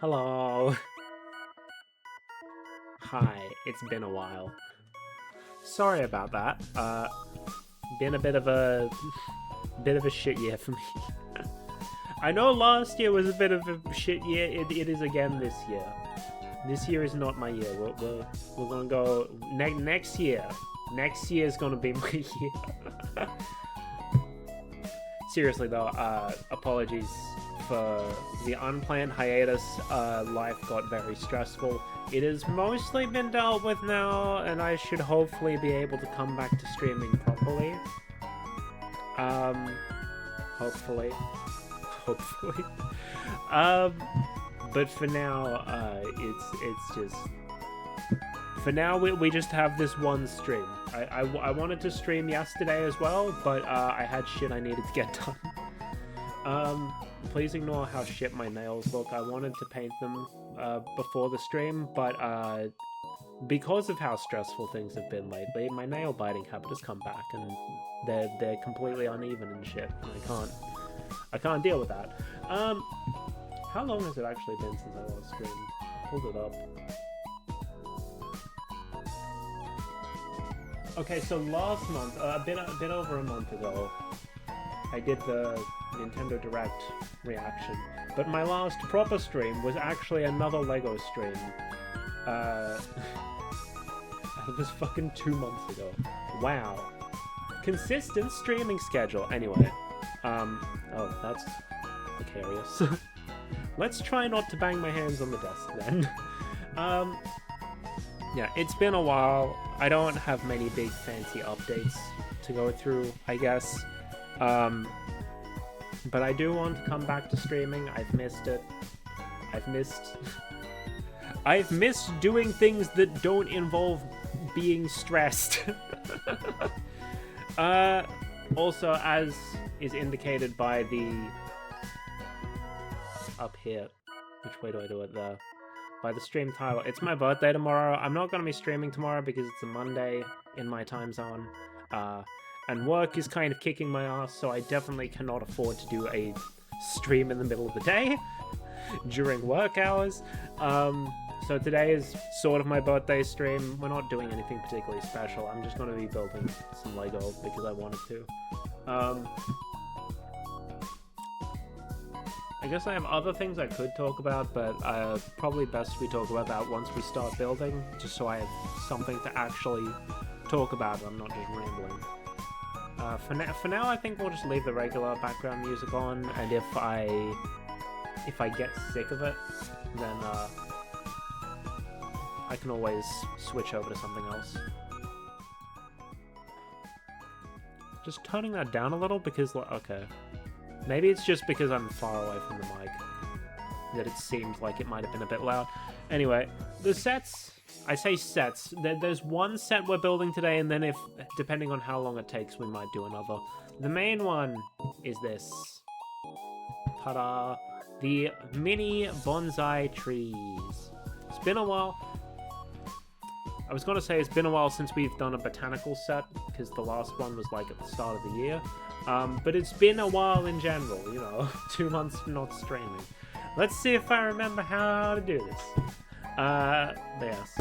Hello. Hi, it's been a while. Sorry about that. Been a bit of a shit year for me. I know last year was a bit of a shit year. It is again this year. This year is not my year. We're gonna go next year. Next year is gonna be my year. Seriously though, apologies for the unplanned hiatus. Life got very stressful. It has mostly been dealt with now, and I should hopefully be able to come back to streaming properly. Hopefully. But for now, it's just... For now, we just have this one stream. I wanted to stream yesterday as well, but I had shit I needed to get done. Please ignore how shit my nails look. I wanted to paint them before the stream, but because of how stressful things have been lately, my nail biting habit has come back, and they're completely uneven and shit. And I can't deal with that. How long has it actually been since I last streamed? I pulled it up. Okay, so last month, a bit over a month ago, I did the Nintendo Direct reaction, but my last proper stream was actually another LEGO stream. It was fucking 2 months ago. Wow. Consistent streaming schedule. Anyway, oh, that's precarious. Let's try not to bang my hands on the desk then. Yeah, it's been a while. I don't have many big fancy updates to go through, I guess. But I do want to come back to streaming. I've missed it. I've missed doing things that don't involve being stressed. Also, as is indicated by the... up here. Which way do I do it there? By the stream title. It's my birthday tomorrow. I'm not going to be streaming tomorrow because it's a Monday in my time zone. And work is kind of kicking my ass, so I definitely cannot afford to do a stream in the middle of the day during work hours. So today is sort of my birthday stream. We're not doing anything particularly special. I'm just going to be building some Lego because I wanted to. I guess I have other things I could talk about, but probably best we talk about that once we start building, just so I have something to actually talk about. I'm not just rambling. For now, I think we'll just leave the regular background music on, and if I get sick of it, then I can always switch over to something else. Just turning that down a little because, okay. Maybe it's just because I'm far away from the mic that it seems like it might have been a bit loud. Anyway, the sets, I say sets, there's one set we're building today, and then depending on how long it takes, we might do another. The main one is this. Ta-da! The mini bonsai trees. It's been a while. I was going to say it's been a while since we've done a botanical set, because the last one was like at the start of the year. But it's been a while in general, you know, 2 months not streaming. Let's see if I remember how to do this. Yes.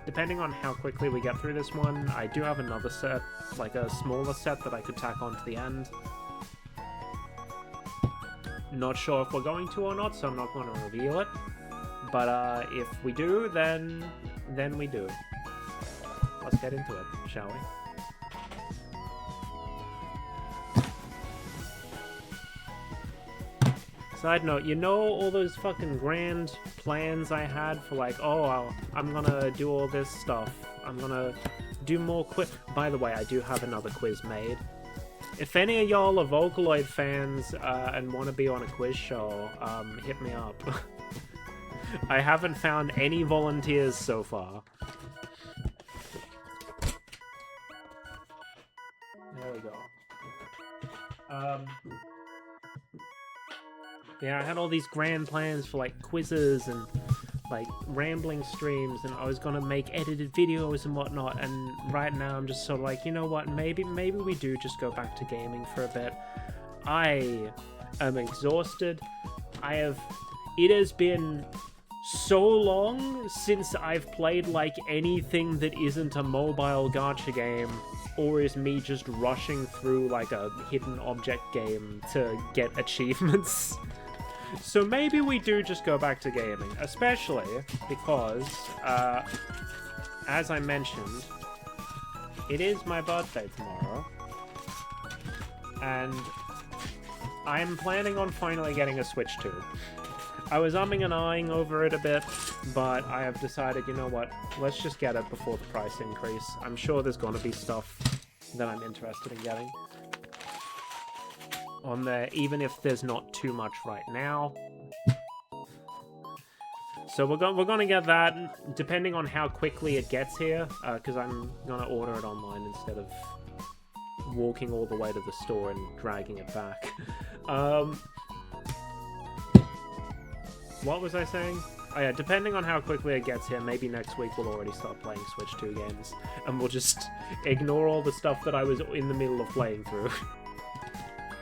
Depending on how quickly we get through this one, I do have another set, like a smaller set that I could tack on to the end. Not sure if we're going to or not, so I'm not going to reveal it. But if we do, then we do. Let's get into it, shall we? Side note, you know all those fucking grand plans I had for like, oh, I'm gonna do all this stuff. I'm gonna do more quiz. By the way, I do have another quiz made. If any of y'all are Vocaloid fans and want to be on a quiz show, hit me up. I haven't found any volunteers so far. There we go. Yeah, I had all these grand plans for like quizzes and like rambling streams, and I was gonna make edited videos and whatnot, and right now I'm just sort of like, you know what, maybe we do just go back to gaming for a bit. I am exhausted. It has been so long since I've played, like, anything that isn't a mobile gacha game, or is me just rushing through, like, a hidden object game to get achievements. So maybe we do just go back to gaming, especially because, as I mentioned, it is my birthday tomorrow, and I'm planning on finally getting a Switch 2. I was umming and ahhing over it a bit, but I have decided, you know what, let's just get it before the price increase. I'm sure there's gonna be stuff that I'm interested in getting on there, even if there's not too much right now. So we're gonna get that, depending on how quickly it gets here, because I'm gonna order it online instead of walking all the way to the store and dragging it back. What was I saying? Oh yeah, depending on how quickly it gets here, maybe next week we'll already start playing Switch 2 games, and we'll just ignore all the stuff that I was in the middle of playing through.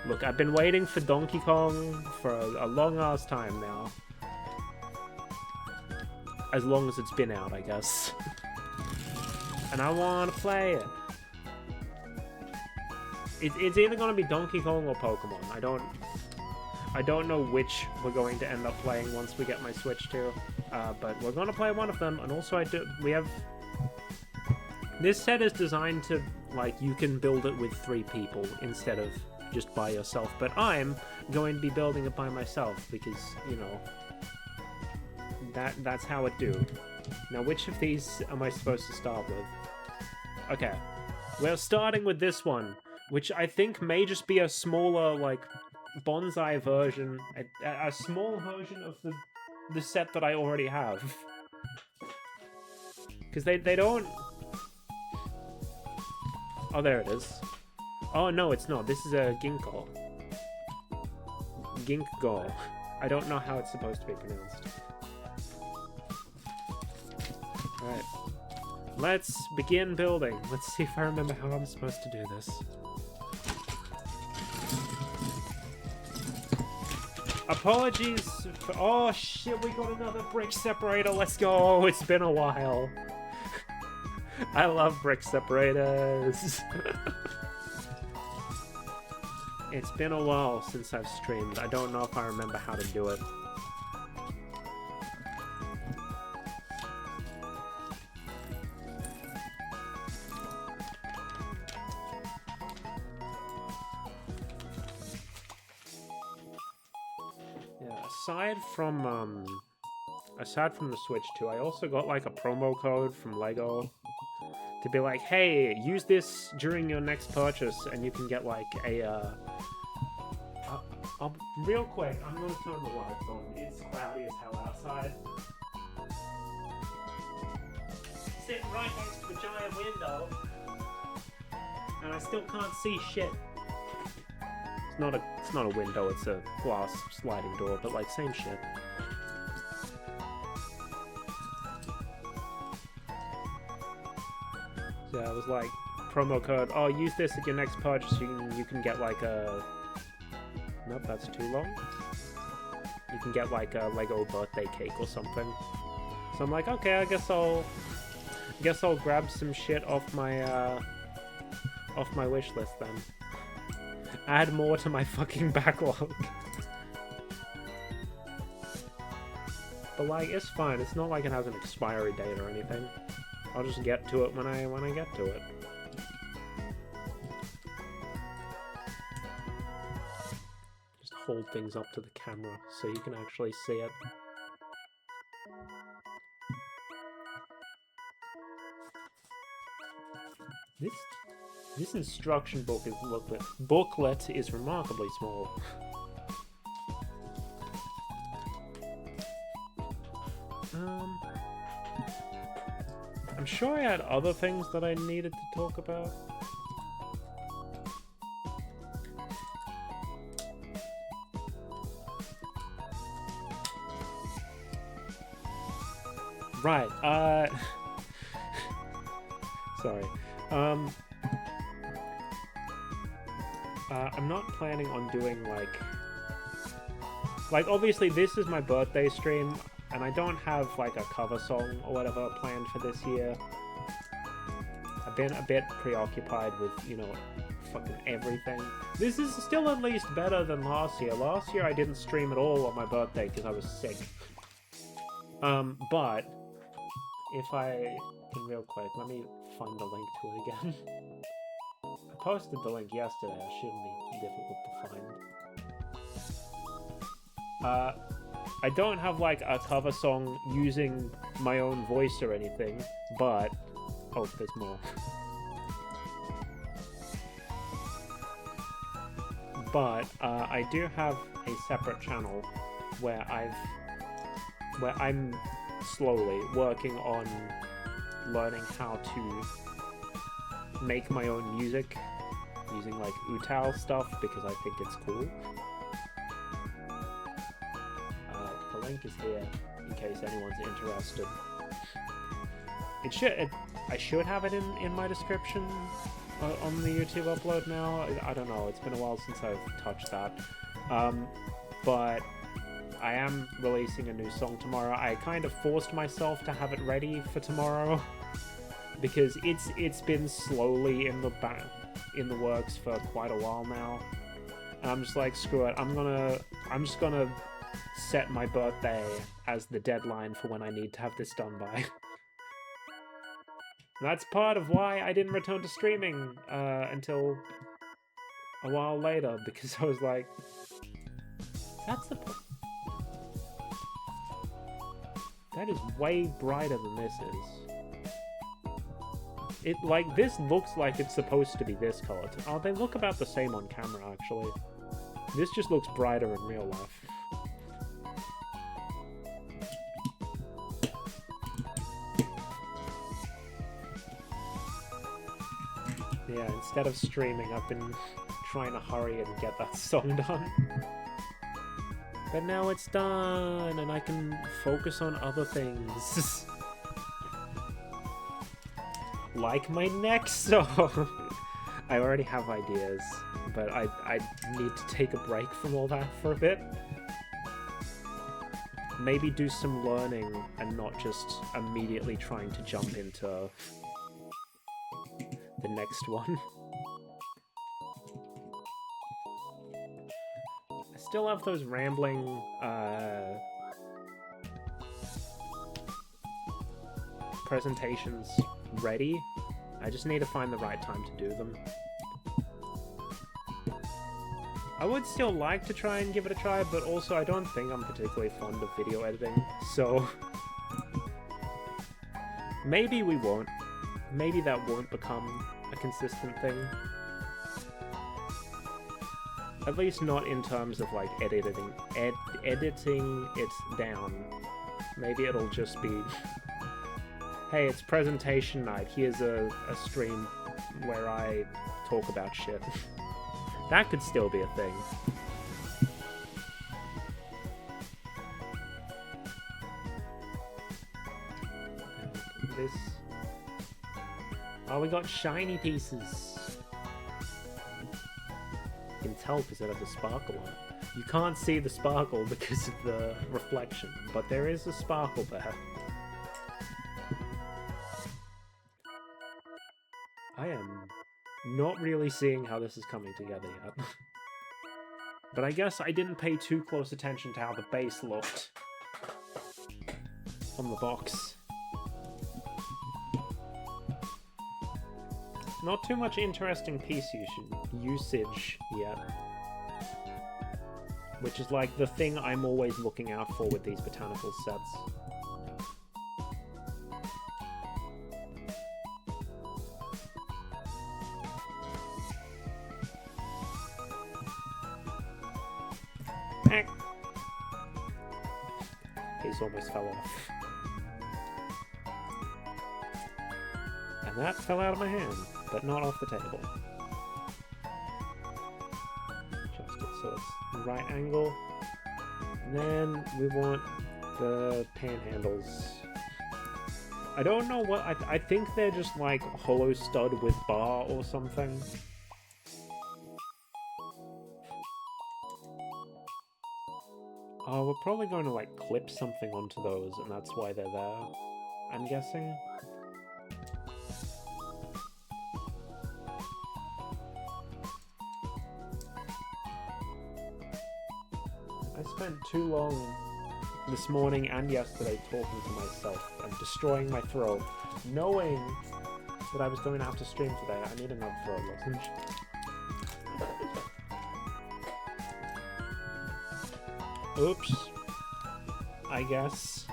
Look, I've been waiting for Donkey Kong for a long-ass time now. As long as it's been out, I guess. And I want to play it. It's either going to be Donkey Kong or Pokemon. I don't know which we're going to end up playing once we get my Switch 2. But we're going to play one of them. And also we have... This set is designed to, like, you can build it with 3 people instead of just by yourself. But I'm going to be building it by myself because, you know, that's how it do. Now, which of these am I supposed to start with? Okay. We're starting with this one, which I think may just be a smaller, like, Bonsai version, a small version of the set that I already have. Because they don't... Oh, there it is. Oh, no, it's not. This is a Ginkgo. Ginkgo. I don't know how it's supposed to be pronounced. Alright. Let's begin building. Let's see if I remember how I'm supposed to do this. Apologies for... Oh, shit, we got another brick separator. Let's go. It's been a while. I love brick separators. It's been a while since I've streamed. I don't know if I remember how to do it. Aside from the Switch 2, I also got like a promo code from Lego to be like, hey, use this during your next purchase and you can get like a real quick, I'm gonna turn the lights on. It's cloudy as hell outside. Sitting right next to a giant window and I still can't see shit. It's not a window, it's a glass sliding door, but like same shit. So yeah, it was like promo code. Oh, use this at your next purchase. You can get like a. Nope, that's too long. You can get like a Lego birthday cake or something. So I'm like, okay, I guess I'll grab some shit off my wish list then. Add more to my fucking backlog. But like, it's fine. It's not like it has an expiry date or anything. I'll just get to it when I get to it. Just hold things up to the camera so you can actually see it. This instruction booklet is remarkably small. I'm sure I had other things that I needed to talk about. Right, sorry. I'm not planning on doing, like, obviously this is my birthday stream. And I don't have like a cover song or whatever planned for this year. I've been a bit preoccupied with, you know, fucking everything. This is still at least better than last year. Last year I didn't stream at all on my birthday because I was sick. But if I can real quick, let me find the link to it again. I posted the link yesterday, it shouldn't be difficult to find. I don't have like a cover song using my own voice or anything, but... Oh, there's more. But I do have a separate channel where I'm slowly working on learning how to make my own music using like Utao stuff because I think it's cool. The link is here in case anyone's interested. I should have it in my description on the YouTube upload now. I don't know, it's been a while since I've touched that. But I am releasing a new song tomorrow. I kind of forced myself to have it ready for tomorrow because it's been slowly in the works for quite a while now. And I'm just like, screw it. I'm just gonna set my birthday as the deadline for when I need to have this done by. That's part of why I didn't return to streaming until a while later, because I was like, that's the point. That is way brighter than this is. This looks like it's supposed to be this color. Oh, they look about the same on camera, actually. This just looks brighter in real life. Yeah, instead of streaming, I've been trying to hurry and get that song done. But now it's done, and I can focus on other things. Like my next song! I already have ideas, but I need to take a break from all that for a bit. Maybe do some learning and not just immediately trying to jump into the next one. I still have those rambling presentations ready. I just need to find the right time to do them. I would still like to try and give it a try, but also I don't think I'm particularly fond of video editing, so maybe we won't. Maybe that won't become a consistent thing. At least not in terms of like editing it down. Maybe it'll just be, hey, it's presentation night, here's a stream where I talk about shit. That could still be a thing. This... Oh, we got shiny pieces. You can tell because it has a sparkle on it. You can't see the sparkle because of the reflection, but there is a sparkle there. I am not really seeing how this is coming together yet. But I guess I didn't pay too close attention to how the base looked on the box. Not too much interesting piece usage yet. Which is like the thing I'm always looking out for with these botanical sets. Piece almost fell off. And that fell out of my hand, but not off the table. Adjust it so it's right angle. And then we want the panhandles. I don't know what, I think they're just like hollow stud with bar or something. Oh, we're probably going to, like, clip something onto those, and that's why they're there, I'm guessing. I spent too long this morning and yesterday talking to myself and destroying my throat, knowing that I was going to have to stream today. I need another throat lozenge. Oops. I guess.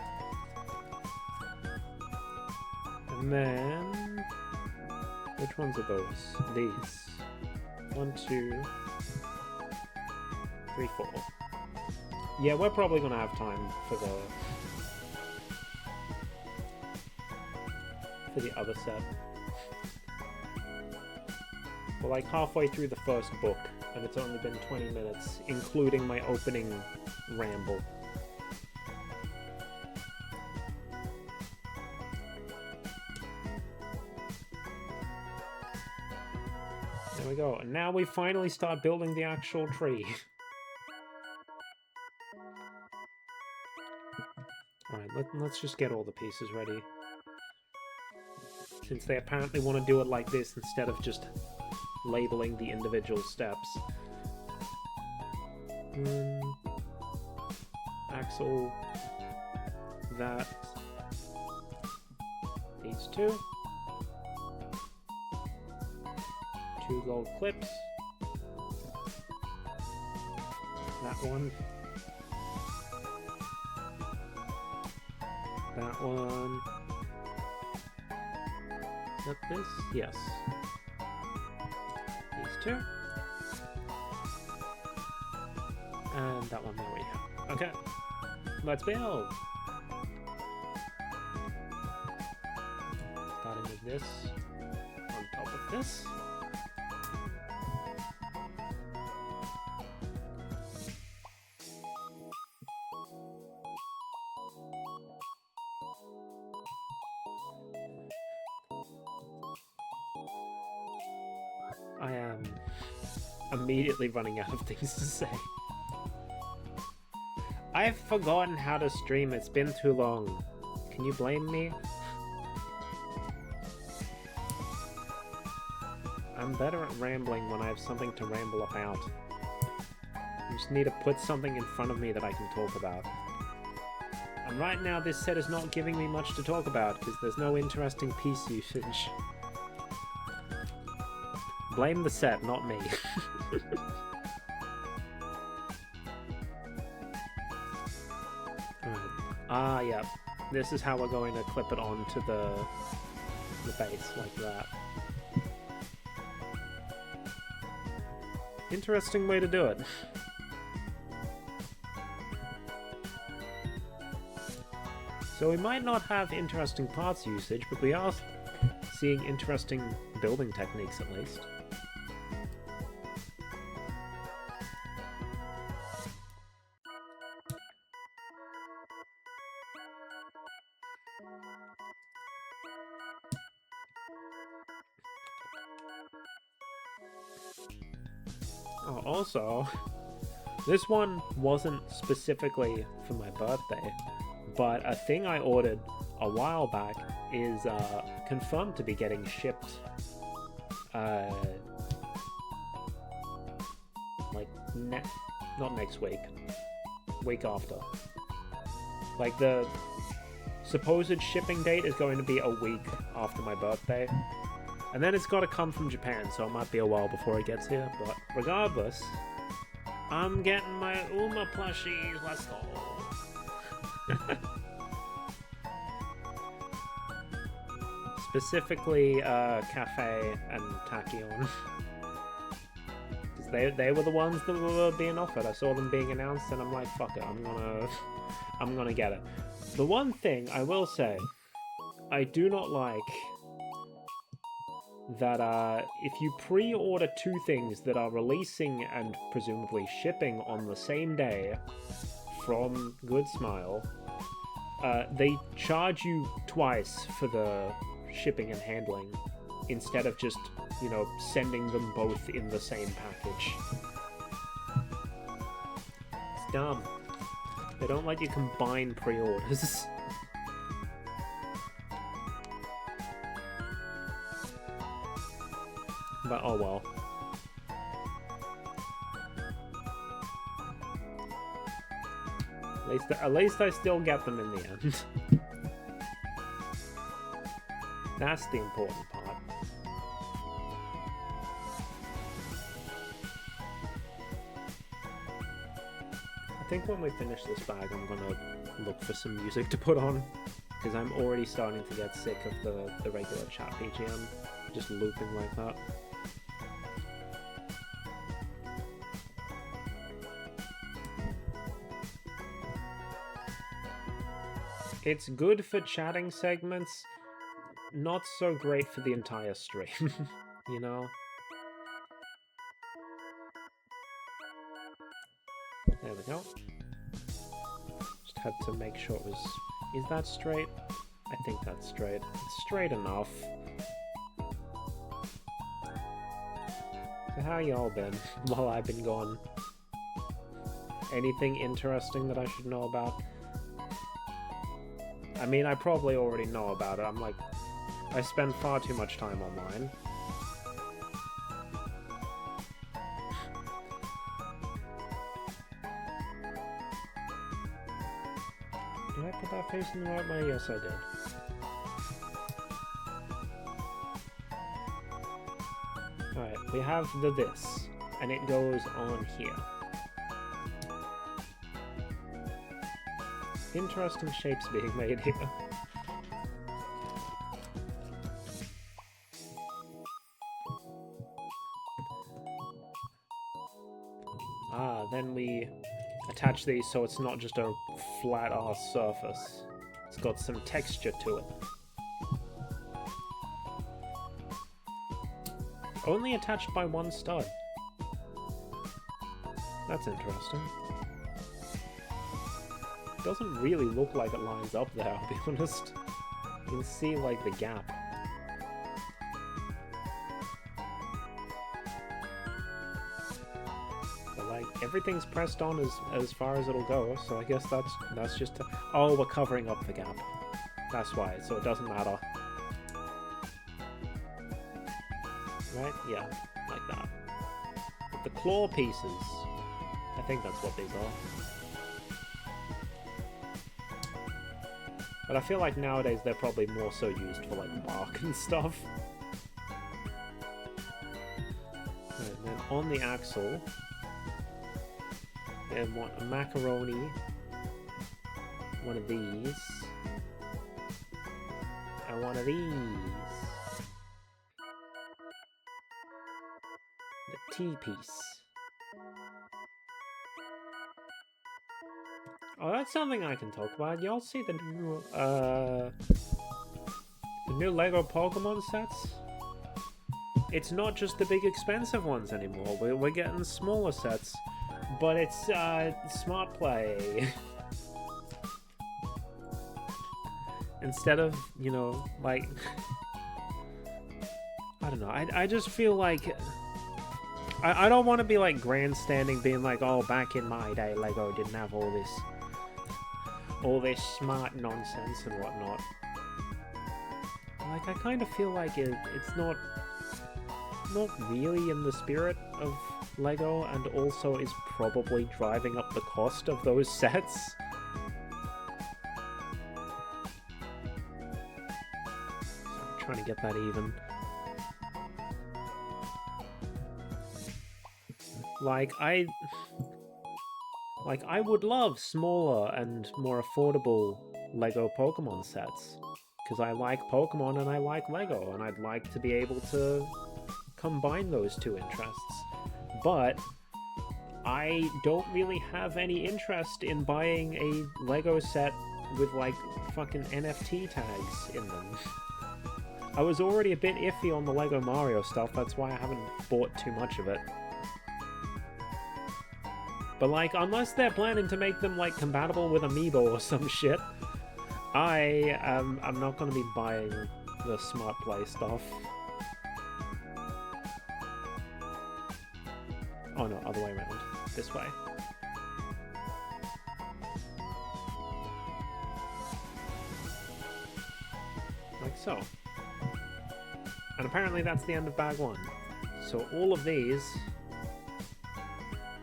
And then... which ones are those? These. 1, 2, 3, 4. Yeah, we're probably gonna have time for the other set. We're like halfway through the first book, and it's only been 20 minutes, including my opening ramble. There we go, and now we finally start building the actual tree. Alright, let's just get all the pieces ready. Since they apparently want to do it like this instead of just labeling the individual steps. Axle. That. These two. 2 gold clips. That one. That one. Is that this? Yes. These 2. And that one, there we go. Okay. Let's build! Starting with this on top of this. I am immediately running out of things to say. I've forgotten how to stream, it's been too long. Can you blame me? I'm better at rambling when I have something to ramble about. I just need to put something in front of me that I can talk about. And right now this set is not giving me much to talk about because there's no interesting piece usage. Blame the set, not me. Alright. Ah, yeah. This is how we're going to clip it onto the base, like that. Interesting way to do it. So we might not have interesting parts usage, but we are seeing interesting building techniques at least. Oh, also, this one wasn't specifically for my birthday, but a thing I ordered a while back is confirmed to be getting shipped like not next week, week after. Like the supposed shipping date is going to be a week after my birthday. And then it's got to come from Japan, so it might be a while before it gets here. But regardless, I'm getting my Uma plushies. Let's go. Specifically, Cafe and Tachyon. Because they were the ones that were being offered. I saw them being announced, and I'm like, fuck it, I'm gonna get it. The one thing I will say, I do not like that if you pre-order 2 things that are releasing and presumably shipping on the same day from Good Smile, they charge you twice for the shipping and handling instead of just, you know, sending them both in the same package. It's dumb. They don't let you combine pre-orders. But oh well. At least I still get them in the end. That's the important part. I think when we finish this bag, I'm gonna look for some music to put on, because I'm already starting to get sick of the regular chat BGM just looping like that. It's good for chatting segments, not so great for the entire stream, you know? There we go. Just had to make sure it was... Is that straight? I think that's straight. It's straight enough. So how y'all been while I've been gone? Anything interesting that I should know about? I mean, I probably already know about it. I'm like... I spend far too much time online. Did I put that face in the right way? Yes, I did. Alright, we have the this, and it goes on here. Interesting shapes being made here. Ah, then we attach these so it's not just a flat-ass surface. It's got some texture to it. Only attached by one stud. That's interesting. Doesn't really look like it lines up there, I'll be honest. You can see, like, the gap. But, like, everything's pressed on as far as it'll go, so I guess that's just... Oh, we're covering up the gap. That's why, so it doesn't matter. Right? Yeah, like that. But the claw pieces, I think that's what these are. But I feel like nowadays they're probably more so used for like bark and stuff. And then on the axle, I want a macaroni, one of these, and one of these. The T-piece. Oh, that's something I can talk about. Y'all see the new Lego Pokemon sets? It's not just the big expensive ones anymore. We're getting smaller sets, but it's smart play. Instead of, you know, like... I don't know. I just feel like... I don't want to be like grandstanding, being like, oh, back in my day, Lego didn't have all this smart nonsense and whatnot. Like, I kind of feel like it's not really in the spirit of Lego, and also is probably driving up the cost of those sets. So I'm trying to get that even. Like, I would love smaller and more affordable Lego Pokemon sets, because I like Pokemon and I like Lego, and I'd like to be able to combine those two interests. But I don't really have any interest in buying a Lego set with, like, fucking NFT tags in them. I was already a bit iffy on the Lego Mario stuff, that's why I haven't bought too much of it. But, like, unless they're planning to make them, like, compatible with Amiibo or some shit, I'm not going to be buying the Smart Play stuff. Oh no, other way around. This way. Like so. And apparently that's the end of bag 1. So all of these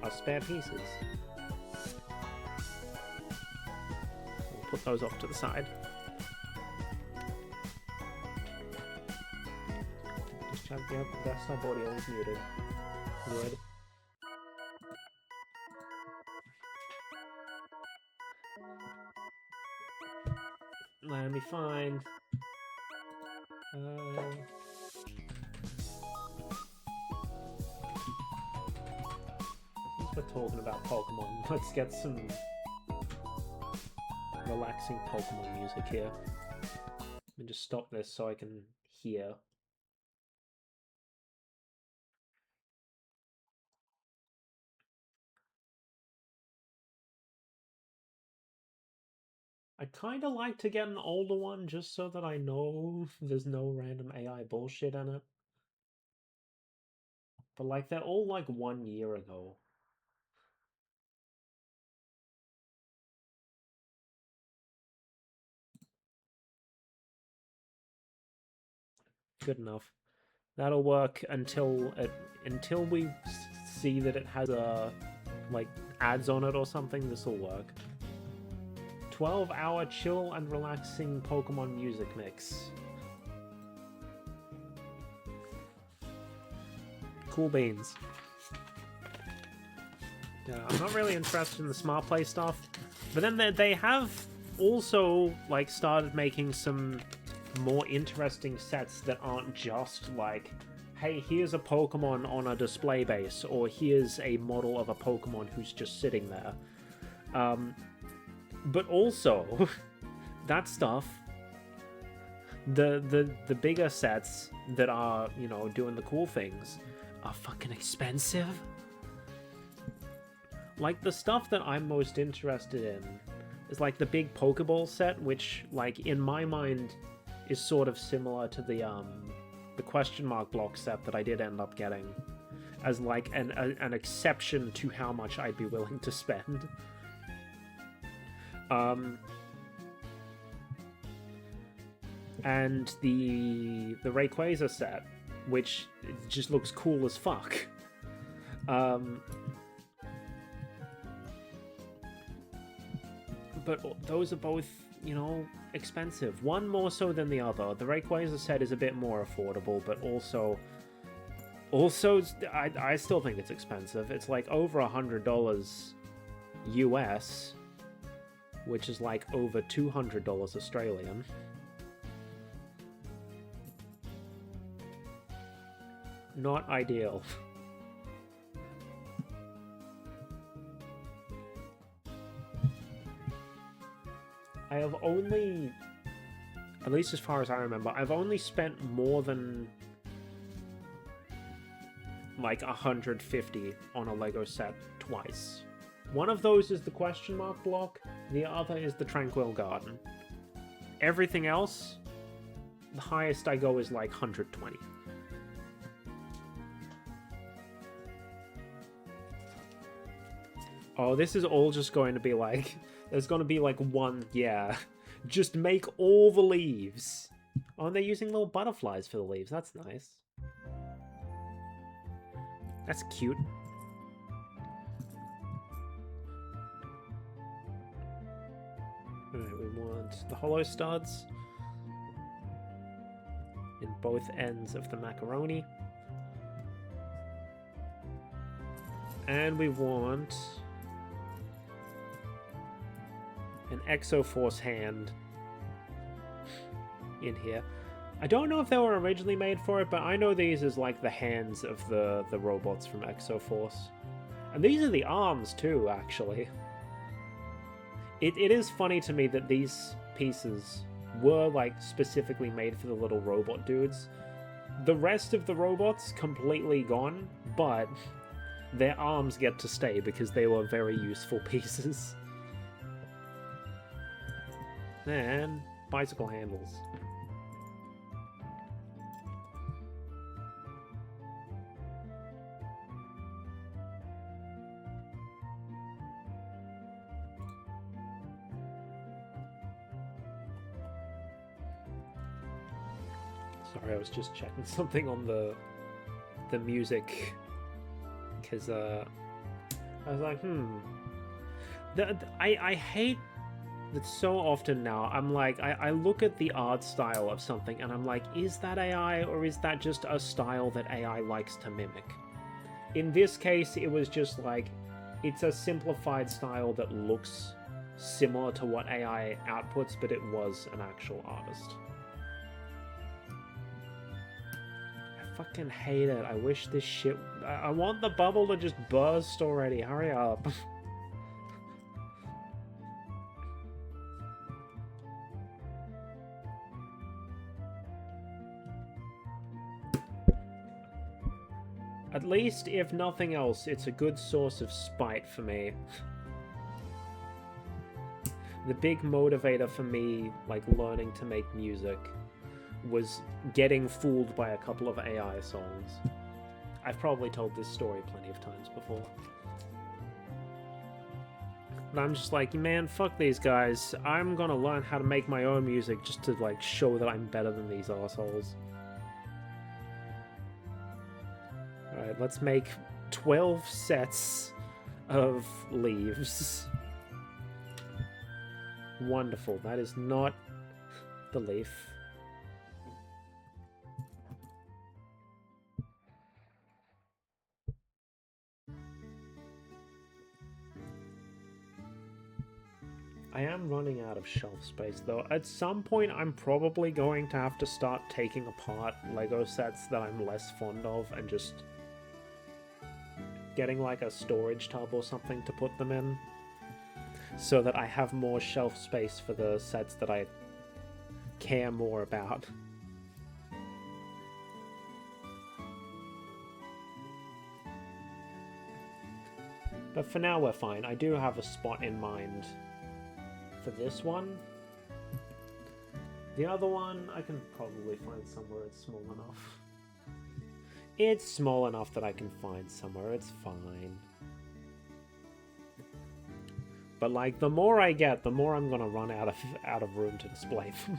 are spare pieces. We'll put those off to the side. Just check, yep, desktop audio is muted. Good. Let me find... since we're talking about Pokemon, let's get some relaxing Pokemon music here. Let me just stop this so I can hear. I'd kind of like to get an older one just so that I know there's no random AI bullshit in it. But like, they're all like 1 year ago. Good enough. That'll work until we see that it has like ads on it or something. This'll work. 12-hour chill and relaxing Pokemon music mix. Cool beans. Yeah, I'm not really interested in the Smart Play stuff, but then they have also like started making some more interesting sets that aren't just like, hey, here's a Pokemon on a display base, or here's a model of a Pokemon who's just sitting there. But also, that stuff, the bigger sets that are, you know, doing the cool things are fucking expensive. Like, the stuff that I'm most interested in is like the big Pokeball set, which, like, in my mind is sort of similar to the question mark block set that I did end up getting as like an exception to how much I'd be willing to spend. And the Rayquaza set, which just looks cool as fuck. But those are both, you know, expensive. One more so than the other. The Rayquaza set is a bit more affordable, but also I still think it's expensive. It's like over $100 US, which is like over $200 Australian. Not ideal. I have only, at least as far as I remember, I've only spent more than like 150 on a Lego set twice. One of those is the question mark block, the other is the Tranquil Garden. Everything else, the highest I go is like 120. Oh, this is all just going to be like, there's going to be like one, yeah, just make all the leaves. Oh, and they're using little butterflies for the leaves. That's nice. That's cute. Alright, we want the hollow studs in both ends of the macaroni. And we want an Exoforce hand in here. I don't know if they were originally made for it, but I know these as like the hands of the robots from Exoforce. And these are the arms too, actually. It is funny to me that these pieces were like specifically made for the little robot dudes. The rest of the robots completely gone, but their arms get to stay because they were very useful pieces. And bicycle handles. Sorry, I was just checking something on the music, because I was like, I hate that so often now. I'm like, I look at the art style of something and I'm like, is that AI or is that just a style that AI likes to mimic? In this case, it was just like, it's a simplified style that looks similar to what AI outputs, but it was an actual artist. I fucking hate it. I wish this shit... I want the bubble to just burst already. Hurry up. At least, if nothing else, it's a good source of spite for me. The big motivator for me, like, learning to make music was getting fooled by a couple of AI songs. I've probably told this story plenty of times before. But I'm just like, man, fuck these guys. I'm gonna learn how to make my own music just to, like, show that I'm better than these assholes. Alright, let's make 12 sets of leaves. Wonderful. That is not the leaf. I am running out of shelf space, though. At some point, I'm probably going to have to start taking apart Lego sets that I'm less fond of and just getting like a storage tub or something to put them in, so that I have more shelf space for the sets that I care more about. But for now we're fine. I do have a spot in mind for this one. The other one I can probably find somewhere. It's small enough. It's small enough that I can find somewhere. It's fine. But like, the more I get, the more I'm gonna run out of room to display them.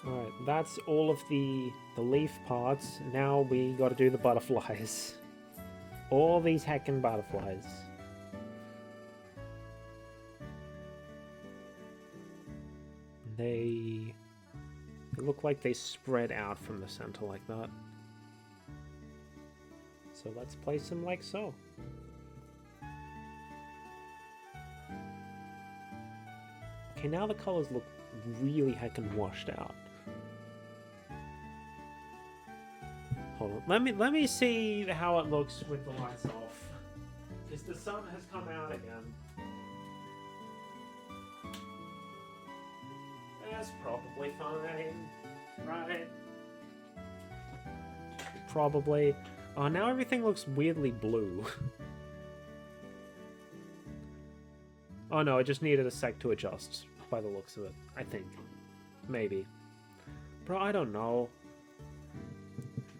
Alright, that's all of the leaf parts. Now we gotta do the butterflies. All these heckin' butterflies. They look like they spread out from the center like that. So let's place them like so. Okay, now the colors look really heckin' washed out. Hold on, let me see how it looks with the lights off. Because the sun has come out again. That's probably fine, right? Probably. Oh, now everything looks weirdly blue. Oh no, it just needed a sec to adjust, by the looks of it, I think. Maybe. Bro, I don't know.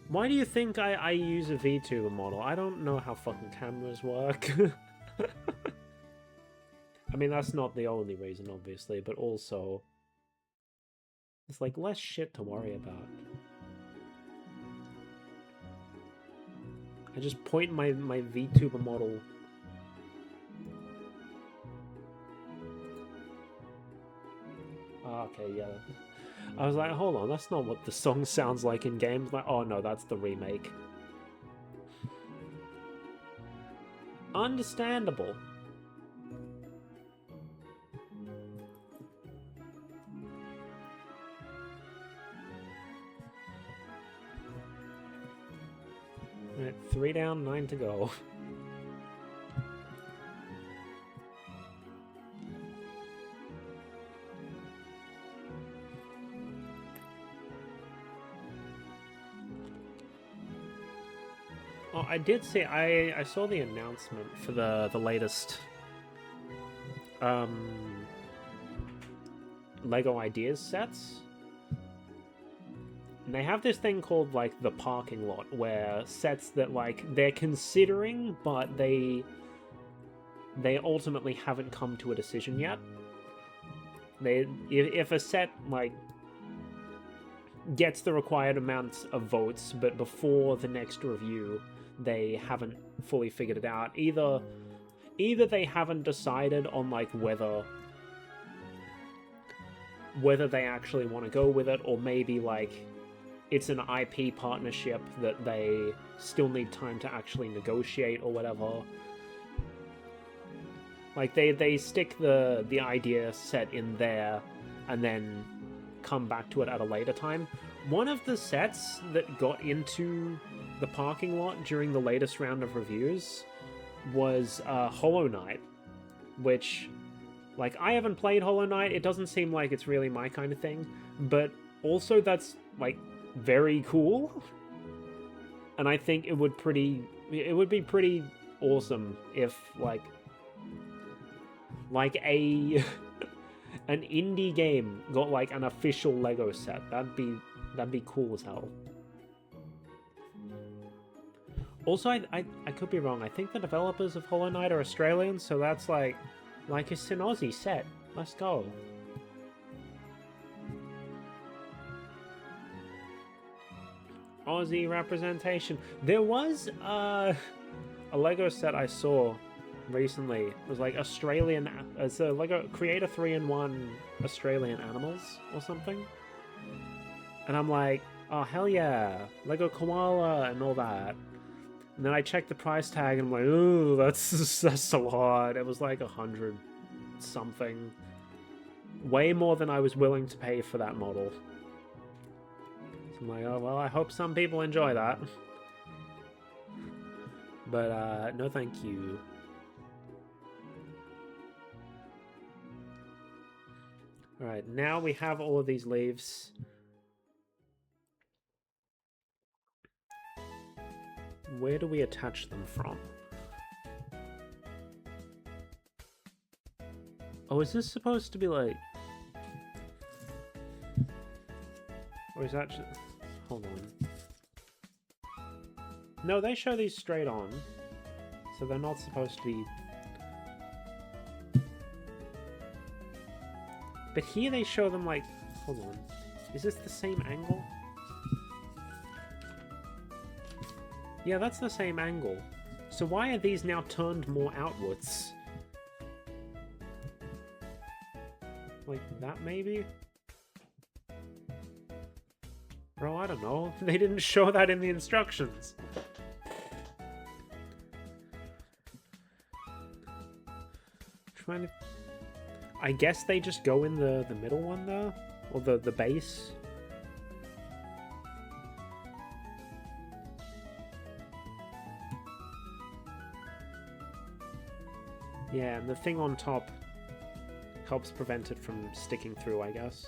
Why do you think I use a VTuber model? I don't know how fucking cameras work. I mean, that's not the only reason, obviously, but also... it's like less shit to worry about. I just point my VTuber model. Okay, yeah. I was like, hold on, that's not what the song sounds like in games. Like, oh no, that's the remake. Understandable. Alright, 3 down, 9 to go. Oh, I did see, I saw the announcement for the latest Lego Ideas sets. they have this thing called, like, the parking lot, where sets that, like, they're considering, but they ultimately haven't come to a decision yet. If a set, like, gets the required amounts of votes, but before the next review, they haven't fully figured it out. Either they haven't decided on, like, whether they actually want to go with it, or maybe, like, it's an IP partnership that they still need time to actually negotiate or whatever. Like, they stick the idea set in there and then come back to it at a later time. One of the sets that got into the parking lot during the latest round of reviews was Hollow Knight, which, like, I haven't played Hollow Knight. It doesn't seem like it's really my kind of thing, but also that's, like, very cool. And I think it would be pretty awesome if, like an indie game got, like, an official Lego set. That'd be cool as hell. Also, I could be wrong. I think the developers of Hollow Knight are Australian, so that's like it's an Aussie set. Let's go. Aussie representation. There was a Lego set I saw recently. It was like Australian. It's a Lego Creator 3-in-1 Australian animals or something. And I'm like, oh hell yeah, Lego koala and all that. And then I checked the price tag and I'm like, ooh, that's so lot. It was like 100 something. Way more than I was willing to pay for that model. So I'm like, oh well, I hope some people enjoy that. But no thank you. Alright, now we have all of these leaves. Where do we attach them from? Oh, is this supposed to be like... Or is that just... Hold on. No, they show these straight on. So they're not supposed to be... But here they show them like... Hold on. Is this the same angle? Yeah, that's the same angle. So why are these now turned more outwards? Like that, maybe? Bro, I don't know. They didn't show that in the instructions. Trying to... I guess they just go in the middle one, though? Or the base? Yeah, and the thing on top helps prevent it from sticking through, I guess.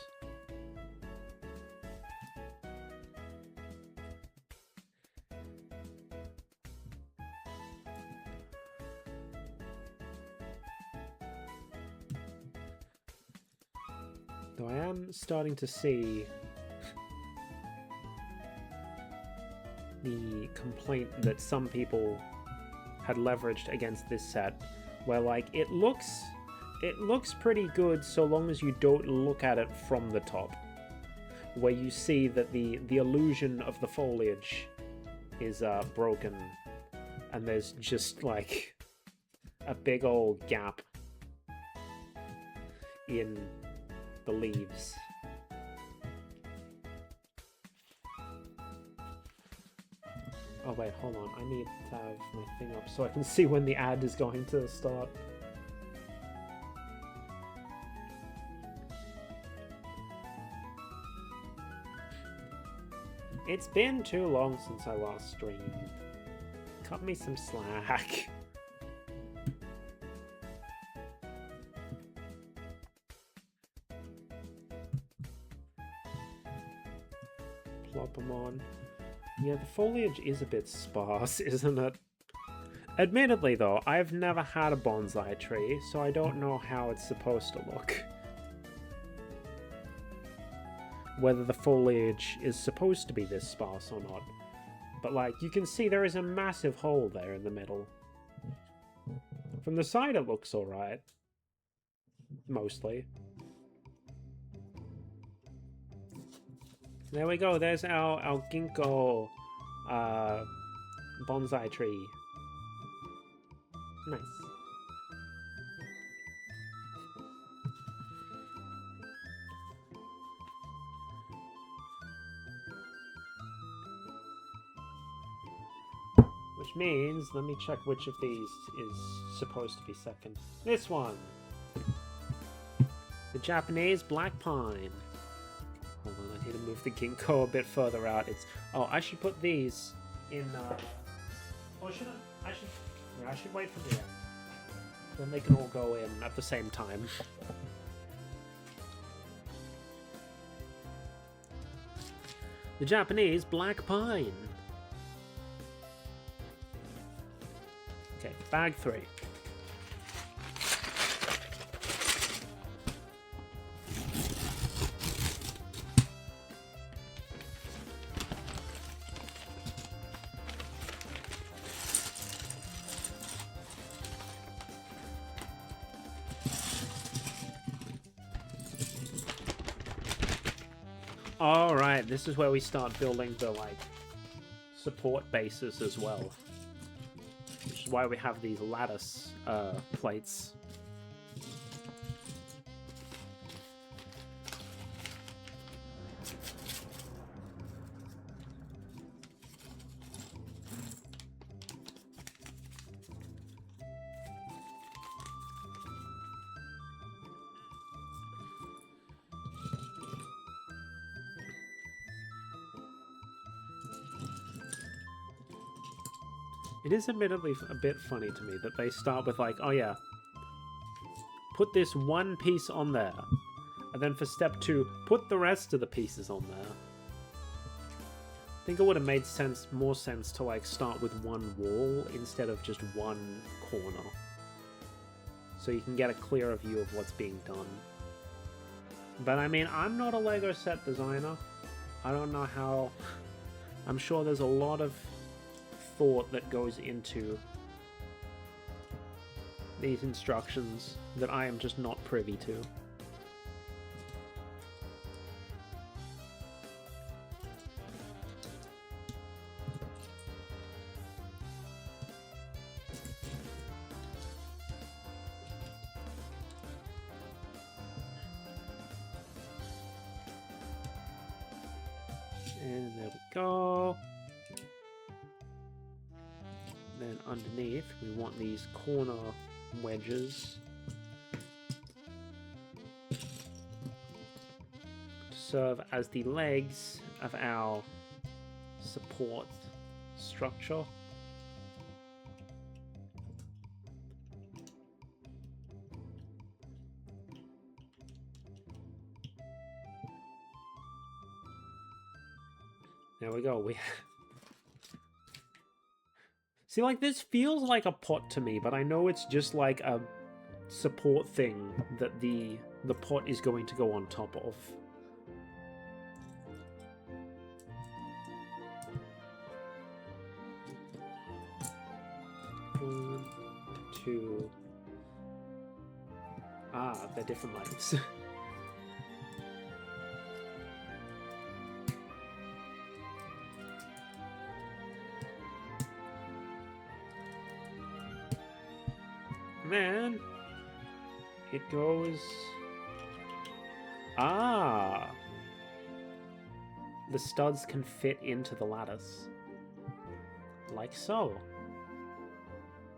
Though I am starting to see the complaint that some people had leveraged against this set, where, like, it looks pretty good so long as you don't look at it from the top, where you see that the illusion of the foliage is broken, and there's just, like, a big old gap in the leaves. Oh wait, hold on, I need to have my thing up so I can see when the ad is going to start. It's been too long since I last streamed. Cut me some slack. Plop them on. Yeah, the foliage is a bit sparse, isn't it? Admittedly, though, I've never had a bonsai tree, so I don't know how it's supposed to look. whether the foliage is supposed to be this sparse or not. But, like, you can see there is a massive hole there in the middle. From the side, it looks alright. Mostly. There we go. There's our ginkgo bonsai tree. Nice. Which means, let me check which of these is supposed to be second. This one! The Japanese black pine. Hold on, I need to move the ginkgo a bit further out. It's... Oh, I should put these in, Or should I? I should wait for the end. Then they can all go in at the same time. The Japanese black pine. Okay, bag 3. Alright, this is where we start building the, like, support bases as well. Which is why we have these lattice plates. It is admittedly a bit funny to me that they start with like, oh yeah, put this one piece on there. And then for step 2, put the rest of the pieces on there. I think it would have made more sense to like start with one wall instead of just one corner. So you can get a clearer view of what's being done. But I mean, I'm not a Lego set designer. I don't know how... I'm sure there's a lot of thought that goes into these instructions that I am just not privy to. And there we go. Then underneath, we want these corner wedges to serve as the legs of our support structure. There we go. See, like, this feels like a pot to me, but I know it's just like a support thing that the pot is going to go on top of. One, two... Ah, they're different legs. Man, it goes... Ah! The studs can fit into the lattice. Like so.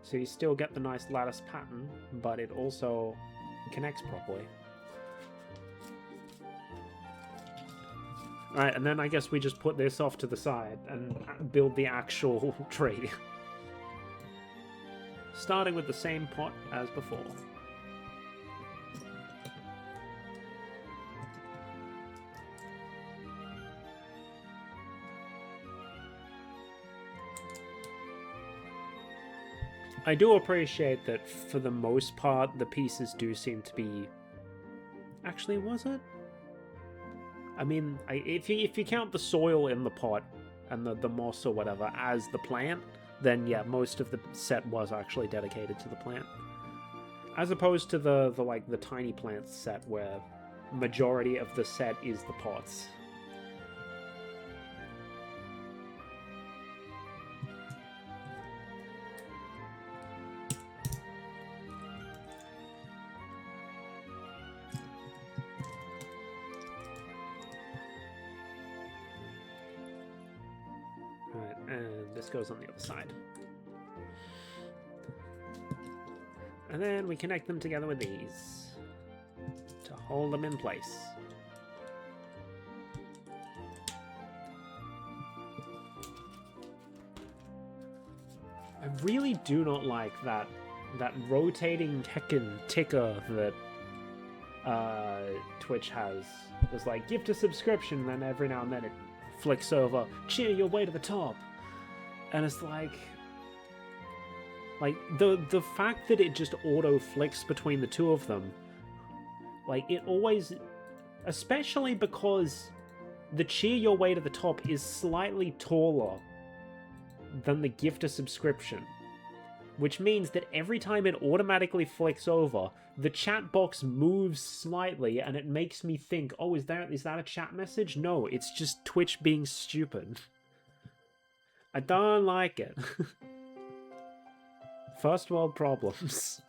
So you still get the nice lattice pattern, but it also connects properly. Alright, and then I guess we just put this off to the side and build the actual tree. Starting with the same pot as before. I do appreciate that for the most part the pieces do seem to be... Actually, was it? I mean, if you count the soil in the pot and the moss or whatever as the plant, then yeah, most of the set was actually dedicated to the plant. As opposed to the tiny plants set where majority of the set is the pots. Right, and this goes on the other side. And then we connect them together with these to hold them in place. I really do not like that rotating heckin' ticker that Twitch has. It's like, gift a subscription, and then every now and then it flicks over, cheer your way to the top. And it's like the fact that it just auto flicks between the two of them, like it always, especially because the cheer your way to the top is slightly taller than the gift a subscription, which means that every time it automatically flicks over, the chat box moves slightly, and it makes me think, oh, is that a chat message? No, it's just Twitch being stupid. I don't like it. First world problems.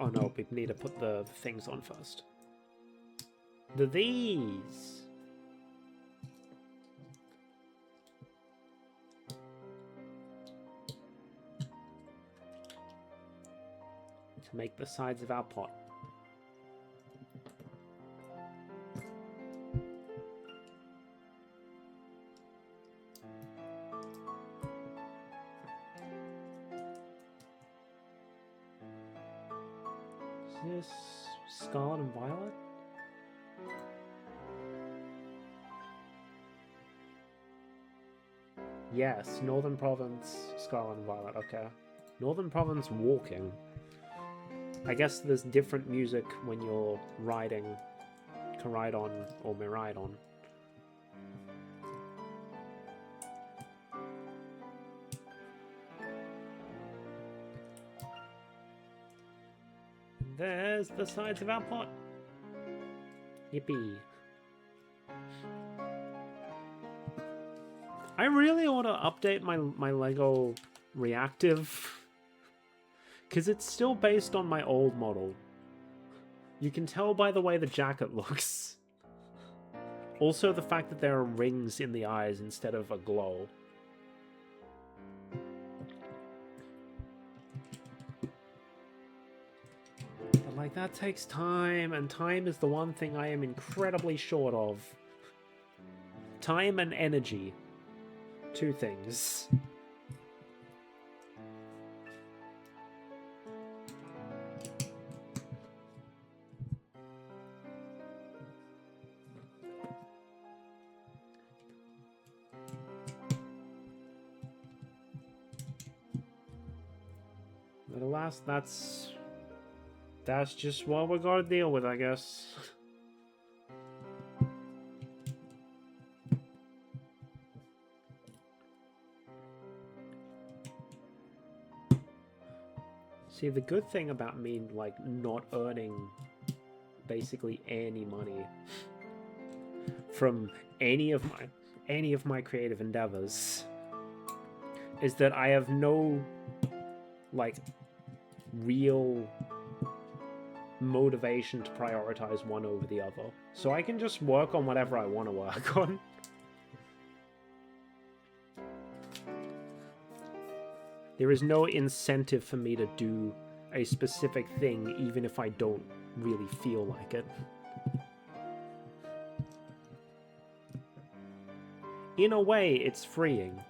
Oh no, we need to put the things on first. These. To make the sides of our pot. Is this Scarlet and Violet? Yes, Northern Province, Scarlet and Violet, okay. Northern Province walking. I guess there's different music when you're riding Koraidon or Miraidon. There's the sides of our pot. Yippee. I really ought to update my Lego reactive, because it's still based on my old model. You can tell by the way the jacket looks. Also the fact that there are rings in the eyes instead of a glow. But like, that takes time, and time is the one thing I am incredibly short of. Time and energy. Two things. But alas, that's just what we gotta deal with, I guess. See, the good thing about me, like, not earning basically any money from any of my creative endeavors is that I have no, like, real motivation to prioritize one over the other. So I can just work on whatever I want to work on. There is no incentive for me to do a specific thing, even if I don't really feel like it. In a way, it's freeing.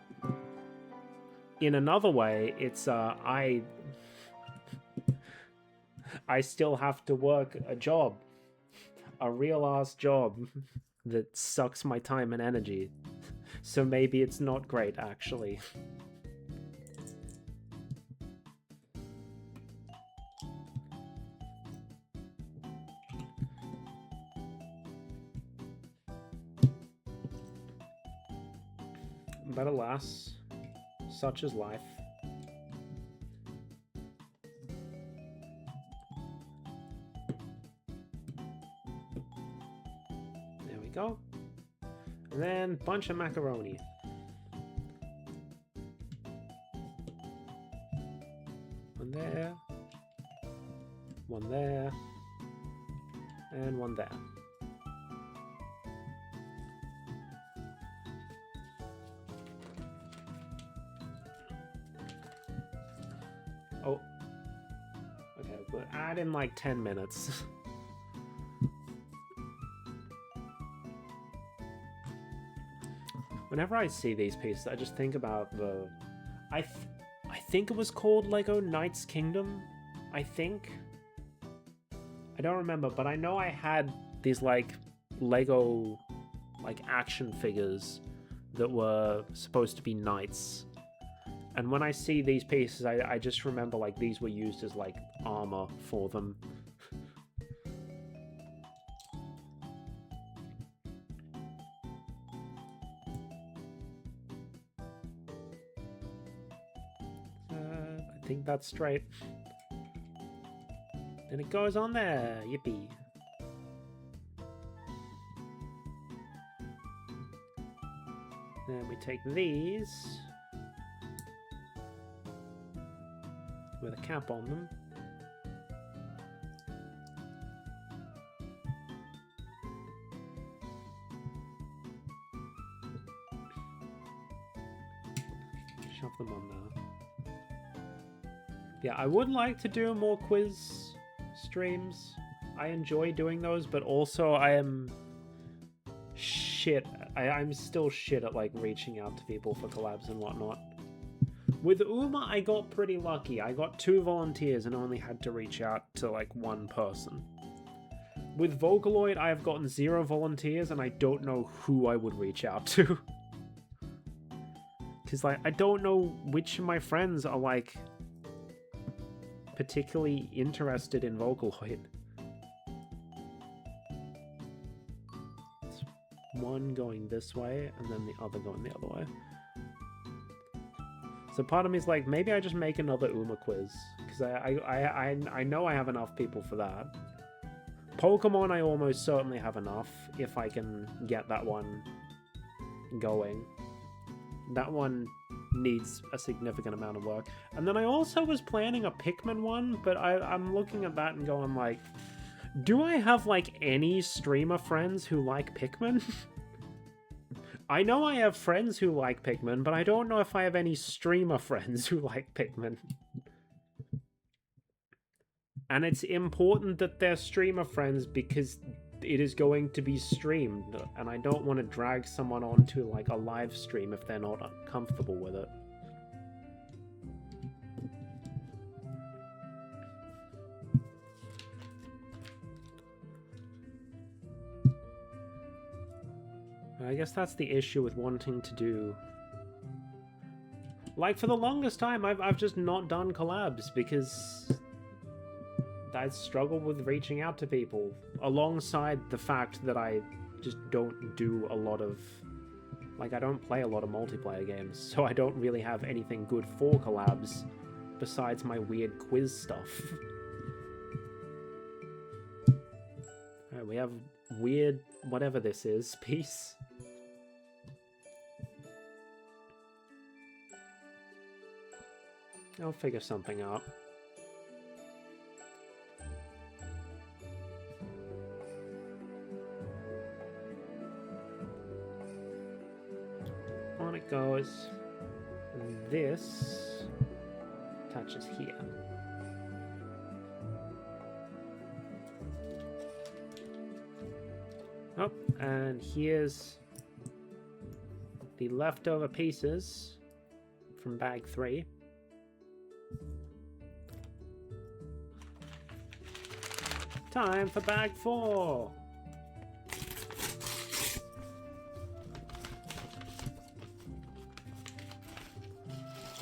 In another way, it's, I still have to work a job. a real-ass job that sucks my time and energy. So maybe it's not great, actually. But alas, such is life. There we go. And then bunch of macaroni. One there. One there. And one there. Oh. Okay, we'll add in like 10 minutes. Whenever I see these pieces, I just think about the... I think it was called Lego Knights Kingdom, I think. I don't remember, but I know I had these like Lego like action figures that were supposed to be knights. And when I see these pieces, I just remember like these were used as like armor for them. I think that's straight. And it goes on there. Yippee. Then we take these with a cap on them. Shove them on there. Yeah, I would like to do more quiz streams. I enjoy doing those, but also I am shit. I'm still shit at like reaching out to people for collabs and whatnot. With Uma, I got pretty lucky. I got 2 volunteers and only had to reach out to like 1 person. With Vocaloid, I have gotten 0 volunteers and I don't know who I would reach out to. Because like, I don't know which of my friends are like particularly interested in Vocaloid. It's one going this way and then the other going the other way. So part of me is like, maybe I just make another Uma quiz, because I know I have enough people for that. Pokemon I almost certainly have enough if I can get that one going. That one needs a significant amount of work. And then I also was planning a Pikmin one, but I'm looking at that and going like, do I have like any streamer friends who like Pikmin? I know I have friends who like Pikmin, but I don't know if I have any streamer friends who like Pikmin. And it's important that they're streamer friends because it is going to be streamed, and I don't want to drag someone onto like a live stream if they're not comfortable with it. I guess that's the issue with wanting to do... Like, for the longest time, I've just not done collabs because I struggle with reaching out to people, alongside the fact that I just don't do a lot of... Like, I don't play a lot of multiplayer games, so I don't really have anything good for collabs besides my weird quiz stuff. Alright, we have weird whatever this is piece. I'll figure something out. On it goes. And this touches here. Oh, and here's the leftover pieces from bag 3. Time for bag 4!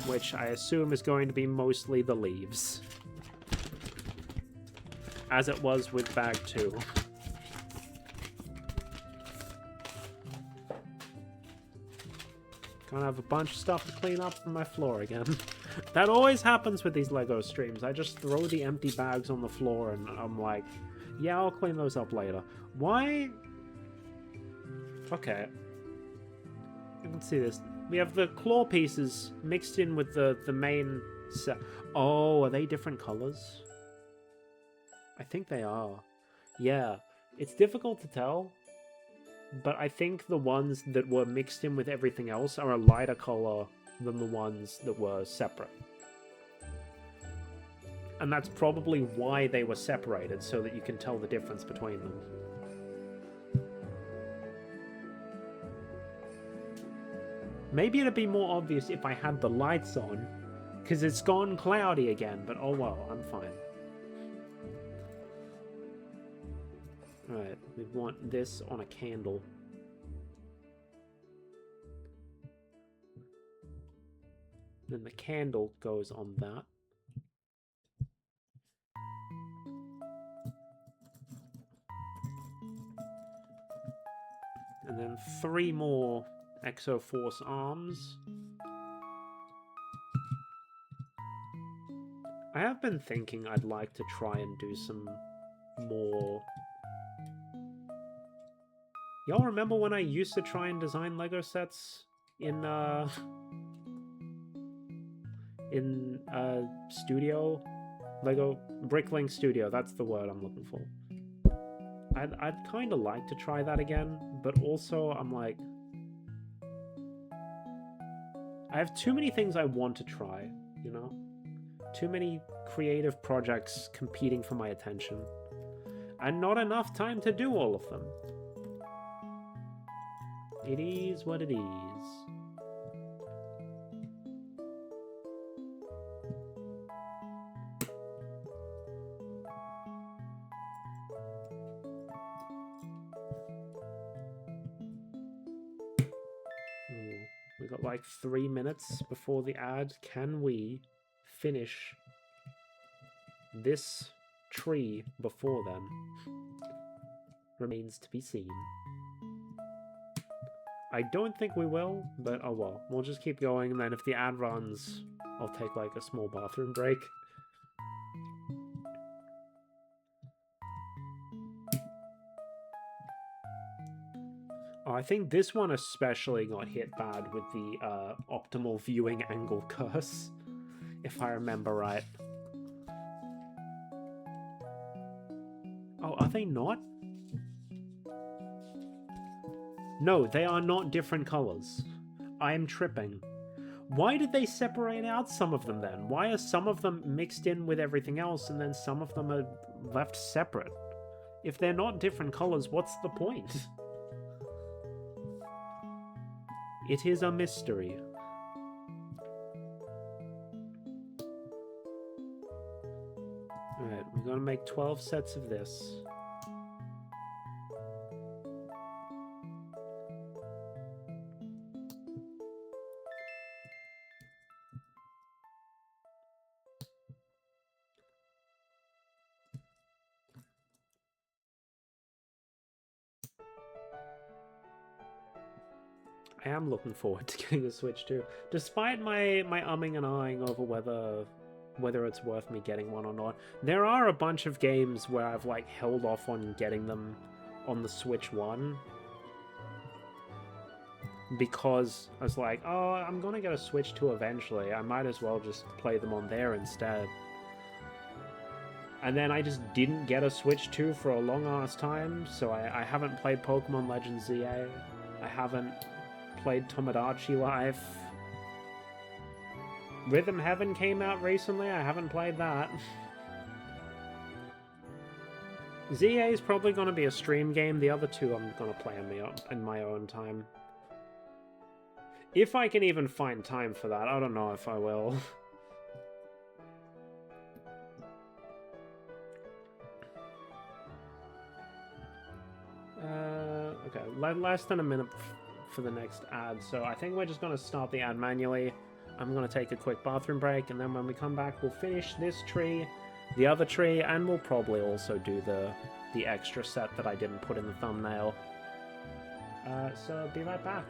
which I assume is going to be mostly the leaves. As it was with bag 2. Gonna have a bunch of stuff to clean up from my floor again. That always happens with these LEGO streams. I just throw the empty bags on the floor and I'm like, yeah, I'll clean those up later. Why? Okay. You can see this. We have the claw pieces mixed in with the main set. Oh, are they different colors? I think they are. Yeah. It's difficult to tell. But I think the ones that were mixed in with everything else are a lighter color than the ones that were separate. And that's probably why they were separated, so that you can tell the difference between them. Maybe it'd be more obvious if I had the lights on, because it's gone cloudy again, but oh well, I'm fine. Alright, we want this on a candle. Then the candle goes on that. And then 3 more Exoforce arms. I have been thinking I'd like to try and do some more... Y'all remember when I used to try and design LEGO sets in Studio? LEGO Bricklink Studio, that's the word I'm looking for. I'd kind of like to try that again, but also I'm like... I have too many things I want to try, you know? Too many creative projects competing for my attention. And not enough time to do all of them. It is what it is. We got like 3 minutes before the ad. Can we finish this tree before then? Remains to be seen. I don't think we will, but oh well. We'll just keep going, and then if the ad runs, I'll take like a small bathroom break. Oh, I think this one especially got hit bad with the optimal viewing angle curse, if I remember right. Oh, are they not? No, they are not different colors. I am tripping. Why did they separate out some of them then? Why are some of them mixed in with everything else and then some of them are left separate? If they're not different colors, what's the point? It is a mystery. Alright, we're gonna make 12 sets of this. I am looking forward to getting a Switch too. Despite my umming and ahhing over whether it's worth me getting one or not, there are a bunch of games where I've like held off on getting them on the Switch 1 because I was like, oh, I'm gonna get a Switch 2 eventually. I might as well just play them on there instead. And then I just didn't get a Switch 2 for a long ass time, so I haven't played Pokemon Legends ZA. I haven't played Tomodachi Life. Rhythm Heaven came out recently. I haven't played that. ZA is probably going to be a stream game. The other two I'm going to play in my own time. If I can even find time for that. I don't know if I will. Okay, less than a minute for the next ad, so I think we're just going to start the ad manually. I'm gonna take a quick bathroom break, and then when we come back, we'll finish this tree, the other tree, and we'll probably also do the extra set that I didn't put in the thumbnail. So I'll be right back.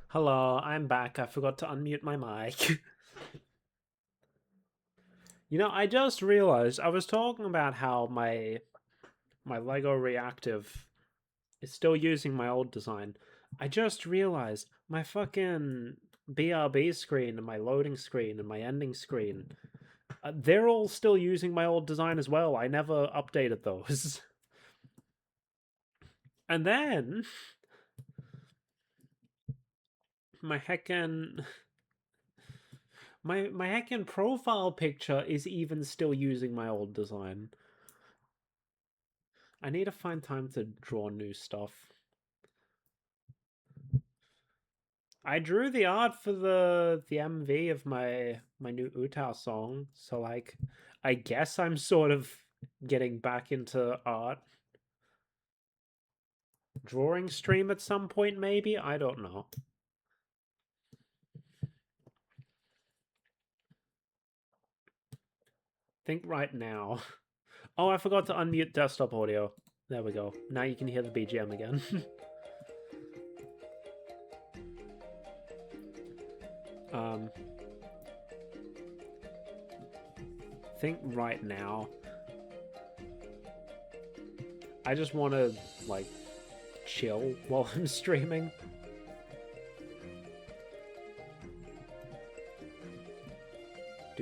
Hello, I'm back. I forgot to unmute my mic. You know, I just realized I was talking about how my Lego Reactive is still using my old design. I just realized my fucking BRB screen and my loading screen and my ending screen, they're all still using my old design as well. I never updated those. And then my heckin' my heckin' profile picture is even still using my old design. I need to find time to draw new stuff. I drew the art for the MV of my new Utao song, so like I guess I'm sort of getting back into art. Drawing stream at some point maybe? I don't know. Think right now. Oh, I forgot to unmute desktop audio. There we go. Now you can hear the BGM again. Think right now. I just want to, like, chill while I'm streaming.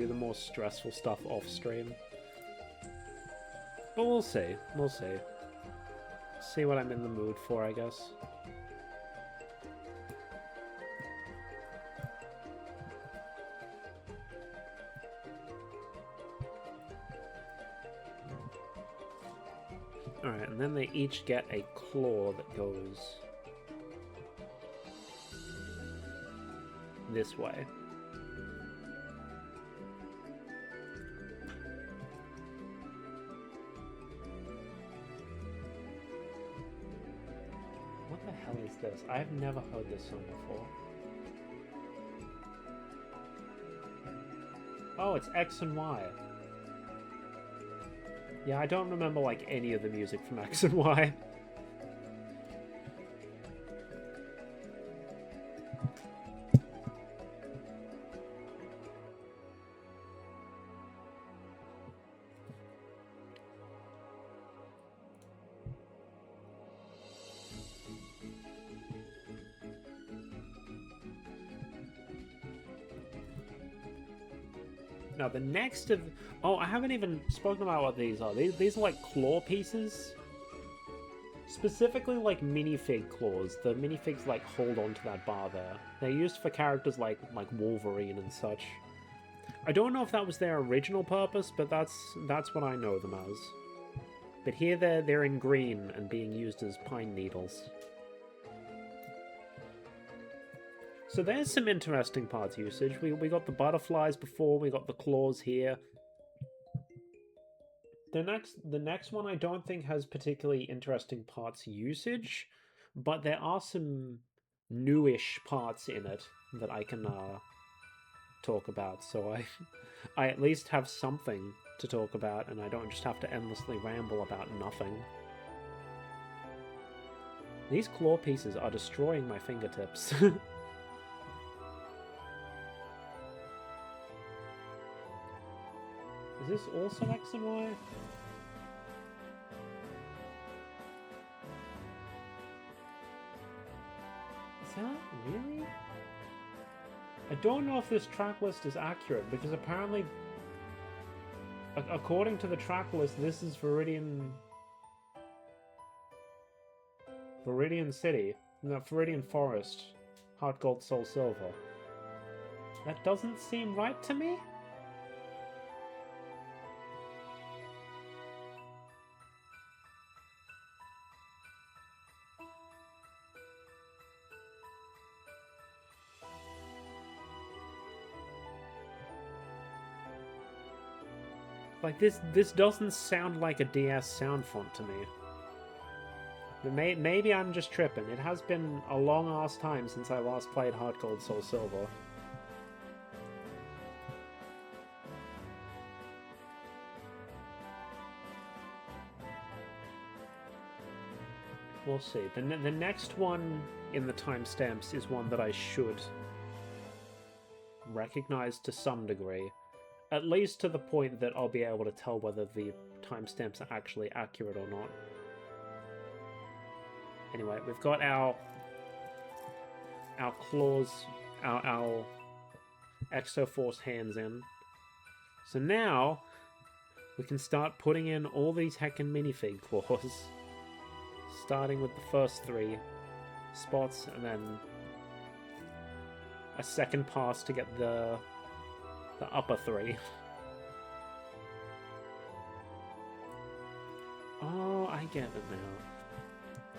do the more stressful stuff off stream. But we'll see. We'll see. See what I'm in the mood for, I guess. Alright, and then they each get a claw that goes this way. What the hell is this? I've never heard this song before. Oh, it's X and Y. Yeah, I don't remember, like, any of the music from X and Y. Now, the next of... Oh, I haven't even spoken about what these are. These are like claw pieces. Specifically like minifig claws. The minifigs like hold onto that bar there. They're used for characters like Wolverine and such. I don't know if that was their original purpose, but that's what I know them as. But here they're in green and being used as pine needles. So there's some interesting parts usage. We got the butterflies before, we got the claws here. The next one I don't think has particularly interesting parts usage, but there are some newish parts in it that I can talk about. So I at least have something to talk about, and I don't just have to endlessly ramble about nothing. These claw pieces are destroying my fingertips. Is this also X and Y? Is that really? I don't know if this track list is accurate, because apparently, according to the track list, this is Viridian City. No, Viridian Forest. Heart Gold, Soul Silver. That doesn't seem right to me? Like, this doesn't sound like a DS sound font to me. Maybe I'm just tripping. It has been a long-ass time since I last played Heart Gold, Soul Silver. We'll see. The next one in the timestamps is one that I should recognize to some degree. At least to the point that I'll be able to tell whether the timestamps are actually accurate or not. Anyway, we've got our claws, our Exoforce hands in. So now, we can start putting in all these heckin' minifig claws. Starting with the first 3 spots, and then a second pass to get the upper 3. Oh, I get it now.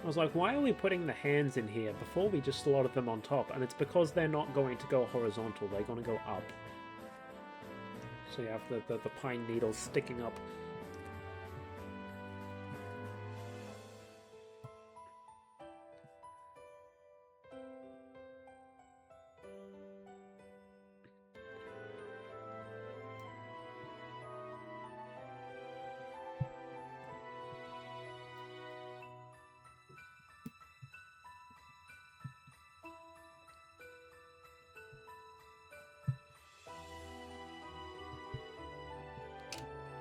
I was like, why are we putting the hands in here before we just slotted them on top? And it's because they're not going to go horizontal, they're going to go up. So you have the pine needles sticking up.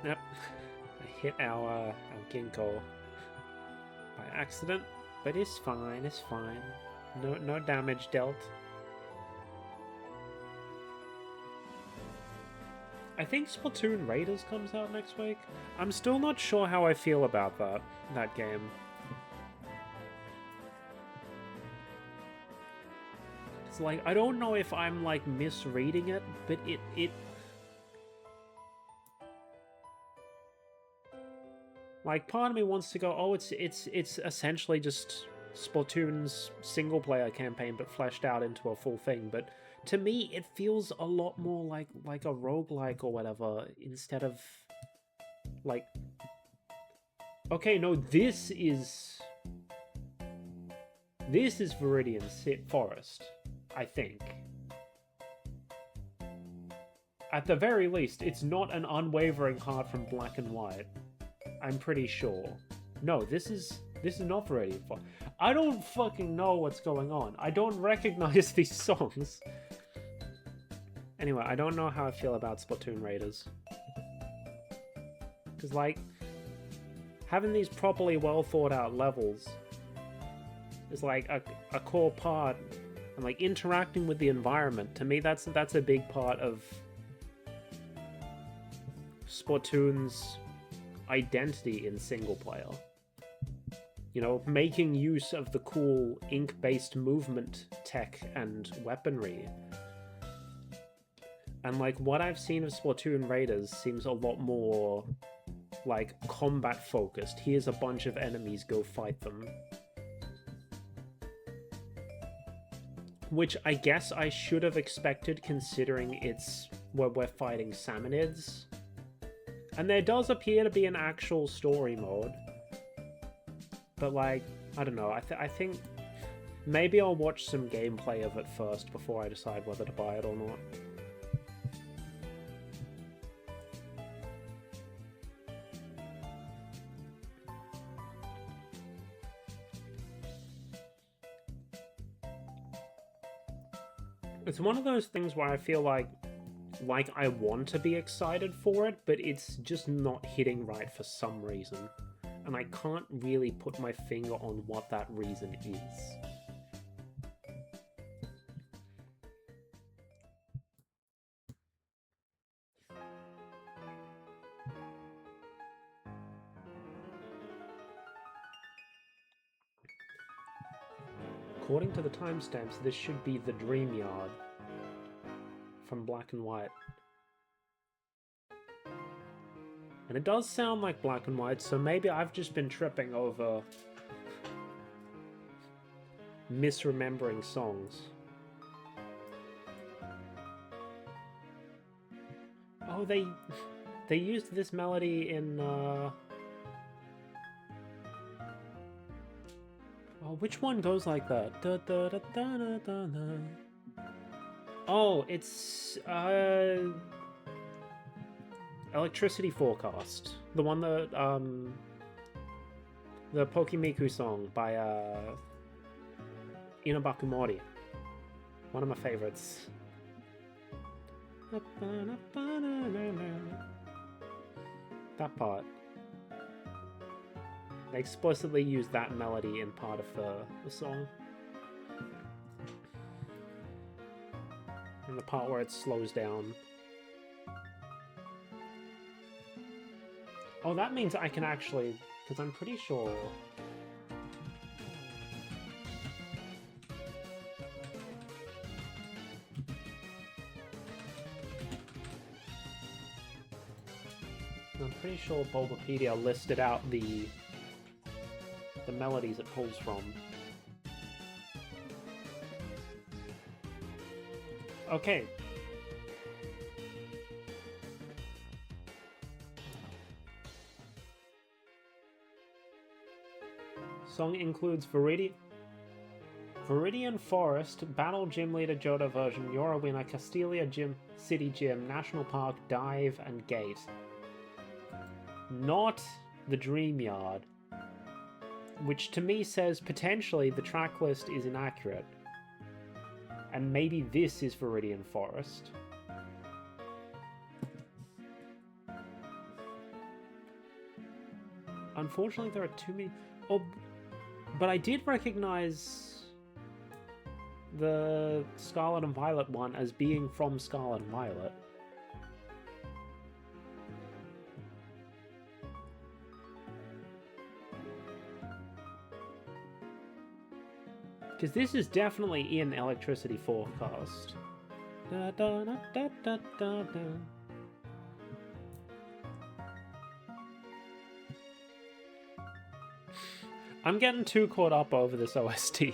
Yep, I hit our ginkgo by accident, but it's fine, it's fine. No damage dealt. I think Splatoon Raiders comes out next week. I'm still not sure how I feel about that game. It's like, I don't know if I'm like misreading it, but it like, part of me wants to go, oh, it's essentially just Splatoon's single-player campaign, but fleshed out into a full thing. But to me, it feels a lot more like a roguelike or whatever, instead of like, okay, no, this is Viridian Forest, I think. At the very least, it's not an unwavering heart from Black and White. I'm pretty sure. No, this is not Viridian Forest. I don't fucking know what's going on. I don't recognize these songs. Anyway, I don't know how I feel about Splatoon Raiders. Because, like, having these properly well thought out levels is like a core part, and like interacting with the environment. To me, that's a big part of Splatoon's identity in single player. You know, making use of the cool ink-based movement tech and weaponry. And like, what I've seen of Splatoon Raiders seems a lot more like combat focused. Here's a bunch of enemies, go fight them. Which I guess I should have expected, considering it's where we're fighting Salmonids. And there does appear to be an actual story mode. But, like, I don't know, I think maybe I'll watch some gameplay of it first before I decide whether to buy it or not. It's one of those things where I feel like I want to be excited for it, but it's just not hitting right for some reason. And I can't really put my finger on what that reason is. According to the timestamps, this should be the Dream Yard from Black and White. And it does sound like Black and White, so maybe I've just been tripping over misremembering songs. Oh, they used this melody in oh, which one goes like that? Da, da, da, da, da, da, da. Oh, it's Electricity Forecast. The one that the Pokimiku song by Inabaku Mori. One of my favorites. That part. They explicitly use that melody in part of the song. And the part where it slows down. Oh, that means I can actually... Because I'm pretty sure... I'm pretty sure Bulbapedia listed out the melodies it pulls from. Okay. Song includes Viridian Forest, Battle Gym Leader Johto version, You're a Winner, Castelia City Gym, National Park, Dive, and Gate. Not the Dream Yard. Which to me says potentially the track list is inaccurate. And maybe this is Viridian Forest. Unfortunately, there are too many... Oh, but I did recognize the Scarlet and Violet one as being from Scarlet and Violet. Because this is definitely in electricity forecast. Da, da, da, da, da, da, da. I'm getting too caught up over this OST.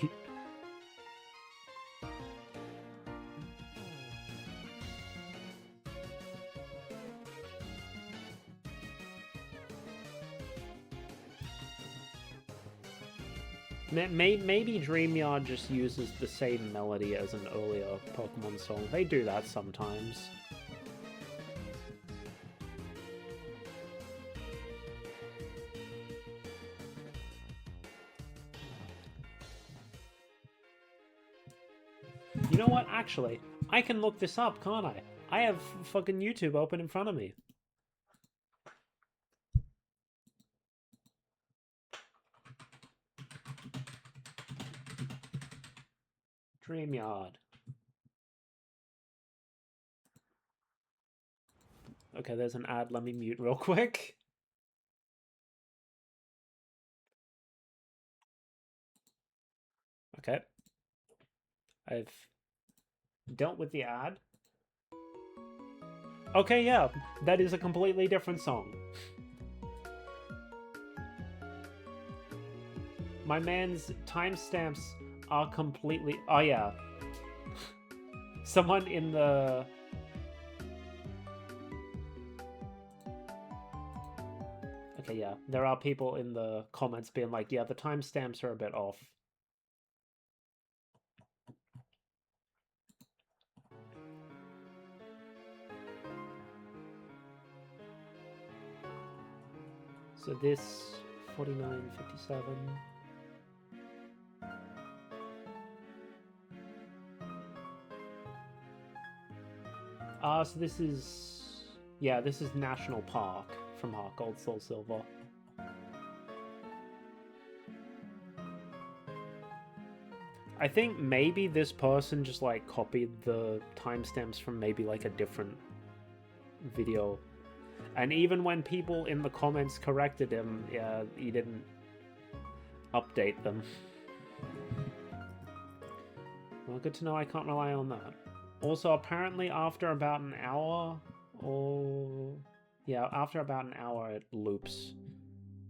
Maybe DreamYard just uses the same melody as an earlier Pokemon song. They do that sometimes. You know what? Actually, I can look this up, can't I? I have fucking YouTube open in front of me. DreamYard. Okay, there's an ad. Let me mute real quick. Okay. I've dealt with the ad. Okay, yeah, that is a completely different song. My man's timestamps are completely... Oh, yeah. Someone in the... Okay, yeah. There are people in the comments being like, yeah, the timestamps are a bit off. So this... 49.57... so this is... Yeah, this is National Park from Heart Gold Soul Silver. I think maybe this person just, like, copied the timestamps from maybe, like, a different video. And even when people in the comments corrected him, yeah, he didn't update them. Well, good to know I can't rely on that. Also, apparently after about an hour, or... Yeah, after about an hour it loops.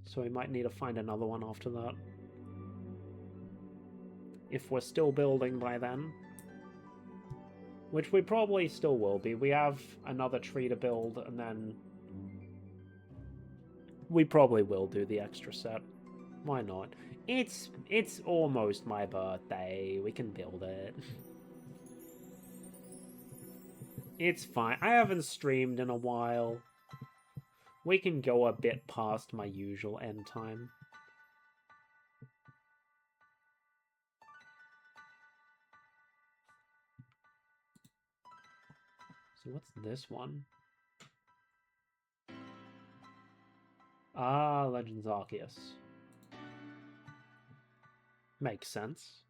So we might need to find another one after that. If we're still building by then. Which we probably still will be. We have another tree to build, and then... We probably will do the extra set. Why not? It's almost my birthday. We can build it. It's fine. I haven't streamed in a while. We can go a bit past my usual end time. So what's this one? Ah, Legends Arceus. Makes sense.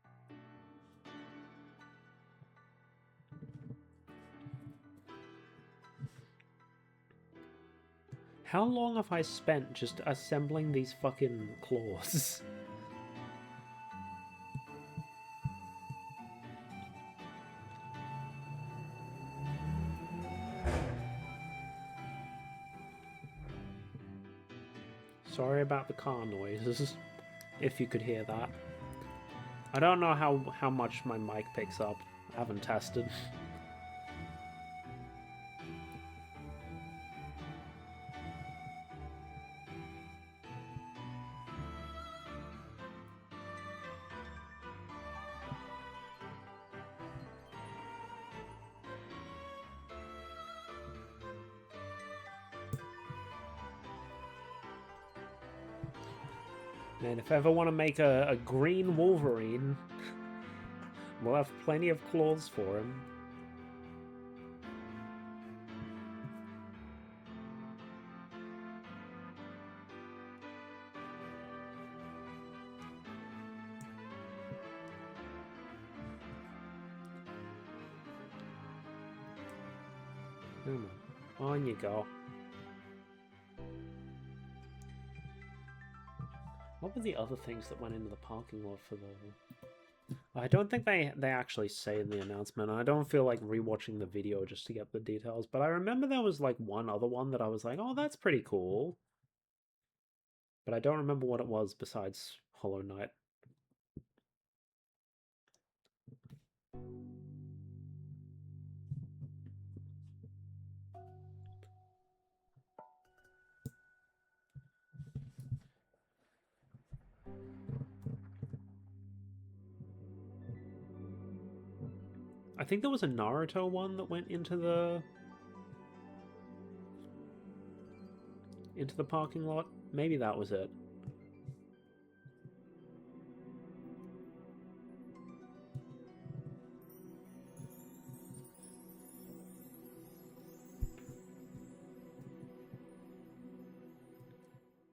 How long have I spent just assembling these fucking claws? Sorry about the car noises, if you could hear that. I don't know how much my mic picks up. I haven't tested. Man, if I ever want to make a green Wolverine, we'll have plenty of claws for him. On you go. What were the other things that went into the parking lot for the... I don't think they actually say in the announcement. I don't feel like rewatching the video just to get the details, but I remember there was like one other one that I was like, oh, that's pretty cool. But I don't remember what it was besides Hollow Knight. I think there was a Naruto one that went into the parking lot. Maybe that was it.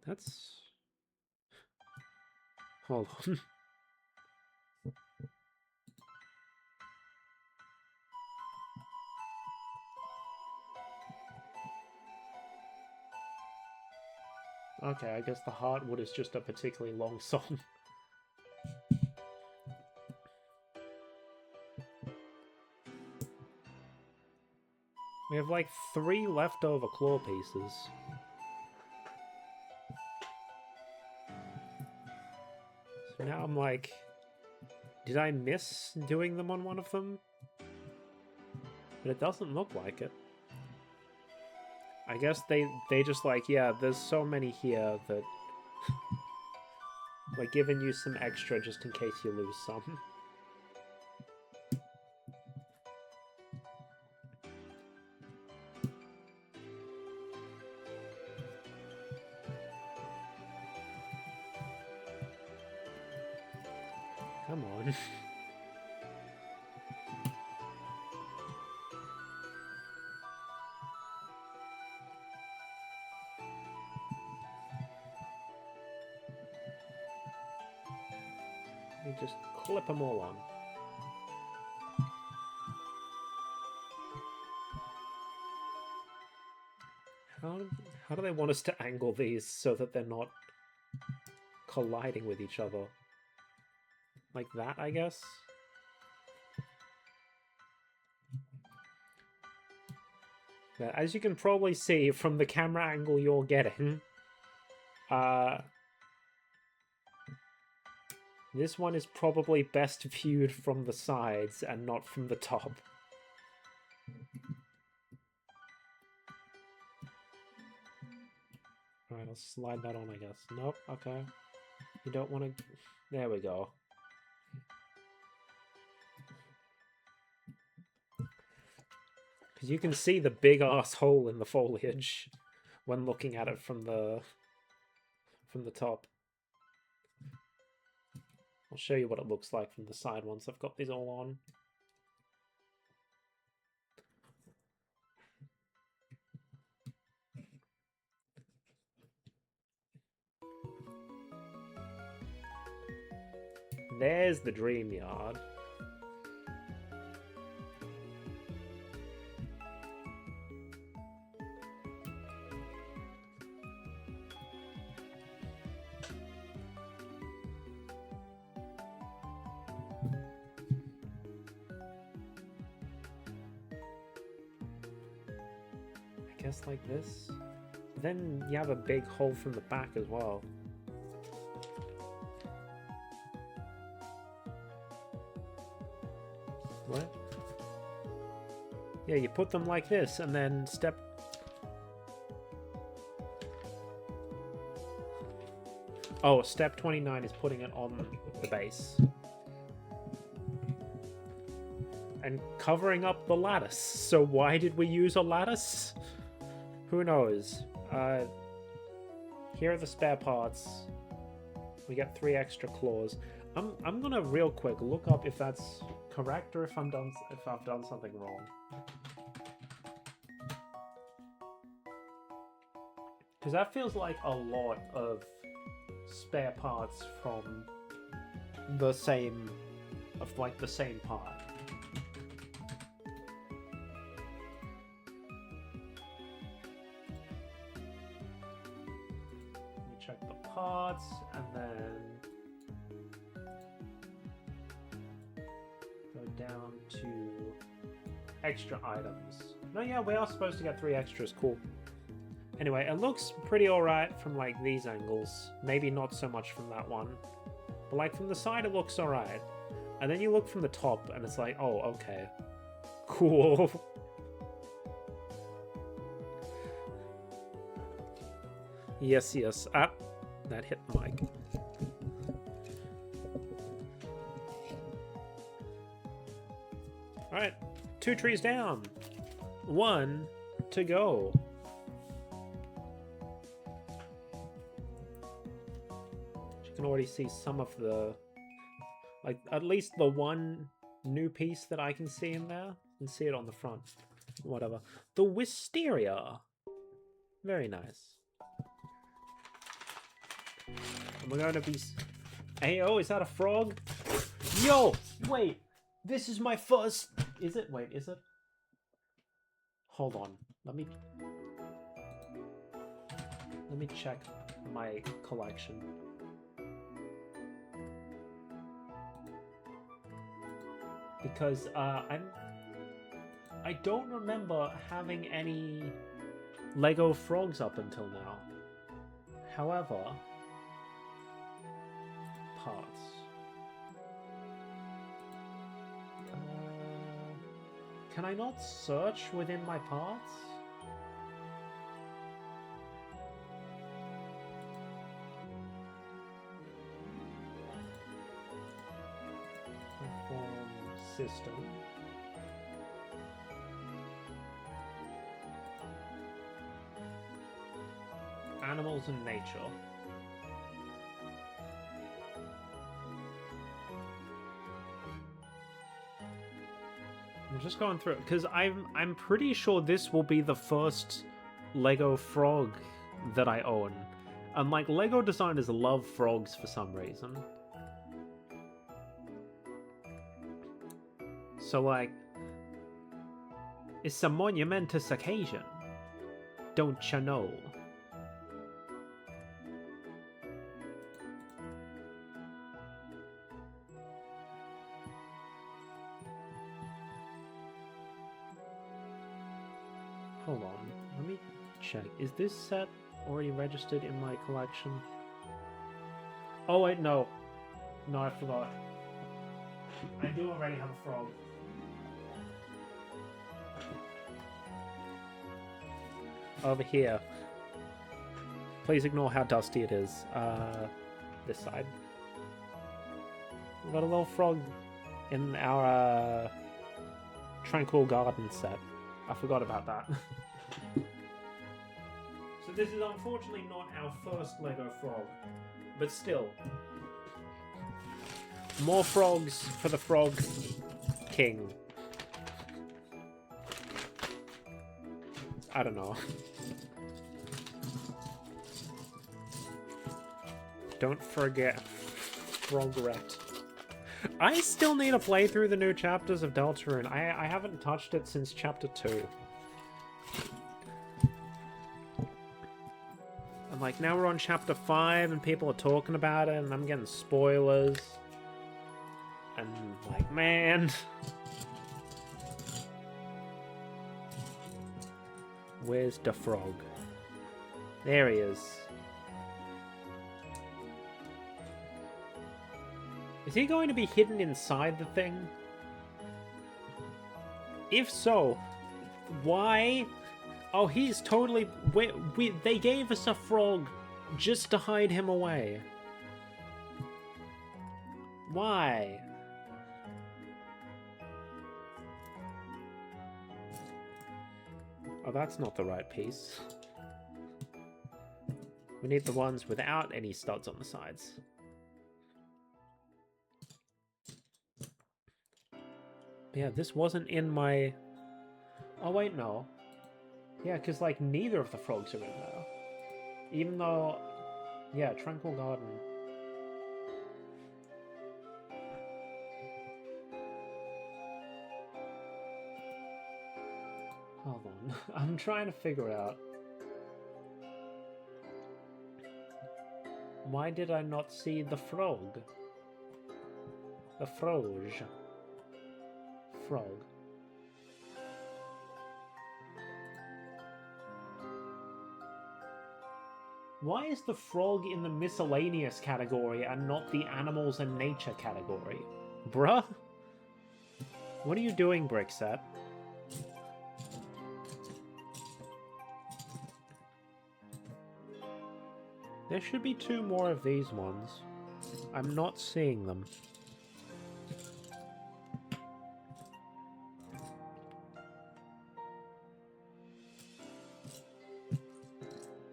That's... Hold on. Okay, I guess the Heartwood is just a particularly long song. We have like 3 leftover claw pieces. So now I'm like, did I miss doing them on one of them? But it doesn't look like it. I guess they just like, yeah, there's so many here that we're giving you some extra just in case you lose some. Come on. You just clip them all on. How do they want us to angle these so that they're not colliding with each other? Like that, I guess? But as you can probably see from the camera angle you're getting, this one is probably best viewed from the sides and not from the top. Alright, I'll slide that on, I guess. Nope, okay. You don't want to... There we go. Because you can see the big-ass hole in the foliage when looking at it from the top. I'll show you what it looks like from the side once I've got these all on. There's the dream yard. I guess like this. Then you have a big hole from the back as well. What? Yeah, you put them like this, and then step... Oh, step 29 is putting it on the base. And covering up the lattice. So why did we use a lattice? Who knows? Here are the spare parts. We get 3 extra claws. I'm gonna real quick look up if that's correct or if I've done something wrong. Because that feels like a lot of spare parts from the same part. You check the parts and then down to extra items. No, yeah, we are supposed to get 3 extras. Cool. Anyway, it looks pretty alright from, like, these angles. Maybe not so much from that one. But, like, from the side, it looks alright. And then you look from the top, and it's like, oh, okay. Cool. Yes, yes. Ah, that hit the mic. Alright, 2 trees down. 1 to go. You can already see some of the... like, at least the one new piece that I can see in there. You can see it on the front. Whatever. The wisteria. Very nice. And we're going to be... Hey, oh, is that a frog? Yo! Wait! This is my first... Is it? Wait, is it? Hold on. Let me check my collection. Because I don't remember having any Lego frogs up until now. However, parts. Can I not search within my parts? Platform system. Animals and nature. I'm just going through it because I'm pretty sure this will be the first Lego frog that I own. And like Lego designers love frogs for some reason. So like, it's a monumentous occasion, don't you know? Hold on, let me check. Is this set already registered in my collection? Oh wait, no. No, I forgot. I do already have a frog. Over here. Please ignore how dusty it is. This side. We've got a little frog in our Tranquil Garden set. I forgot about that. So this is unfortunately not our first Lego frog, but still. More frogs for the Frog King. I don't know. Don't forget Frogret. I still need to play through the new chapters of Deltarune. I haven't touched it since chapter 2. And like now we're on chapter 5 and people are talking about it and I'm getting spoilers. And like, man. Where's the frog? There he is. Is he going to be hidden inside the thing? If so, why? Oh, he's totally... they gave us a frog just to hide him away. Why? Oh, that's not the right piece. We need the ones without any studs on the sides. Yeah, this wasn't in my... Oh, wait, no. Yeah, because, like, neither of the frogs are in there. Even though... Yeah, Tranquil Garden. Hold on. I'm trying to figure out... Why did I not see the frog? The froge. frog. Why is the frog in the miscellaneous category and not the animals and nature category? Bruh? What are you doing, Brickset? There should be 2 more of these ones. I'm not seeing them.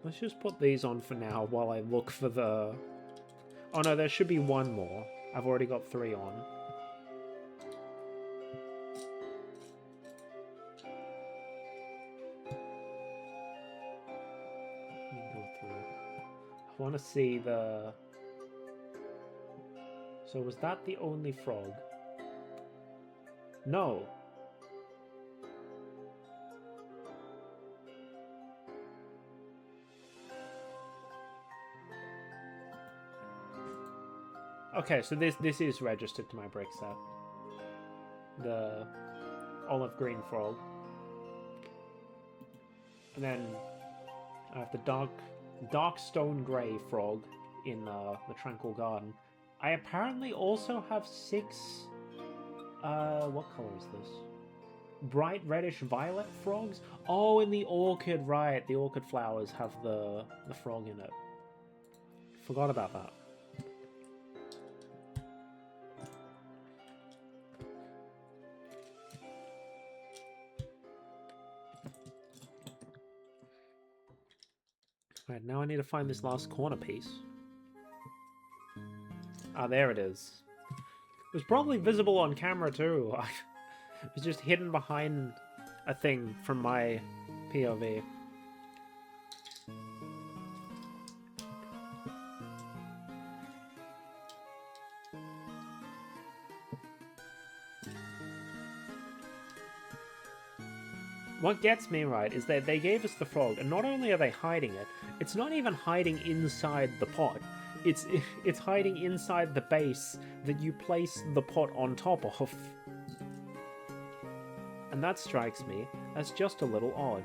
Let's just put these on for now while I look for the... Oh no, there should be 1 more. I've already got 3 on. Let me go through. I want to see the... So was that the only frog? No. Okay, so this is registered to my brick set. The olive green frog. And then I have the dark stone grey frog in the tranquil garden. I apparently also have 6 what color is this? Bright reddish violet frogs? Oh, in the orchid, right. The orchid flowers have the frog in it. Forgot about that. Right, now I need to find this last corner piece. Ah, there it is. It was probably visible on camera too. It was just hidden behind a thing from my POV. What gets me right is that they gave us the frog, and not only are they hiding it, it's not even hiding inside the pot. It's hiding inside the base that you place the pot on top of. And that strikes me as just a little odd.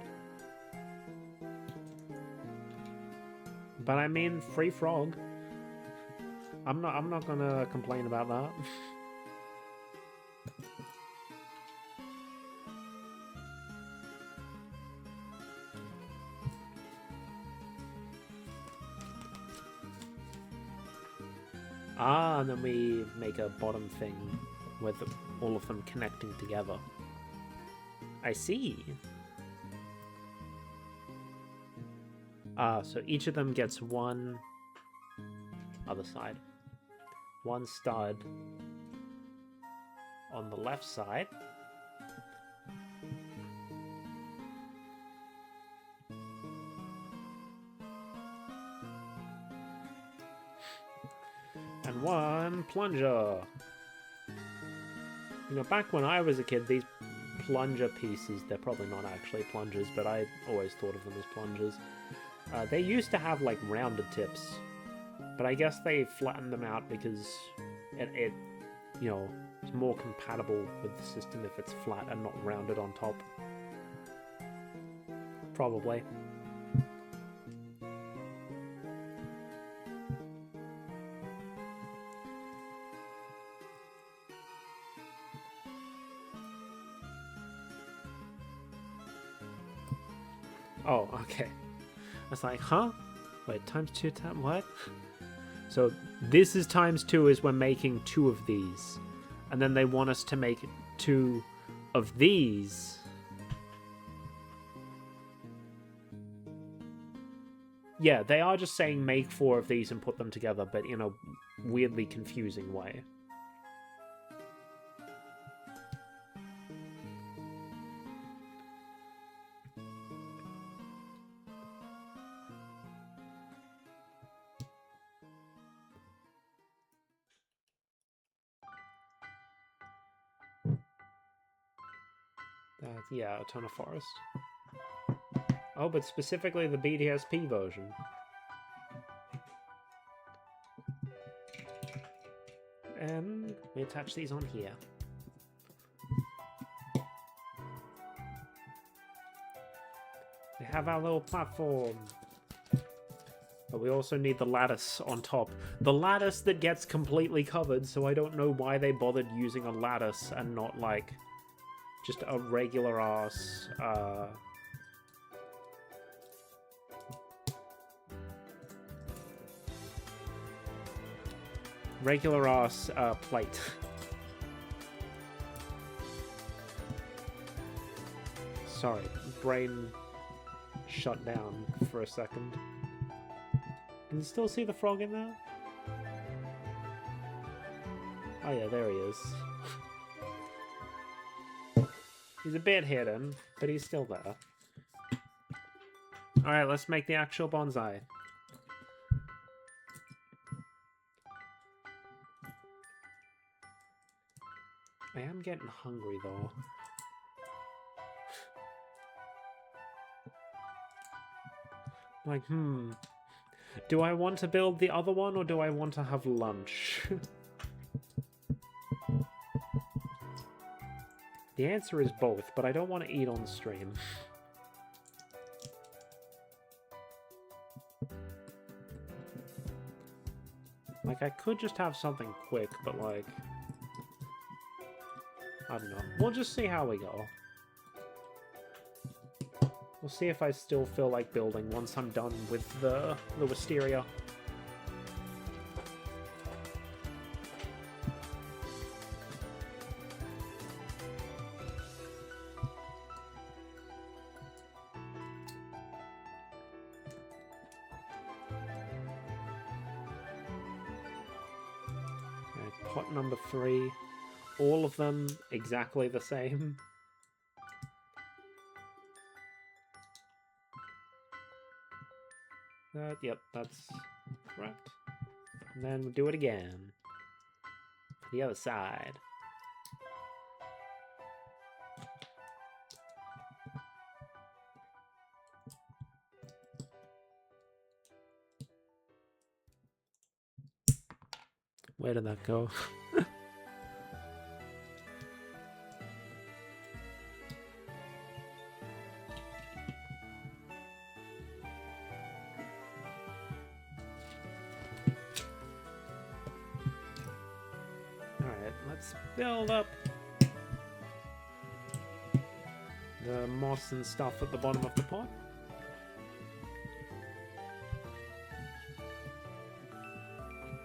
But I mean, free frog. I'm not gonna complain about that. Ah, and then we make a bottom thing with all of them connecting together. I see. Ah, so each of them gets 1 other side. 1 stud on the left side. And 1 plunger. You know, back when I was a kid, these plunger pieces, they're probably not actually plungers, but I always thought of them as plungers. They used to have, like, rounded tips, but I guess they flattened them out because it you know, is more compatible with the system if it's flat and not rounded on top. Probably. Oh, okay. I was like, huh? Wait, times 2 times what? So this is times 2 is we're making 2 of these. And then they want us to make 2 of these. Yeah, they are just saying make 4 of these and put them together, but in a weirdly confusing way. Yeah, a ton of forest. Oh, but specifically the BDSP version. And we attach these on here. have our little platform. But we also need the lattice on top. The lattice that gets completely covered, so I don't know why they bothered using a lattice and not, like, just a regular-ass, plate. Sorry, brain shut down for a second. Can you still see the frog in there? Oh yeah, there he is. He's a bit hidden, but he's still there. Alright, let's make the actual bonsai. I am getting hungry though. Like, do I want to build the other one, or do I want to have lunch? The answer is both, but I don't want to eat on stream. Like, I could just have something quick, but like... I don't know. We'll just see how we go. We'll see if I still feel like building once I'm done with the wisteria. Right, pot number 3. All of them exactly the same. Yep, that's correct. And then we'll do it again. The other side. Where did that go? Let's build up the moss and stuff at the bottom of the pot.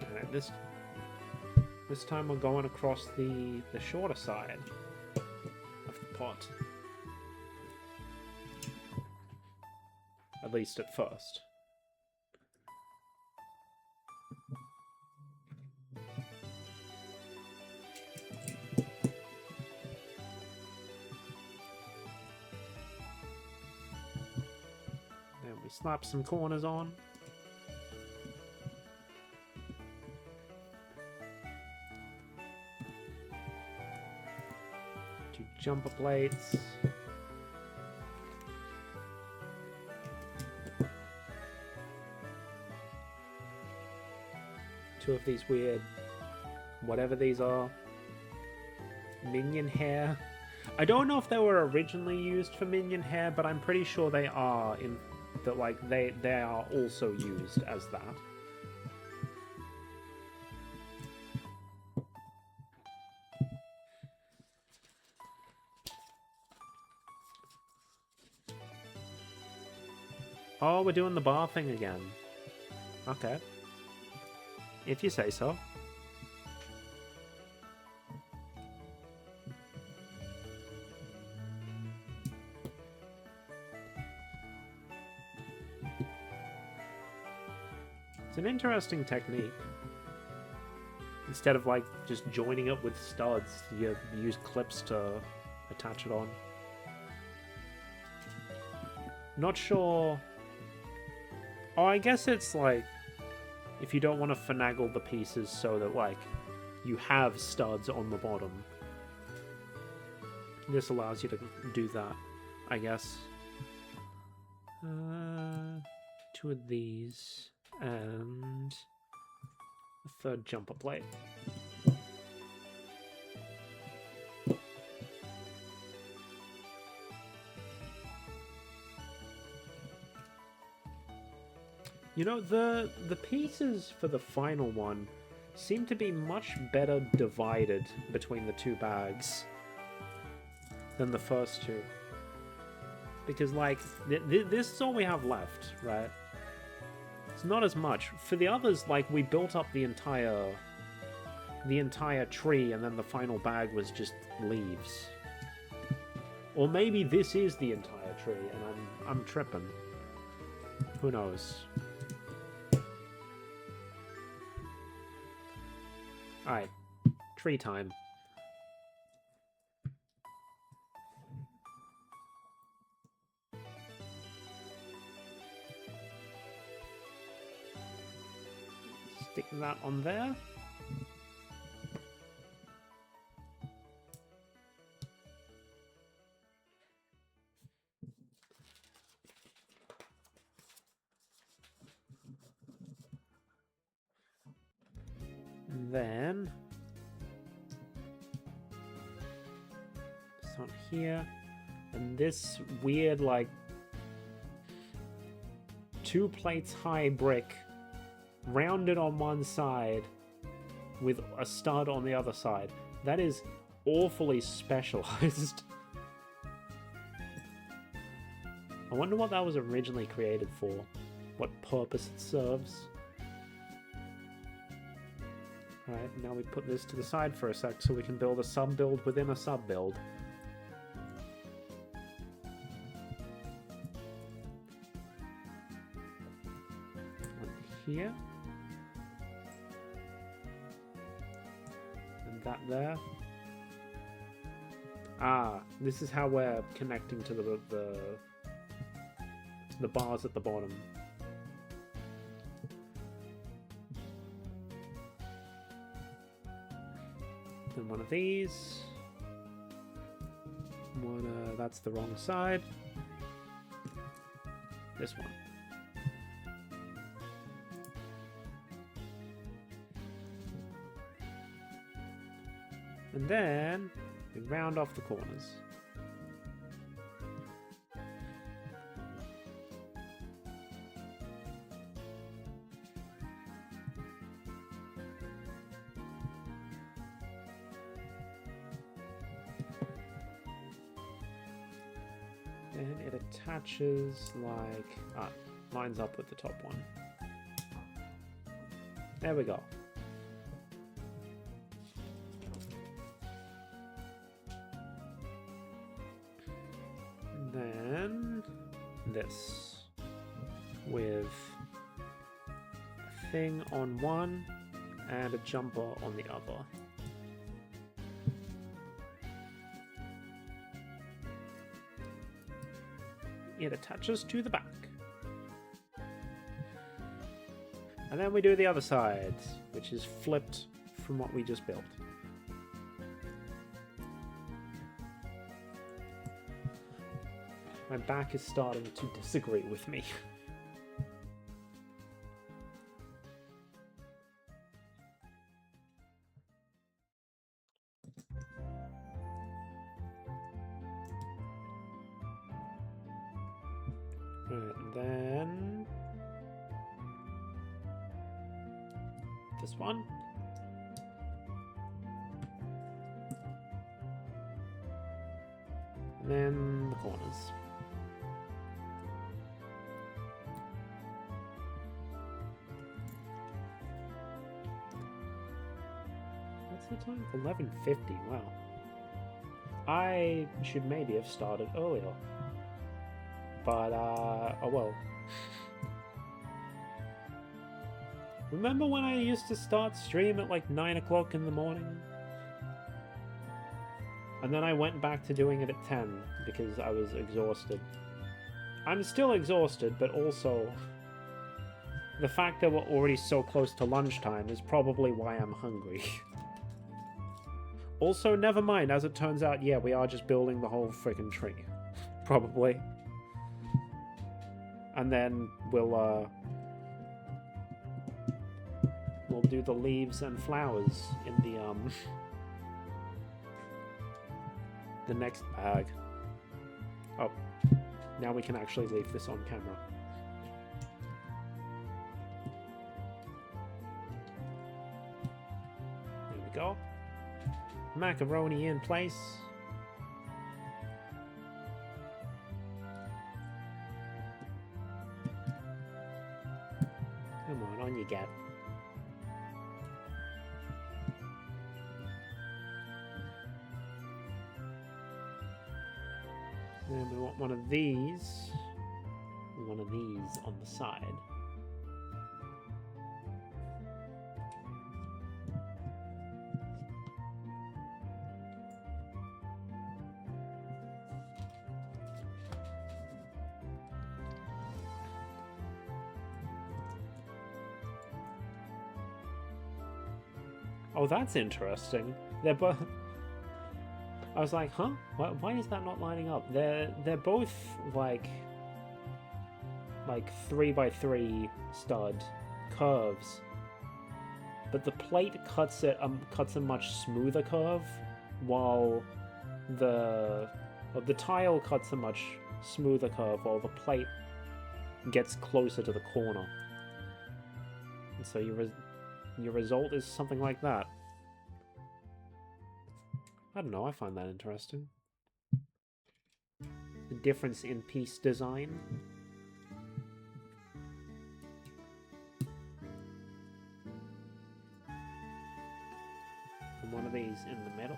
Alright, this time we're going across the shorter side of the pot. At least at first. Slap some corners on. 2 jumper plates. Two of these weird, whatever these are, minion hair. I don't know if they were originally used for minion hair, but I'm pretty sure they are in that, like, they are also used as that. Oh, we're doing the bar thing again. Okay. If you say so. It's an interesting technique. Instead of, like, just joining it with studs, you use clips to attach it on. Not sure... Oh, I guess it's, like, if you don't want to finagle the pieces so that, like, you have studs on the bottom. This allows you to do that, I guess. 2 of these. And a 3rd jumper plate. You know, the pieces for the final one seem to be much better divided between the two bags than the first two. Because, like, this is all we have left, right? It's not as much. For the others, like, we built up the entire tree, and then the final bag was just leaves. Or maybe this is the entire tree, and I'm tripping. Who knows? Alright. Tree time. Stick that on there. Then this on here, and this weird, like, 2 plates high brick, rounded on one side with a stud on the other side. That is awfully specialized. I wonder what that was originally created for, what purpose it serves. Alright, now we put this to the side for a sec so we can build a sub-build within a sub-build. Here. And that there. Ah, this is how we're connecting to the bars at the bottom. Then one of these. One, that's the wrong side. This one. And then we round off the corners. And it attaches like... lines up with the top one. There we go. Then this with a thing on one and a jumper on the other. It attaches to the back. And then we do the other side, which is flipped from what we just built. My back is starting to disagree with me. And then this one. And then the corners. The time? 11:50. Wow. I should maybe have started earlier. But, oh well. Remember when I used to start stream at like 9 o'clock in the morning? And then I went back to doing it at 10 because I was exhausted. I'm still exhausted, but also the fact that we're already so close to lunchtime is probably why I'm hungry. Also, never mind, as it turns out, yeah, we are just building the whole freaking tree. Probably. And then we'll do the leaves and flowers in the next bag. Oh, now we can actually leave this on camera. go. Macaroni in place. Come on you get. Then we want one of these. And one of these on the side. Oh, that's interesting. They're both... I was like, huh? Why is that not lining up? They're both like 3x3 stud curves, but the plate cuts a much smoother curve, while the tile cuts a much smoother curve, while the plate gets closer to the corner. And so your result is something like that. I don't know, I find that interesting. The difference in piece design. And one of these in the middle.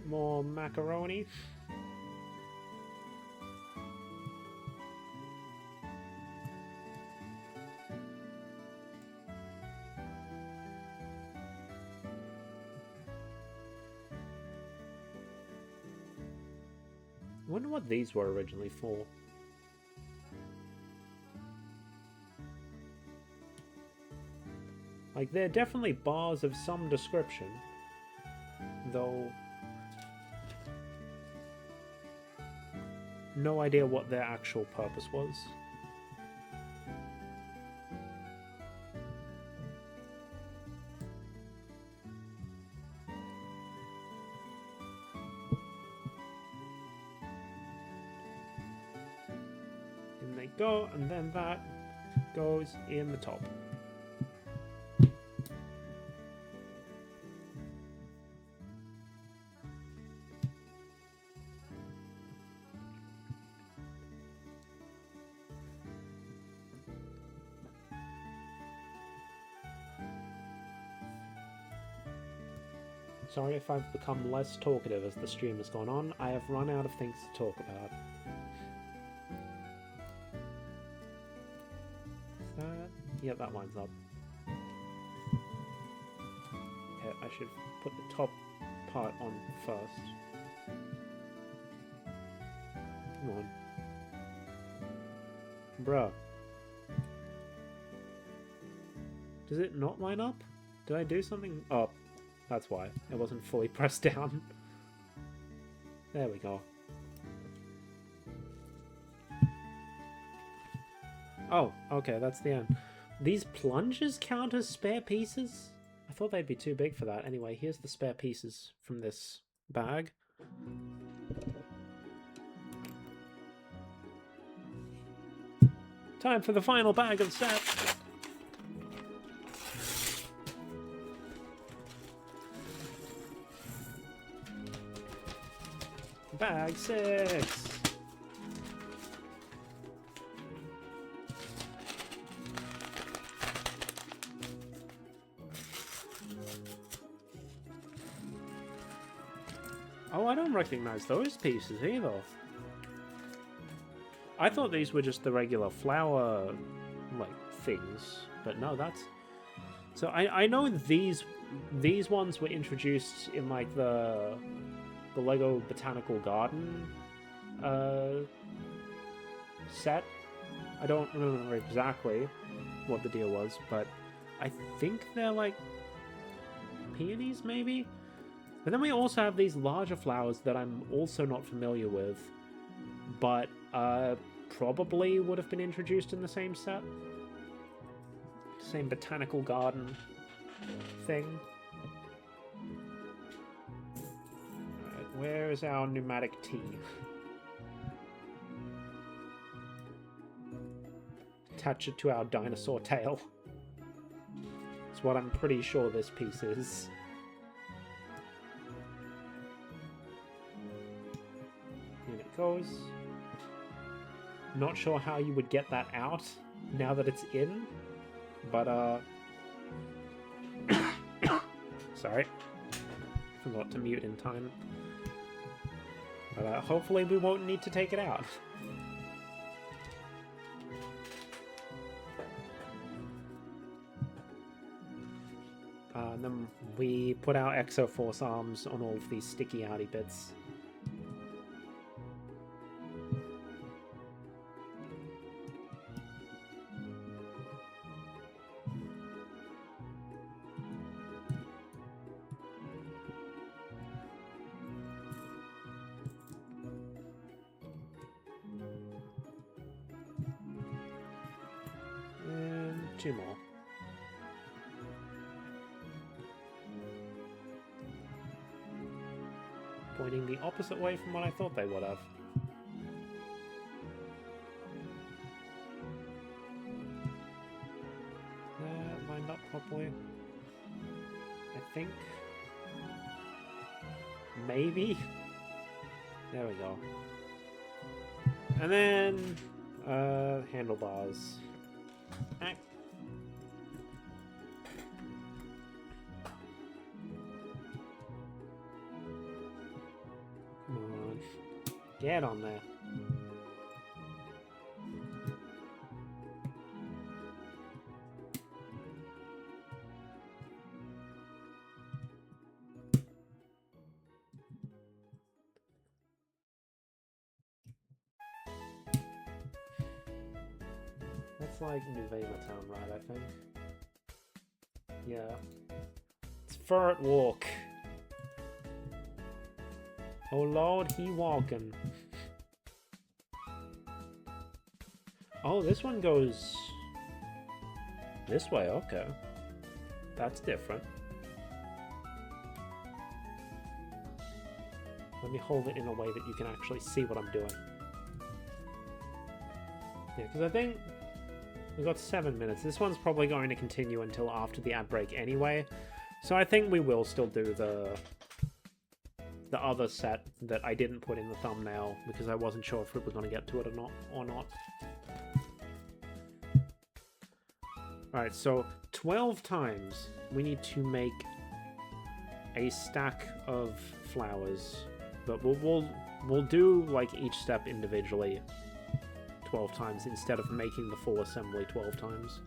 More macaroni. I wonder what these were originally for. Like, they're definitely bars of some description, though no idea what their actual purpose was. And they go, and then that goes in the top. Sorry if I've become less talkative as the stream has gone on. I have run out of things to talk about. Is that... Yeah, that lines up. Okay, I should put the top part on first. Come on. Bruh. Does it not line up? Did I do something? Oh. That's why. It wasn't fully pressed down. There we go. Oh, okay, that's the end. These plunges count as spare pieces? I thought they'd be too big for that. Anyway, here's the spare pieces from this bag. Time for the final bag of sets. Bag 6! Oh, I don't recognize those pieces either. I thought these were just the regular flower, like, things. But no, that's... So I know these ones were introduced in, like, the Lego Botanical Garden set. I don't remember exactly what the deal was, but I think they're like peonies, maybe? But then we also have these larger flowers that I'm also not familiar with, but probably would have been introduced in the same set. Same Botanical Garden thing. Where is our pneumatic tea? Attach it to our dinosaur tail. It's what I'm pretty sure this piece is. In it goes. Not sure how you would get that out now that it's in, but sorry. Forgot to mute in time. But hopefully we won't need to take it out. And then we put our Exoforce arms on all of these sticky outy bits. And 2 more. Pointing the opposite way from what I thought they would have. Lined up properly. I think. Maybe. There we go. And then handlebars. Come on. Get on there. That's like Yuhei town, right, I think? Yeah. It's Furt Walk. Oh lord, he walking. Oh, this one goes this way, okay. That's different. Let me hold it in a way that you can actually see what I'm doing. Yeah, because I think we've got 7 minutes. This one's probably going to continue until after the ad break anyway. So I think we will still do the other set that I didn't put in the thumbnail because I wasn't sure if we were going to get to it or not. Alright, so 12 times we need to make a stack of flowers. But we'll do like each step individually 12 times instead of making the full assembly 12 times.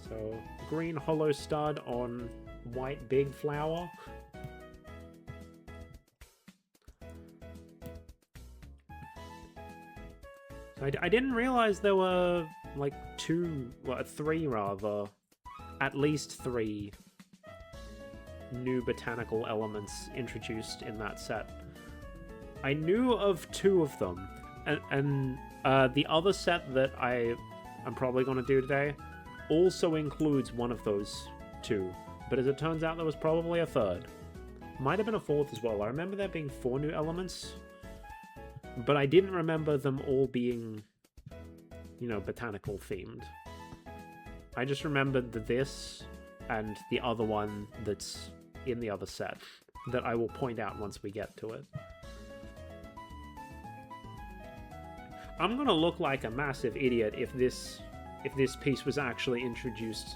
So, green hollow stud on white big flower. I didn't realize there were like 3 rather, at least 3 new botanical elements introduced in that set. I knew of 2 of them, and the other set that I'm probably going to do today also includes one of those 2, but as it turns out there was probably a 3rd. Might have been a 4th as well. I remember there being 4 new elements, but I didn't remember them all being, you know, botanical themed. I just remembered this and the other one that's in the other set that I will point out once we get to it. I'm gonna look like a massive idiot if this piece was actually introduced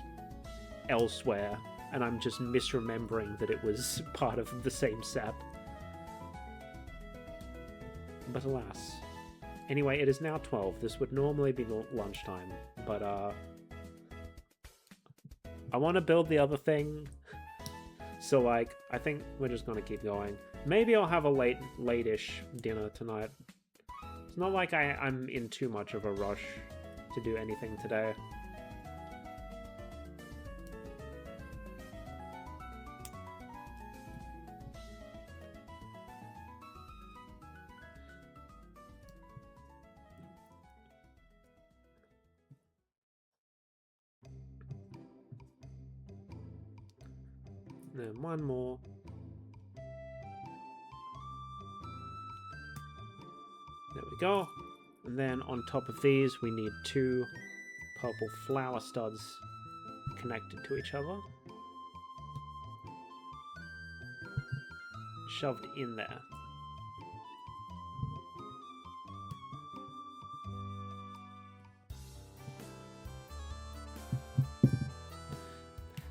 elsewhere and I'm just misremembering that it was part of the same set. But alas. Anyway, it is now 12. This would normally be lunchtime, but I want to build the other thing, so like I think we're just gonna keep going. Maybe I'll have a late-ish dinner tonight. It's not like I'm in too much of a rush to do anything today. Then one more. There we go. And then on top of these, we need 2 purple flower studs connected to each other. Shoved in there.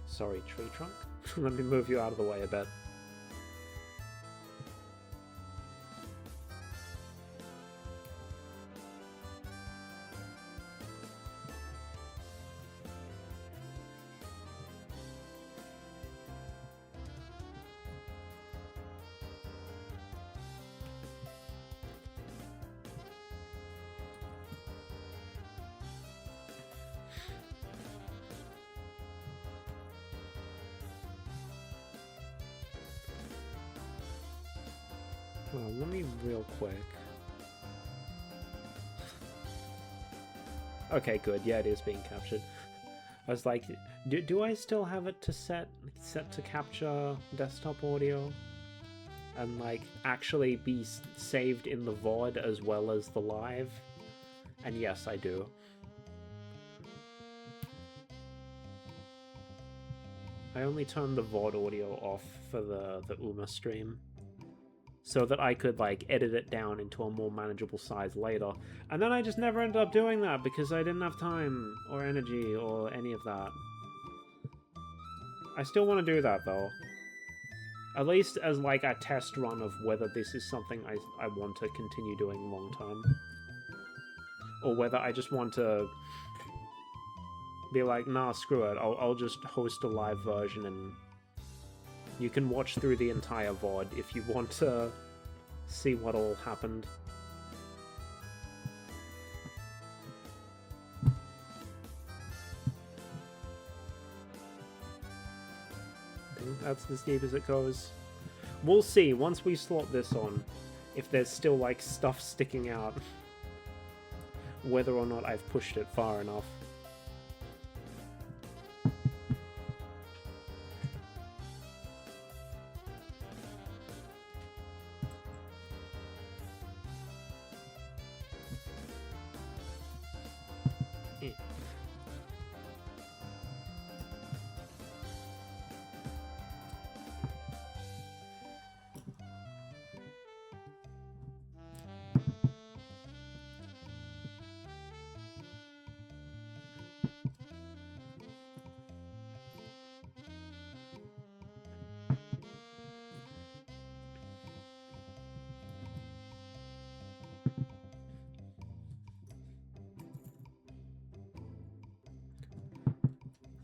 Sorry, tree trunk. Let me move you out of the way a bit. Well, let me real quick. Okay, good. Yeah, it is being captured. I was like, do I still have it to set to capture desktop audio? And like actually be saved in the VOD as well as the live? And yes, I do. I only turned the VOD audio off for the UMA stream, so that I could like edit it down into a more manageable size later. And then I just never ended up doing that because I didn't have time or energy or any of that. I still want to do that though. At least as like a test run of whether this is something I want to continue doing long term. Or whether I just want to be like, nah, screw it, I'll just host a live version and you can watch through the entire VOD if you want to see what all happened. I think that's as deep as it goes. We'll see, once we slot this on, if there's still like stuff sticking out, whether or not I've pushed it far enough.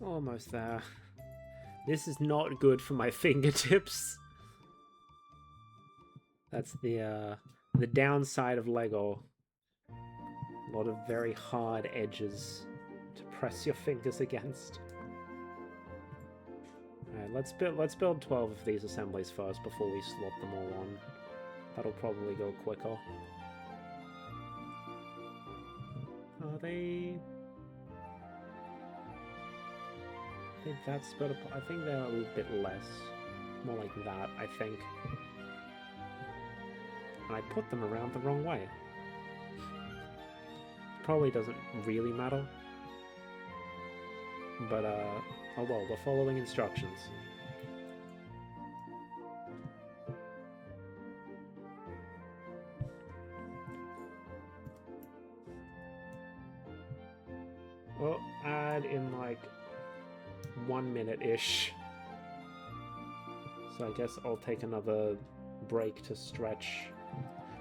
Almost there. This is not good for my fingertips. That's the downside of Lego. A lot of very hard edges to press your fingers against. Alright, let's build 12 of these assemblies first before we slot them all on. That'll probably go quicker. Are they... I think that's better. I think they're a little bit less. More like that, I think. And I put them around the wrong way. Probably doesn't really matter. But, oh well, we're following instructions. Well, add in like 1 minute-ish. So I guess I'll take another break to stretch.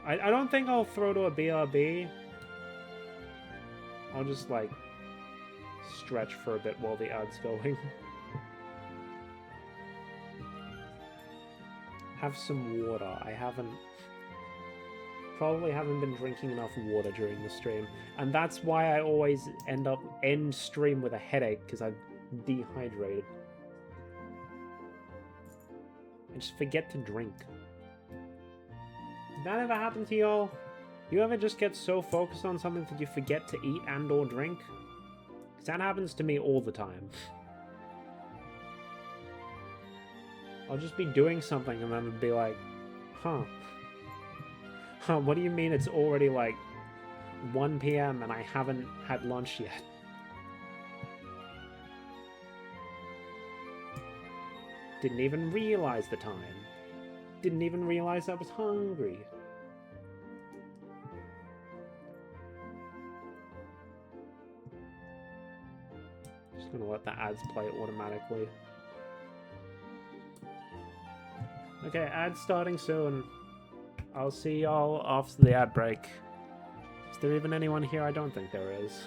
I don't think I'll throw to a BRB. I'll just like stretch for a bit while the ad's going. Have some water. I probably haven't been drinking enough water during the stream. And that's why I always end stream with a headache, because I'm dehydrated. I just forget to drink. Did that ever happen to y'all? You ever just get so focused on something that you forget to eat and or drink? Because that happens to me all the time. I'll just be doing something and then it'll be like, huh. Huh, what do you mean it's already like 1 p.m. and I haven't had lunch yet? Didn't even realize the time. Didn't even realize I was hungry. Just gonna let the ads play automatically. Okay, ads starting soon. I'll see y'all after the ad break. Is there even anyone here? I don't think there is.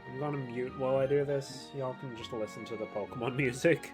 I'm gonna mute while I do this. Y'all can just listen to the Pokemon music.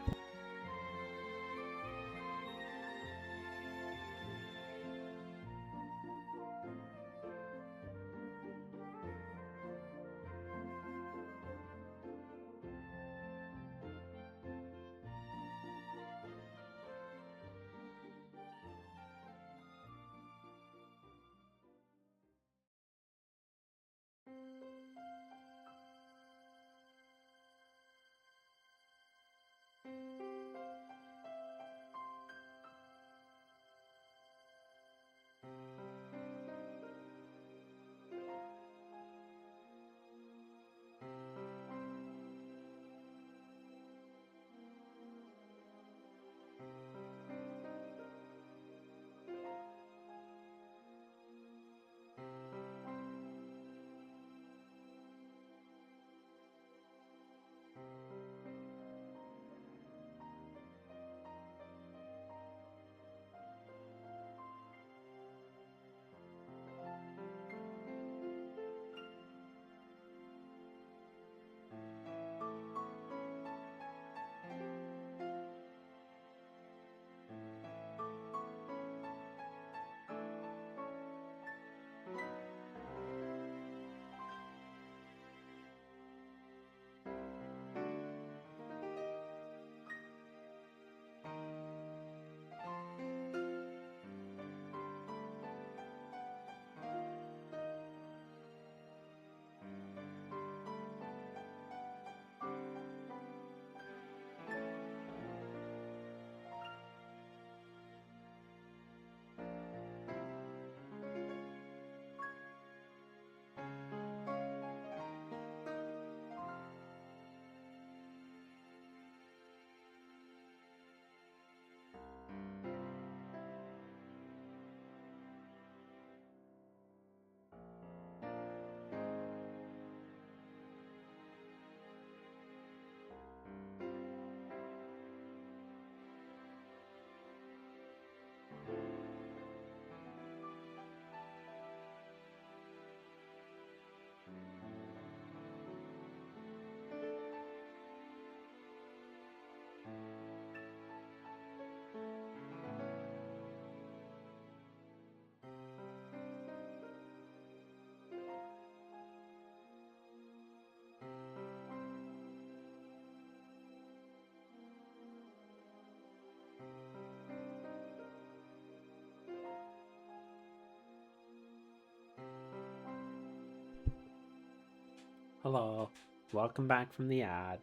Hello, welcome back from the ad.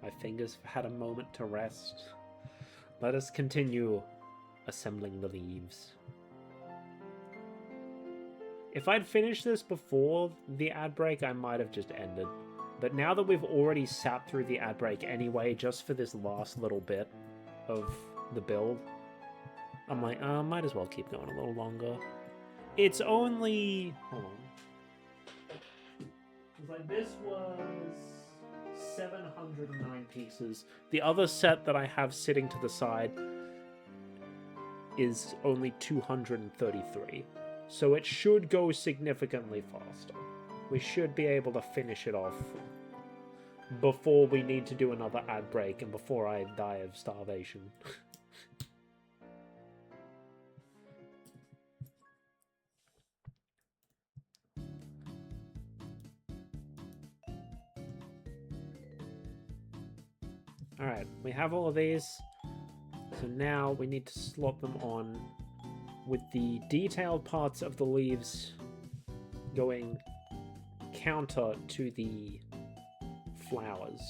My fingers have had a moment to rest. Let us continue assembling the leaves. If I'd finished this before the ad break, I might have just ended. But now that we've already sat through the ad break anyway, just for this last little bit of the build, I'm like, might as well keep going a little longer. It's only... hold on. Like, this was 709 pieces. The other set that I have sitting to the side is only 233. So it should go significantly faster. We should be able to finish it off before we need to do another ad break and before I die of starvation. Alright, we have all of these, so now we need to slot them on with the detailed parts of the leaves going counter to the flowers.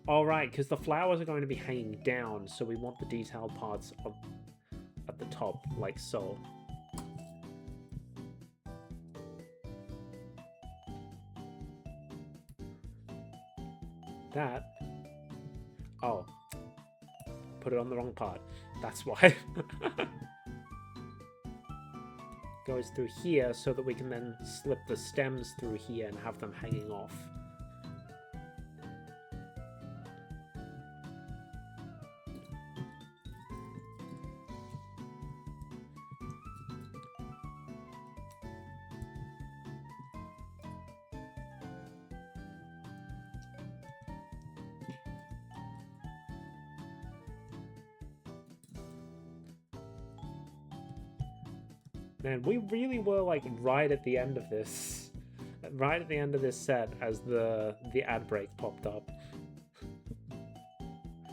All right, because the flowers are going to be hanging down, so we want the detailed parts up at the top, like so. That. Oh. Put it on the wrong part. That's why. Goes through here so that we can then slip the stems through here and have them hanging off. Man, we really were like right at the end of this. Right at the end of this set as the ad break popped up.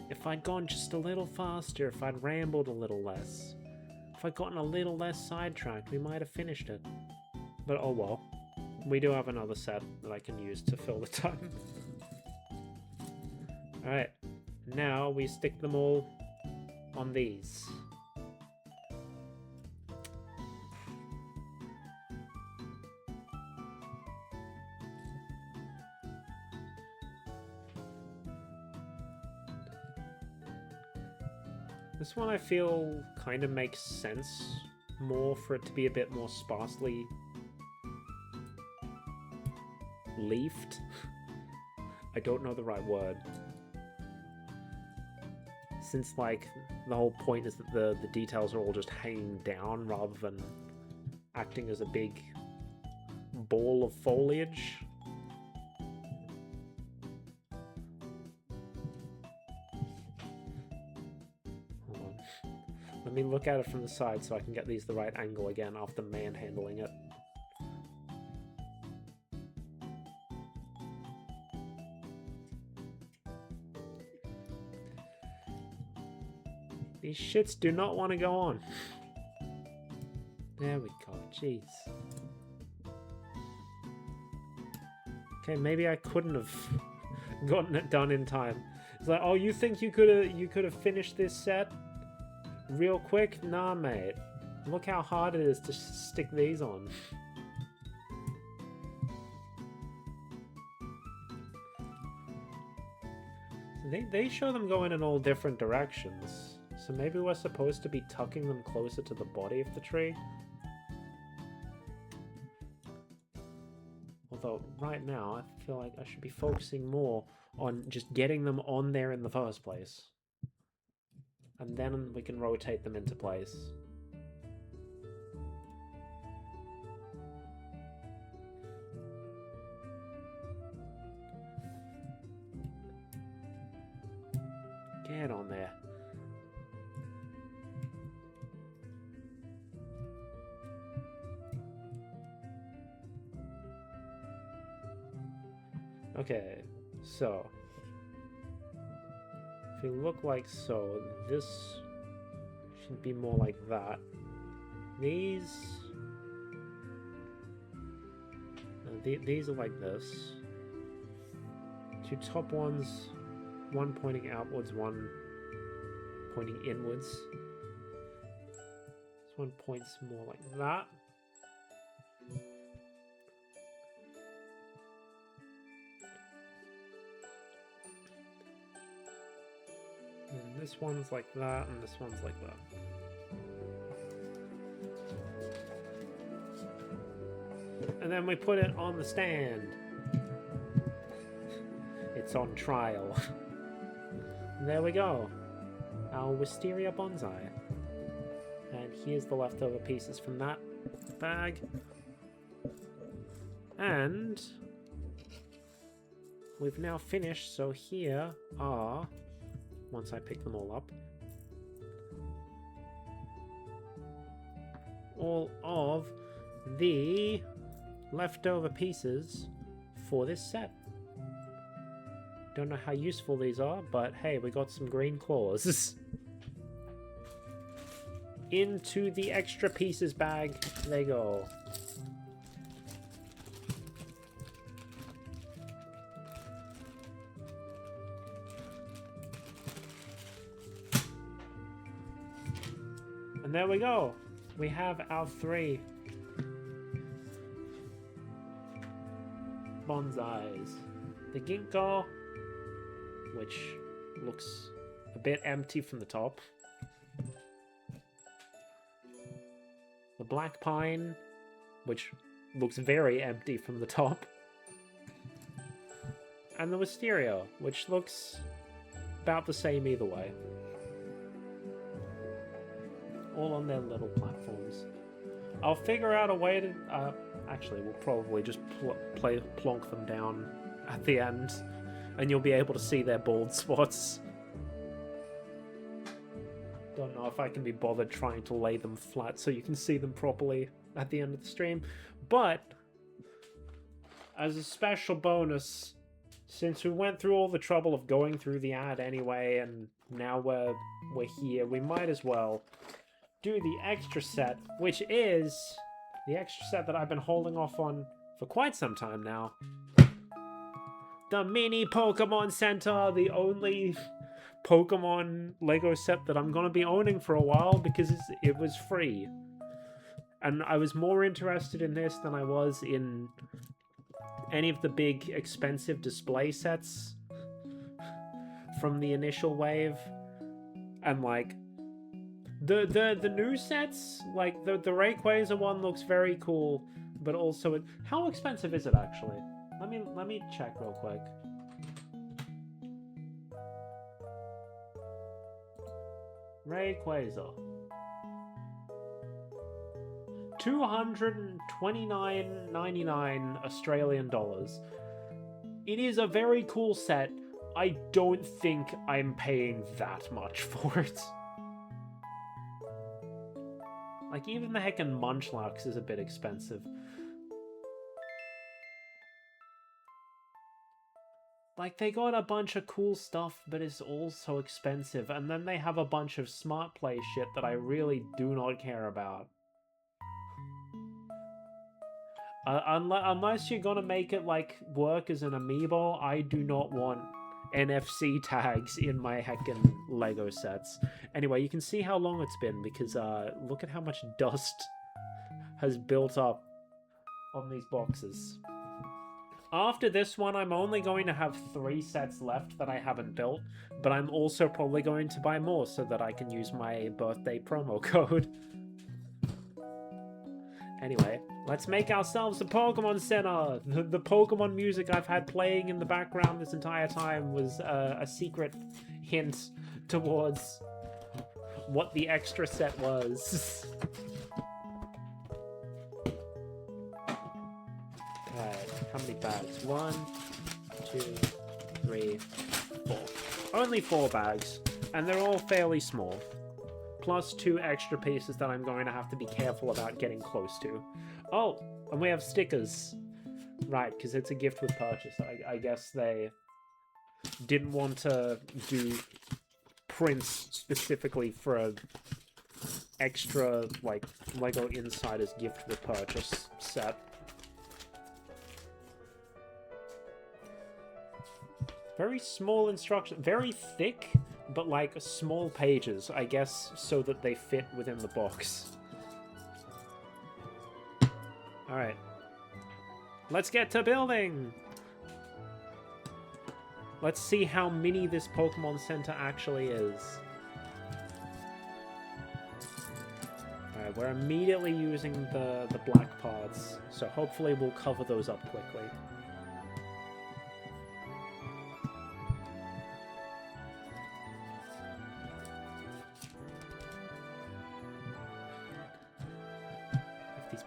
If I'd gone just a little faster, if I'd rambled a little less, if I'd gotten a little less sidetracked, we might have finished it. But oh well. We do have another set that I can use to fill the time. Alright. Now we stick them all on these. This one I feel kind of makes sense more for it to be a bit more sparsely leafed. I don't know the right word. Since like the whole point is that the details are all just hanging down rather than acting as a big ball of foliage. Let me look at it from the side so I can get these the right angle again after manhandling it. These shits do not want to go on. There we go, jeez. Okay, maybe I couldn't have gotten it done in time. It's like, oh, you think you could have finished this set real quick? Nah, mate. Look how hard it is to stick these on. They show them going in all different directions. So maybe we're supposed to be tucking them closer to the body of the tree? Although, right now, I feel like I should be focusing more on just getting them on there in the first place. And then we can rotate them into place. Get on there. Okay, so if you look like so, this should be more like that. These are like this. Two top ones, one pointing outwards, one pointing inwards. This one points more like that. And this one's like that, and this one's like that. And then we put it on the stand. It's on trial. And there we go. Our Wisteria Bonsai. And here's the leftover pieces from that bag. And we've now finished, so here are, once I pick them all up, all of the leftover pieces for this set. Don't know how useful these are, but hey, we got some green claws. Into the extra pieces bag they go. And there we go. We have our 3 bonsais. The ginkgo, which looks a bit empty from the top. The black pine, which looks very empty from the top. And the wisteria, which looks about the same either way. All on their little platforms. I'll figure out a way to... actually, we'll probably just plonk them down at the end, and you'll be able to see their bald spots. Don't know if I can be bothered trying to lay them flat so you can see them properly at the end of the stream. But, as a special bonus, since we went through all the trouble of going through the ad anyway, and now we're here, we might as well do the extra set, which is the extra set that I've been holding off on for quite some time now. The Mini Pokemon Center, the only Pokemon Lego set that I'm going to be owning for a while because it was free. And I was more interested in this than I was in any of the big expensive display sets from the initial wave. And like the new sets, like the Rayquaza one looks very cool, but also how expensive is it actually? Let me check real quick. Rayquaza. $229.99 Australian dollars. It is a very cool set. I don't think I'm paying that much for it. Like, even the heckin' Munchlax is a bit expensive. Like, they got a bunch of cool stuff, but it's all so expensive. And then they have a bunch of smart play shit that I really do not care about. Unless you're gonna make it, like, work as an amiibo, I do not want NFC tags in my heckin' Lego sets. Anyway, you can see how long it's been, because look at how much dust has built up on these boxes. After this one, I'm only going to have 3 sets left that I haven't built, but I'm also probably going to buy more so that I can use my birthday promo code. Anyway, let's make ourselves a Pokemon Center! The Pokemon music I've had playing in the background this entire time was a secret hint towards what the extra set was. Alright, how many bags? 1, 2, 3, 4. Only 4 bags, and they're all fairly small. Plus 2 extra pieces that I'm going to have to be careful about getting close to. Oh, and we have stickers. Right, because it's a gift with purchase. I guess they didn't want to do prints specifically for a extra, like, Lego Insiders gift with purchase set. Very small instructions, very thick, but like small pages, I guess, so that they fit within the box. Alright. Let's get to building! Let's see how mini this Pokemon Center actually is. Alright, we're immediately using the black parts, so hopefully we'll cover those up quickly.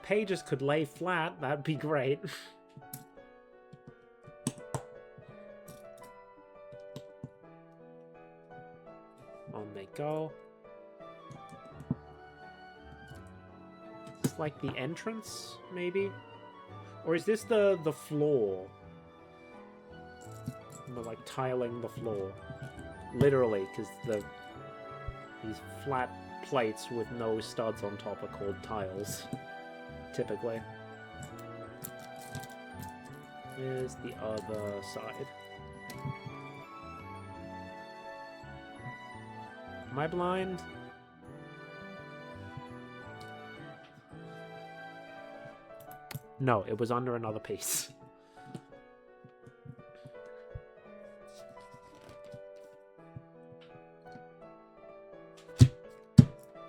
Pages could lay flat, that'd be great. On they go. It's like the entrance, maybe? Or is this the floor? And they're like tiling the floor. Literally, because these flat plates with no studs on top are called tiles. Typically. Here's the other side. Am I blind? No, it was under another piece.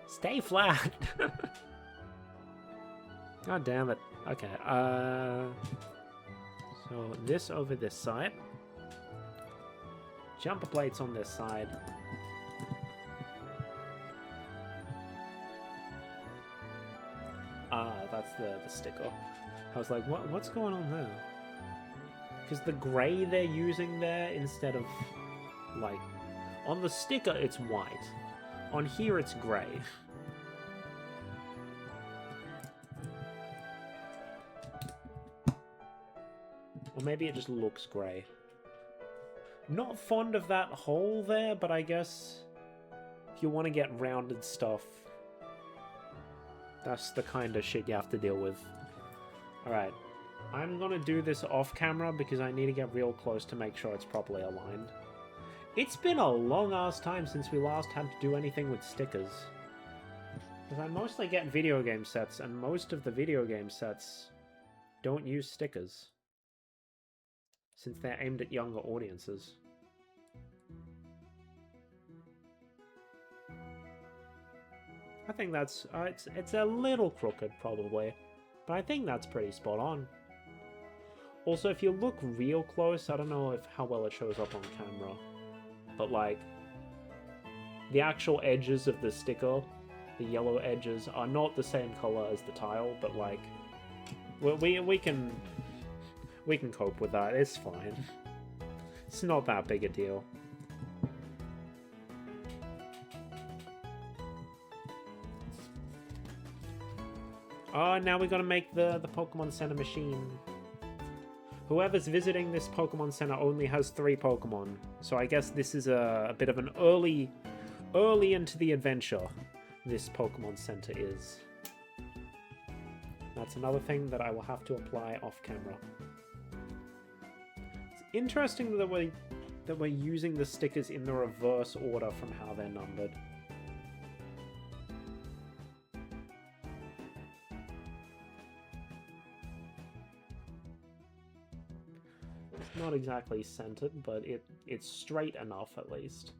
Stay flat. God damn it. Okay, so this over this side. Jumper plates on this side. Ah, that's the sticker. I was like, what's going on there? Because the grey they're using there instead of, like, on the sticker it's white. On here it's grey. Or maybe it just looks grey. Not fond of that hole there, but I guess if you want to get rounded stuff, that's the kind of shit you have to deal with. Alright, I'm gonna do this off camera because I need to get real close to make sure it's properly aligned. It's been a long-ass time since we last had to do anything with stickers. Because I mostly get video game sets, and most of the video game sets don't use stickers. Since they're aimed at younger audiences. I think that's... it's a little crooked, probably. But I think that's pretty spot on. Also, if you look real close, I don't know how well it shows up on camera. But, like, the actual edges of the sticker, the yellow edges, are not the same color as the tile, but, like, we can cope with that. It's fine. It's not that big a deal. Oh, now we gotta make the Pokemon Center machine. Whoever's visiting this Pokemon Center only has 3 Pokemon, so I guess this is a bit of an early into the adventure, this Pokemon Center is. That's another thing that I will have to apply off camera. It's interesting that we're using the stickers in the reverse order from how they're numbered. Not exactly centered, but it's straight enough at least.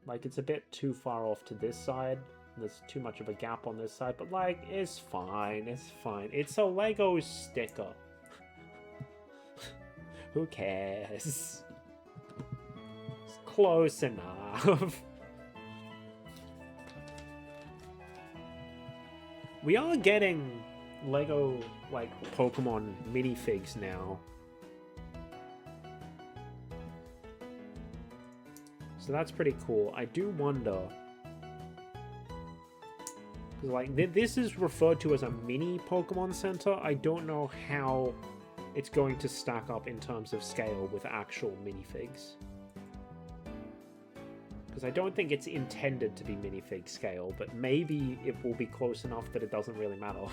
Like, it's a bit too far off to this side. There's too much of a gap on this side, but like, it's fine, it's fine. It's a Lego sticker. Who cares? It's close enough. We are getting Lego, like, Pokemon minifigs now. So that's pretty cool. I do wonder... because, like, this is referred to as a mini Pokemon Center. I don't know how it's going to stack up in terms of scale with actual minifigs. Because I don't think it's intended to be minifig scale, but maybe it will be close enough that it doesn't really matter.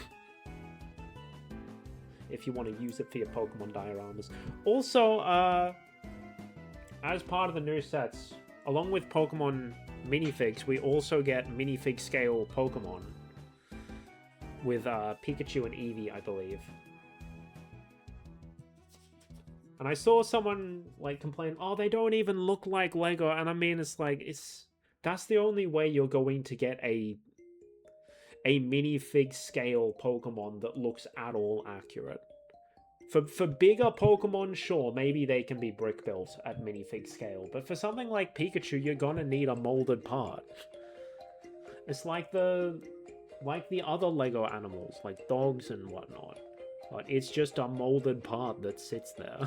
If you want to use it for your Pokemon dioramas. Also, as part of the new sets... along with Pokemon minifigs, we also get minifig scale Pokemon. With Pikachu and Eevee, I believe. And I saw someone, like, complain, oh, they don't even look like Lego. And I mean, it's like, that's the only way you're going to get a minifig scale Pokemon that looks at all accurate. For bigger Pokemon, sure, maybe they can be brick built at minifig scale, but for something like Pikachu, you're gonna need a molded part. It's like the other Lego animals, like dogs and whatnot. But it's just a molded part that sits there.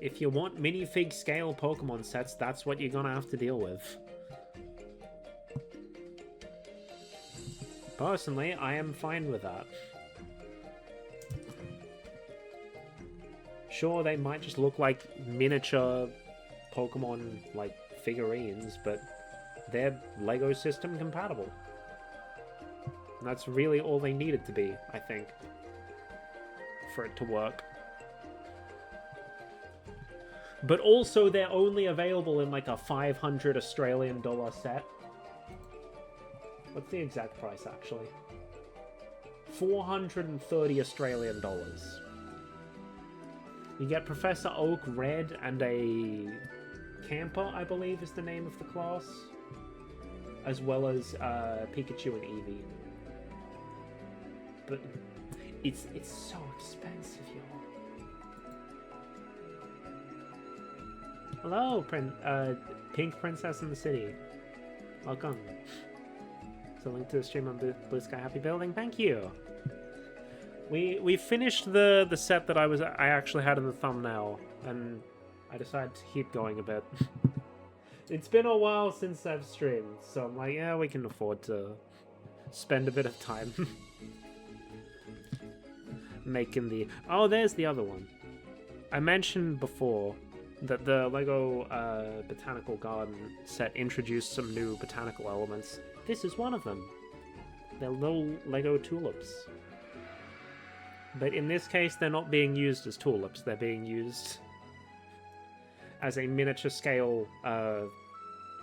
If you want minifig scale Pokemon sets, that's what you're gonna have to deal with. Personally, I am fine with that. Sure, they might just look like miniature Pokemon, like, figurines, but they're Lego system compatible. And that's really all they needed to be, I think, for it to work. But also, they're only available in, like, a $500 Australian dollar set. What's the exact price, actually? 430 Australian dollars. You get Professor Oak Red and a Camper, I believe is the name of the class, as well as Pikachu and Eevee. But it's so expensive, y'all. Hello, Pink Princess in the City. Welcome. So link to the stream on Blue Sky Happy Building. Thank you. We finished the set that I actually had in the thumbnail, and I decided to keep going a bit. It's been a while since I've streamed, so I'm like, yeah, we can afford to spend a bit of time making the... Oh, there's the other one. I mentioned before that the LEGO Botanical Garden set introduced some new botanical elements. This is one of them. They're little LEGO tulips. But in this case, they're not being used as tulips. They're being used as a miniature scale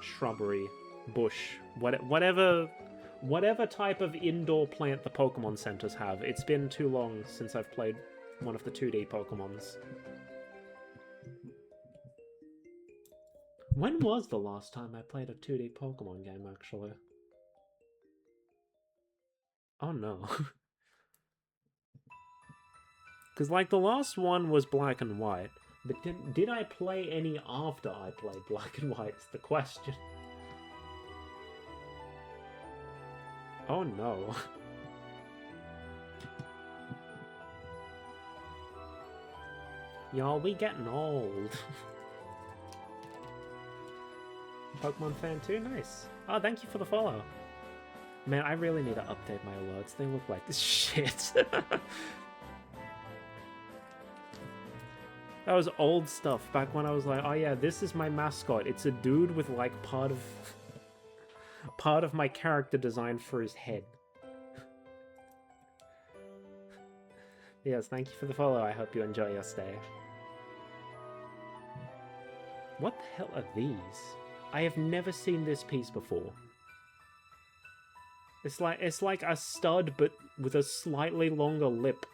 shrubbery, bush, whatever type of indoor plant the Pokemon centers have. It's been too long since I've played one of the 2D Pokemons. When was the last time I played a 2D Pokemon game, actually? Oh no. Because, like, the last one was Black and White, but did I play any after I played Black and White is the question. Oh no. Y'all, we getting old. Pokemon fan too? Nice. Oh, thank you for the follow. Man, I really need to update my alerts. They look like this shit. That was old stuff, back when I was like, oh yeah, this is my mascot. It's a dude with, like, part of my character design for his head. Yes, thank you for the follow. I hope you enjoy your stay. What the hell are these? I have never seen this piece before. It's like a stud, but with a slightly longer lip.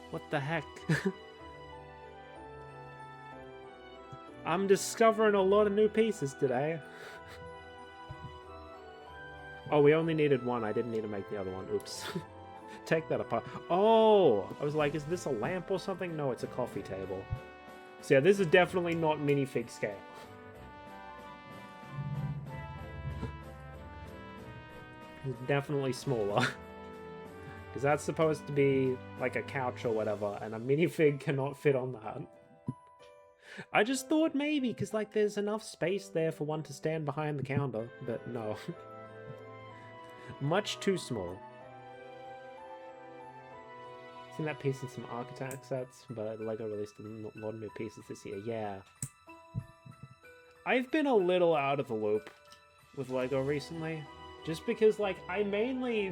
What the heck? I'm discovering a lot of new pieces today. Oh, we only needed one. I didn't need to make the other one. Oops. Take that apart. Oh! I was like, is this a lamp or something? No, it's a coffee table. So yeah, this is definitely not minifig scale. It's definitely smaller. Because that's supposed to be like a couch or whatever, and a minifig cannot fit on that. I just thought maybe, because, like, there's enough space there for one to stand behind the counter, but no. Much too small. Seen that piece in some architect sets, but LEGO released a lot of new pieces this year. Yeah. I've been a little out of the loop with LEGO recently, just because, like, I mainly...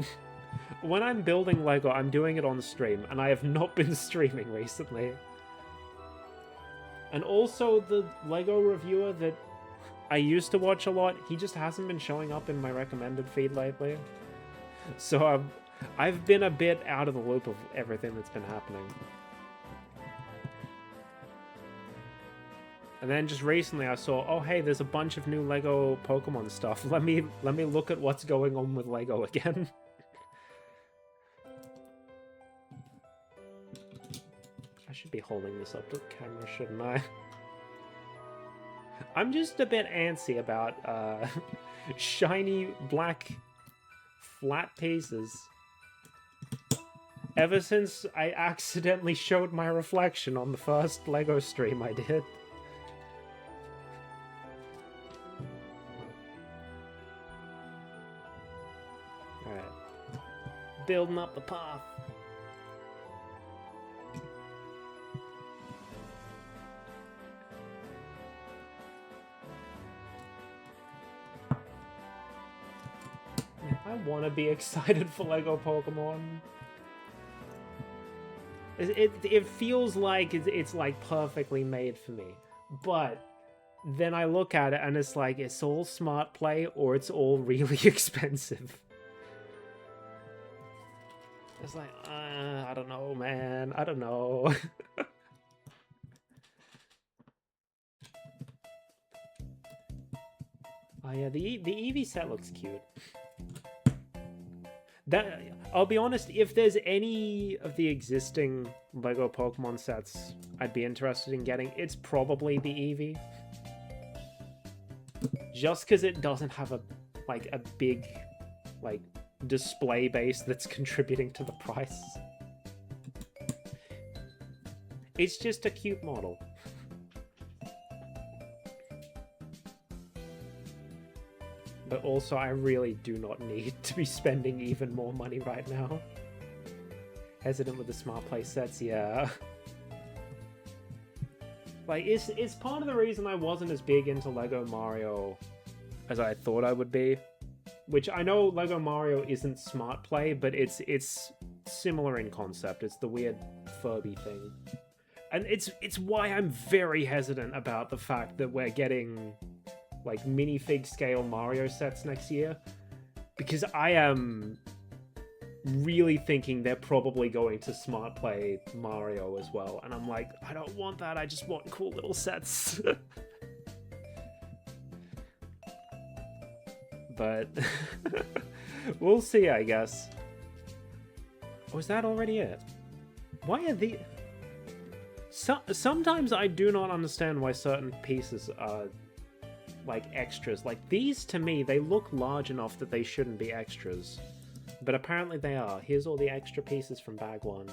when I'm building LEGO, I'm doing it on stream, and I have not been streaming recently. And also, the LEGO reviewer that I used to watch a lot, he just hasn't been showing up in my recommended feed lately. So I've been a bit out of the loop of everything that's been happening. And then just recently I saw, oh hey, there's a bunch of new LEGO Pokemon stuff. Let me look at what's going on with LEGO again. I should be holding this up to the camera, shouldn't I? I'm just a bit antsy about shiny black flat pieces. Ever since I accidentally showed my reflection on the first LEGO stream I did. Alright. Building up the path. I want to be excited for LEGO Pokemon. It feels like it's like perfectly made for me, but then I look at it and it's like it's all smart play or it's all really expensive. It's like, I don't know, man. I don't know. Oh yeah, the Eevee set looks cute. That, I'll be honest, if there's any of the existing Lego Pokemon sets I'd be interested in getting, it's probably the Eevee. Just because it doesn't have a big display base that's contributing to the price. It's just a cute model. But also, I really do not need to be spending even more money right now. Hesitant with the smart play sets, yeah. Like, it's part of the reason I wasn't as big into Lego Mario as I thought I would be. Which, I know Lego Mario isn't smart play, but it's similar in concept. It's the weird Furby thing. And it's why I'm very hesitant about the fact that we're getting like minifig scale Mario sets next year, because I am really thinking they're probably going to smart play Mario as well, and I'm like, I don't want that, I just want cool little sets. But we'll see, I guess. Oh, is that already it? Why are the... Sometimes I do not understand why certain pieces are like extras. Like these, to me, they look large enough that they shouldn't be extras, but apparently they are. Here's all the extra pieces from bag 1.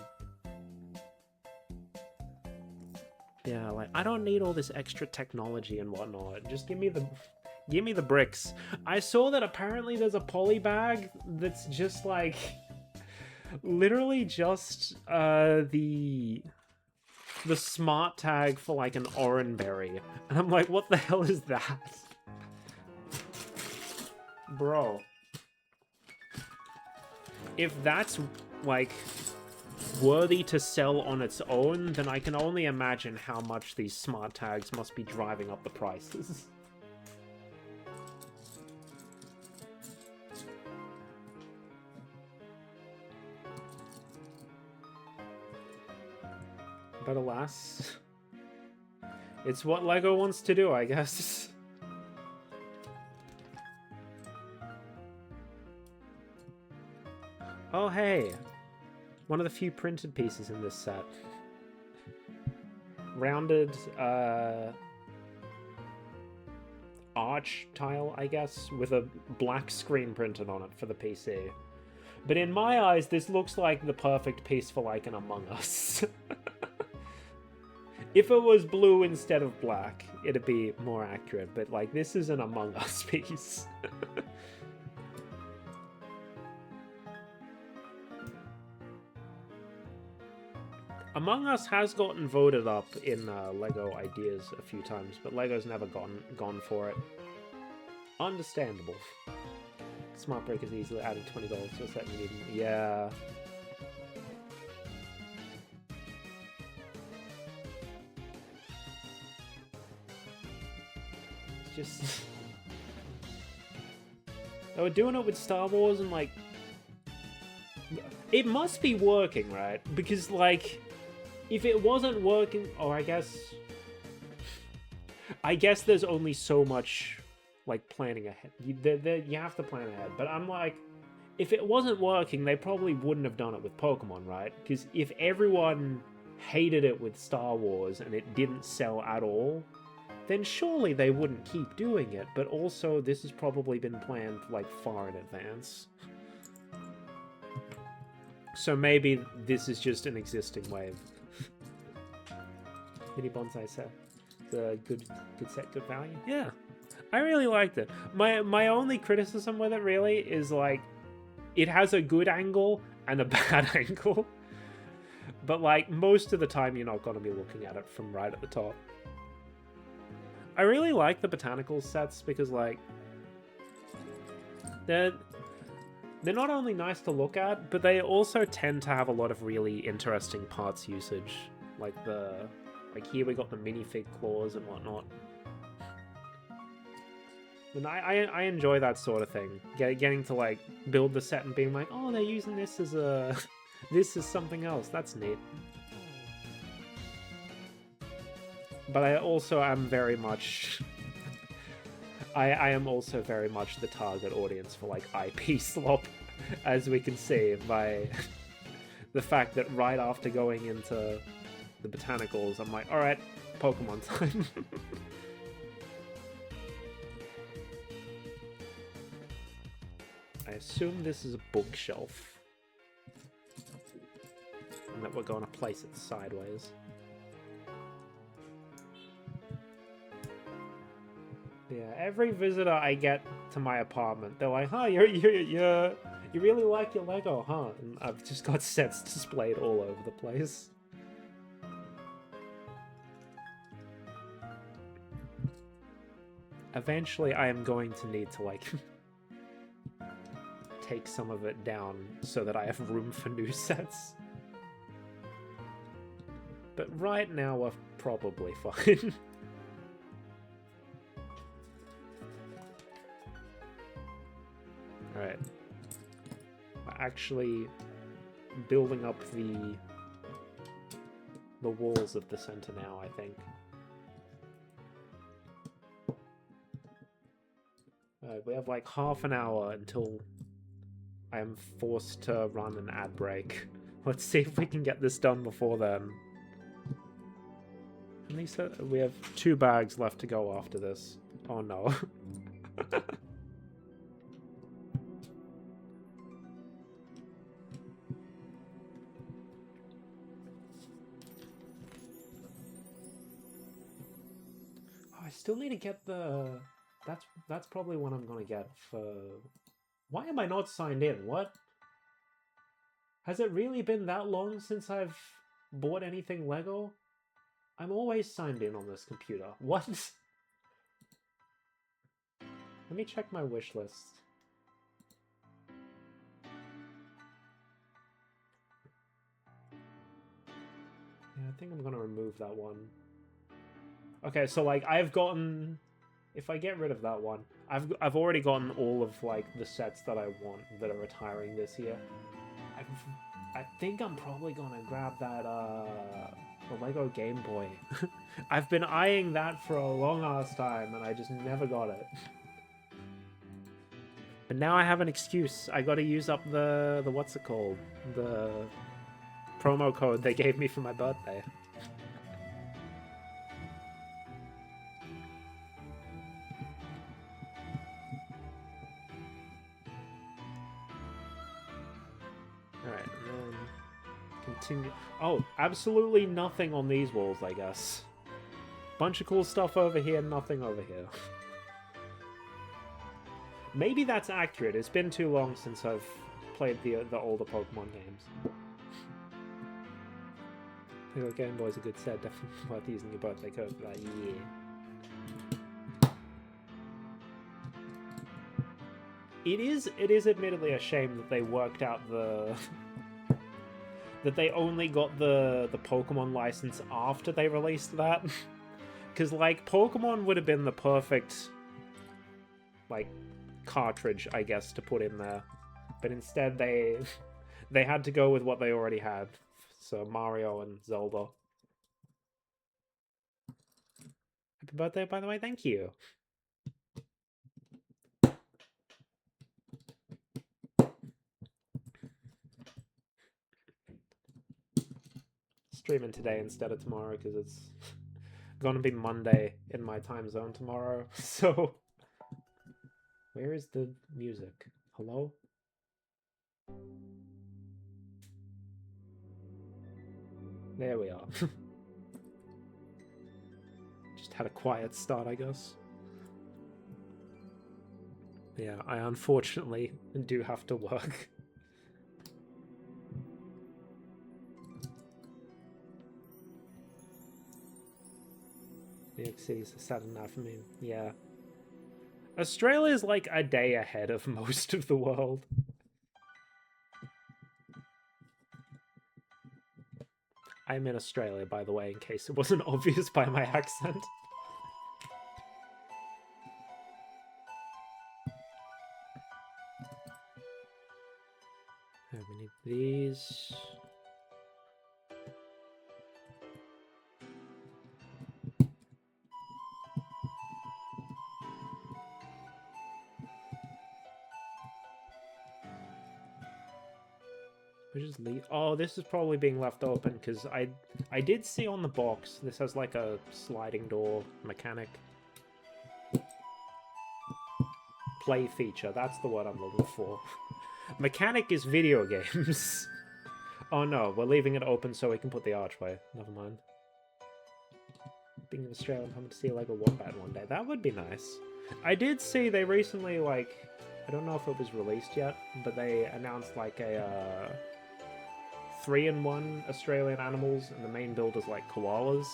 Yeah, like I don't need all this extra technology and whatnot. Just give me the bricks. I saw that apparently there's a poly bag that's just like literally just the smart tag for like an orange berry, and I'm like, what the hell is that? Bro, if that's like worthy to sell on its own, then I can only imagine how much these smart tags must be driving up the prices. But alas, it's what LEGO wants to do, I guess. Oh hey, one of the few printed pieces in this set. Rounded arch tile, I guess, with a black screen printed on it for the PC. But in my eyes, this looks like the perfect piece for like an Among Us. If it was blue instead of black, it'd be more accurate, but like this is an Among Us piece. Among Us has gotten voted up in LEGO Ideas a few times, but LEGO's never gone for it. Understandable. Smart Break is easily added $20 to a set you need. Yeah. Just they were doing it with Star Wars, and like it must be working, right? Because like if it wasn't working, or I guess there's only so much like planning ahead. You have to plan ahead, but I'm like, if it wasn't working, they probably wouldn't have done it with Pokemon, right? Because if everyone hated it with Star Wars and it didn't sell at all, then surely they wouldn't keep doing it. But also, this has probably been planned like far in advance. So maybe this is just an existing wave. Mini Bonsai set. It's a good set, good value. Yeah, I really liked it. My only criticism with it really is like, it has a good angle and a bad angle. But like, most of the time you're not going to be looking at it from right at the top. I really like the botanical sets because like they're not only nice to look at, but they also tend to have a lot of really interesting parts usage. Like here we got the minifig claws and whatnot. And I enjoy that sort of thing. Getting to like build the set and being like, oh, they're using this as a This is something else. That's neat. But I also am very much... I am also very much the target audience for, like, IP slop, as we can see by the fact that right after going into the botanicals, I'm like, alright, Pokemon time. I assume this is a bookshelf. And that we're going to place it sideways. Yeah, every visitor I get to my apartment, they're like, "Huh, you really like your Lego, huh?" And I've just got sets displayed all over the place. Eventually, I am going to need to, like, take some of it down so that I have room for new sets. But right now, we're probably fine. Alright. We're actually building up the walls of the center now, I think. We have like half an hour until I am forced to run an ad break. Let's see if we can get this done before then. At least we have 2 bags left to go after this. Oh no. I still need to get the... That's probably what I'm gonna get for... Why am I not signed in? What? Has it really been that long since I've bought anything Lego? I'm always signed in on this computer. What? Let me check my wish list. Yeah, I think I'm gonna remove that one. Okay, so like I've gotten... If I get rid of that one, I've already gotten all of like the sets that I want that are retiring this year. I think I'm probably gonna grab that the Lego Game Boy. I've been eyeing that for a long ass time and I just never got it. But now I have an excuse. I gotta use up the what's it called? The promo code they gave me for my birthday. Alright, and then continue. Oh, absolutely nothing on these walls, I guess. Bunch of cool stuff over here, nothing over here. Maybe that's accurate. It's been too long since I've played the older Pokemon games. The Game Boy's a good set, definitely worth using your birthday code for that, yeah. It is admittedly a shame that they worked out the... that they only got the Pokemon license after they released that. Because, like, Pokemon would have been the perfect, like, cartridge, I guess, to put in there. But instead they had to go with what they already had. So Mario and Zelda. Happy birthday, by the way, thank you. Streaming today instead of tomorrow because it's gonna be Monday in my time zone tomorrow. So where is the music? Hello? There we are. Just had a quiet start, I guess. Yeah, I unfortunately do have to work. New York City's a Saturday night for me. Yeah. Australia's like a day ahead of most of the world. I'm in Australia, by the way, in case it wasn't obvious by my accent. We need these. Which is the... Oh, this is probably being left open, because I did see on the box, this has like a sliding door mechanic. Play feature, that's the word I'm looking for. Mechanic is video games. Oh no, we're leaving it open so we can put the archway. Never mind. Being in Australia, I'm coming to see like a wombat one day. That would be nice. I did see they recently, like... I don't know if it was released yet, but they announced like a 3-in-1 Australian animals, and the main build is like koalas.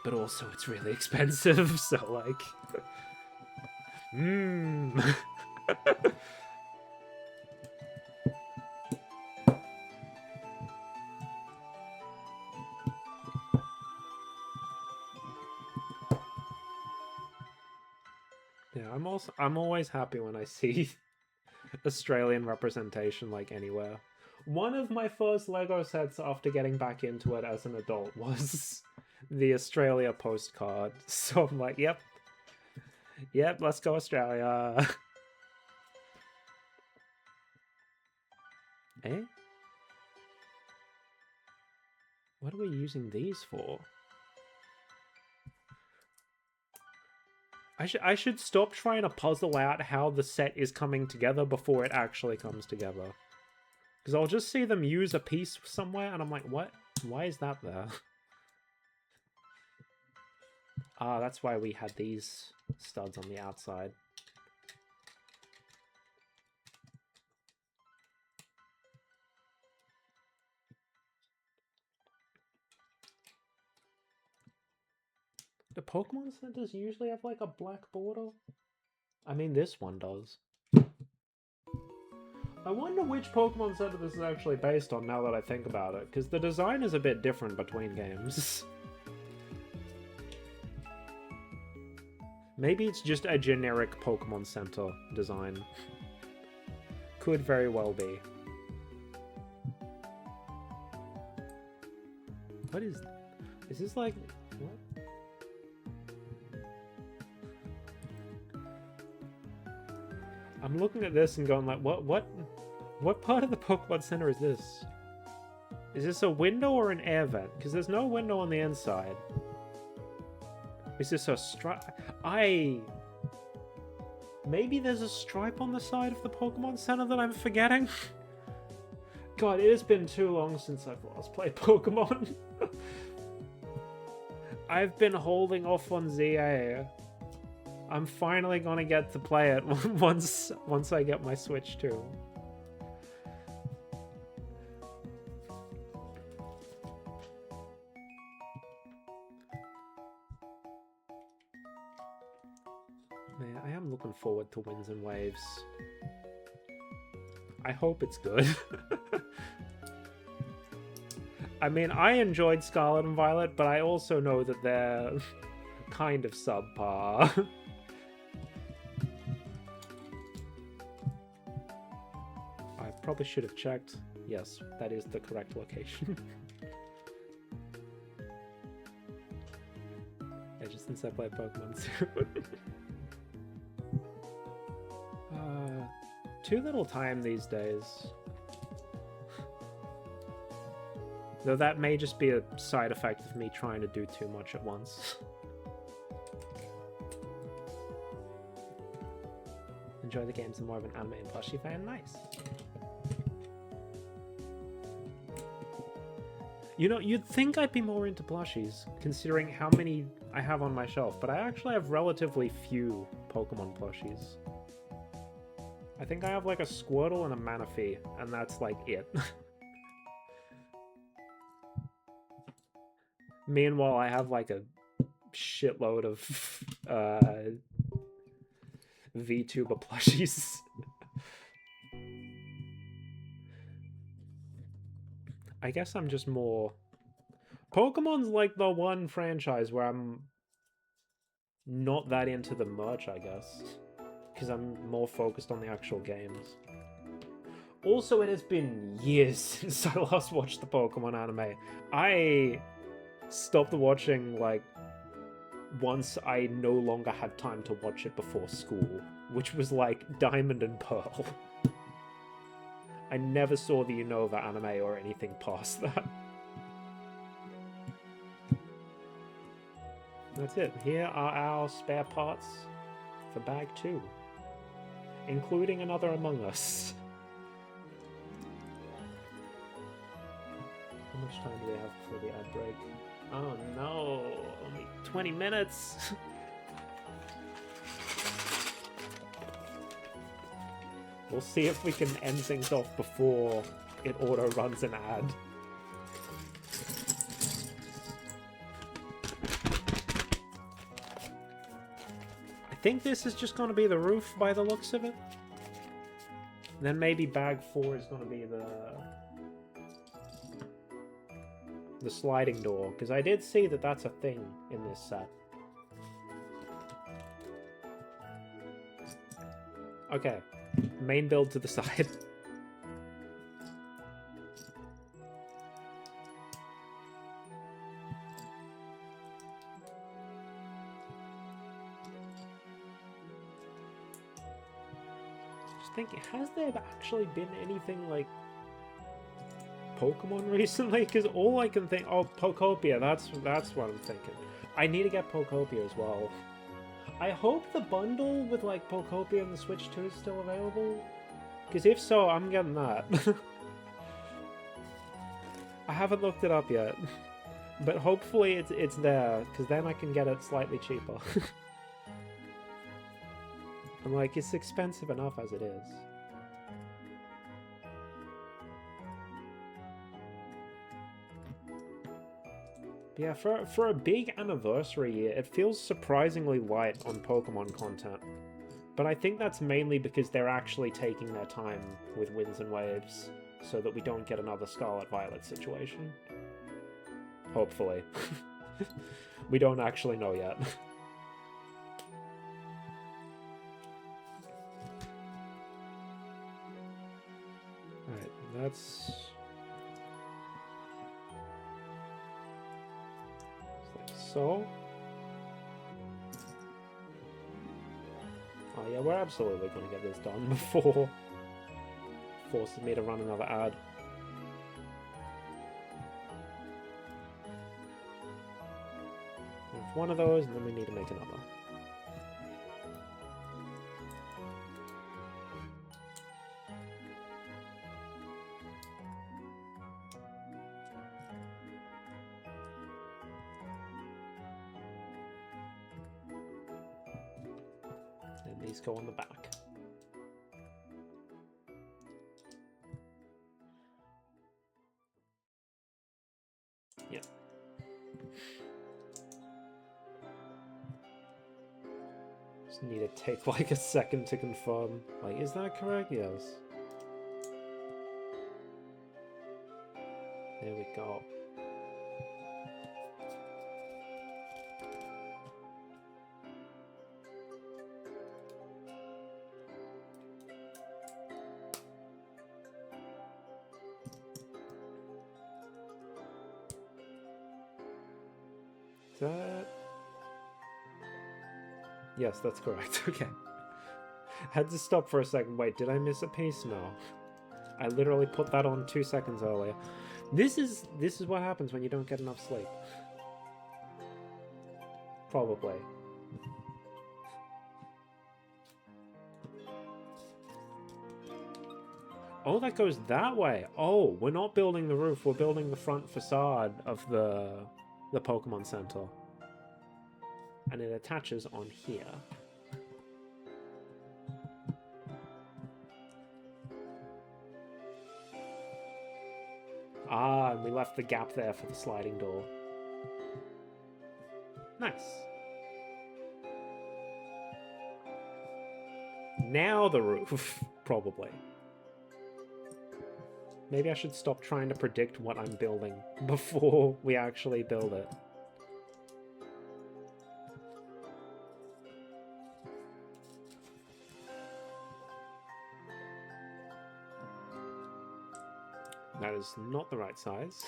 But also it's really expensive, so like... Yeah, I'm always happy when I see Australian representation like anywhere. One of my first Lego sets after getting back into it as an adult was the Australia postcard. So I'm like, yep, let's go Australia. Eh? What are we using these for? I should stop trying to puzzle out how the set is coming together before it actually comes together. Because I'll just see them use a piece somewhere, and I'm like, what? Why is that there? Ah, that's why we had these studs on the outside. Do Pokemon centers usually have like a black border? I mean, this one does. I wonder which Pokemon center this is actually based on now that I think about it, because the design is a bit different between games. Maybe it's just a generic Pokemon center design. Could very well be. What is... Is this like... What? I'm looking at this and going like, what part of the Pokemon Center is this? Is this a window or an air vent? Because there's no window on the inside. Is this a stripe? Maybe there's a stripe on the side of the Pokemon Center that I'm forgetting? God, it has been too long since I've last played Pokemon. I've been holding off on ZA. I'm finally gonna get to play it once I get my Switch too. Man, I am looking forward to Winds and Waves. I hope it's good. I mean, I enjoyed Scarlet and Violet, but I also know that they're kind of subpar. Probably should have checked. Yes, that is the correct location. Yeah, just since I play Pokemon too. Too little time these days. Though that may just be a side effect of me trying to do too much at once. Enjoy the games and more of an anime and plushie fan. Nice. You know, you'd think I'd be more into plushies, considering how many I have on my shelf, but I actually have relatively few Pokemon plushies. I think I have like a Squirtle and a Manaphy, and that's like it. Meanwhile, I have like a shitload of VTuber plushies. I guess I'm just more... Pokemon's like the one franchise where I'm not that into the merch, I guess. Because I'm more focused on the actual games. Also, it has been years since I last watched the Pokemon anime. I stopped watching, like, once I no longer had time to watch it before school. Which was, like, Diamond and Pearl. I never saw the Unova anime or anything past that. That's it. Here are our spare parts for bag 2. Including another Among Us. How much time do we have before the ad break? Oh no, only 20 minutes! We'll see if we can end things off before it auto-runs an ad. I think this is just going to be the roof by the looks of it. Then maybe bag 4 is going to be the sliding door, because I did see that that's a thing in this set. Okay, main build to the side. Just thinking, has there actually been anything like Pokemon recently? Because all I can think... Oh, Pokopia, that's what I'm thinking. I need to get Pokopia as well. I hope the bundle with, like, Pokopia and the Switch 2 is still available. Because if so, I'm getting that. I haven't looked it up yet. But hopefully it's there, because then I can get it slightly cheaper. And, like, it's expensive enough as it is. Yeah, for a big anniversary year, it feels surprisingly light on Pokemon content. But I think that's mainly because they're actually taking their time with Winds and Waves, so that we don't get another Scarlet Violet situation. Hopefully. We don't actually know yet. Alright, that's... So, oh yeah, we're absolutely going to get this done before forcing me to run another ad. We have one of those, and then we need to make another. These go on the back. Yep. Just need to take like a second to confirm. Like, is that correct? Yes. There we go. That... Yes, that's correct. Okay. Had to stop for a second. Wait, did I miss a piece? No. I literally put that on 2 seconds earlier. This is what happens when you don't get enough sleep. Probably. Oh, that goes that way. Oh, we're not building the roof. We're building the front facade of the Pokemon Center. And it attaches on here. Ah, and we left the gap there for the sliding door. Nice. Now the roof, probably. Maybe I should stop trying to predict what I'm building before we actually build it. That is not the right size.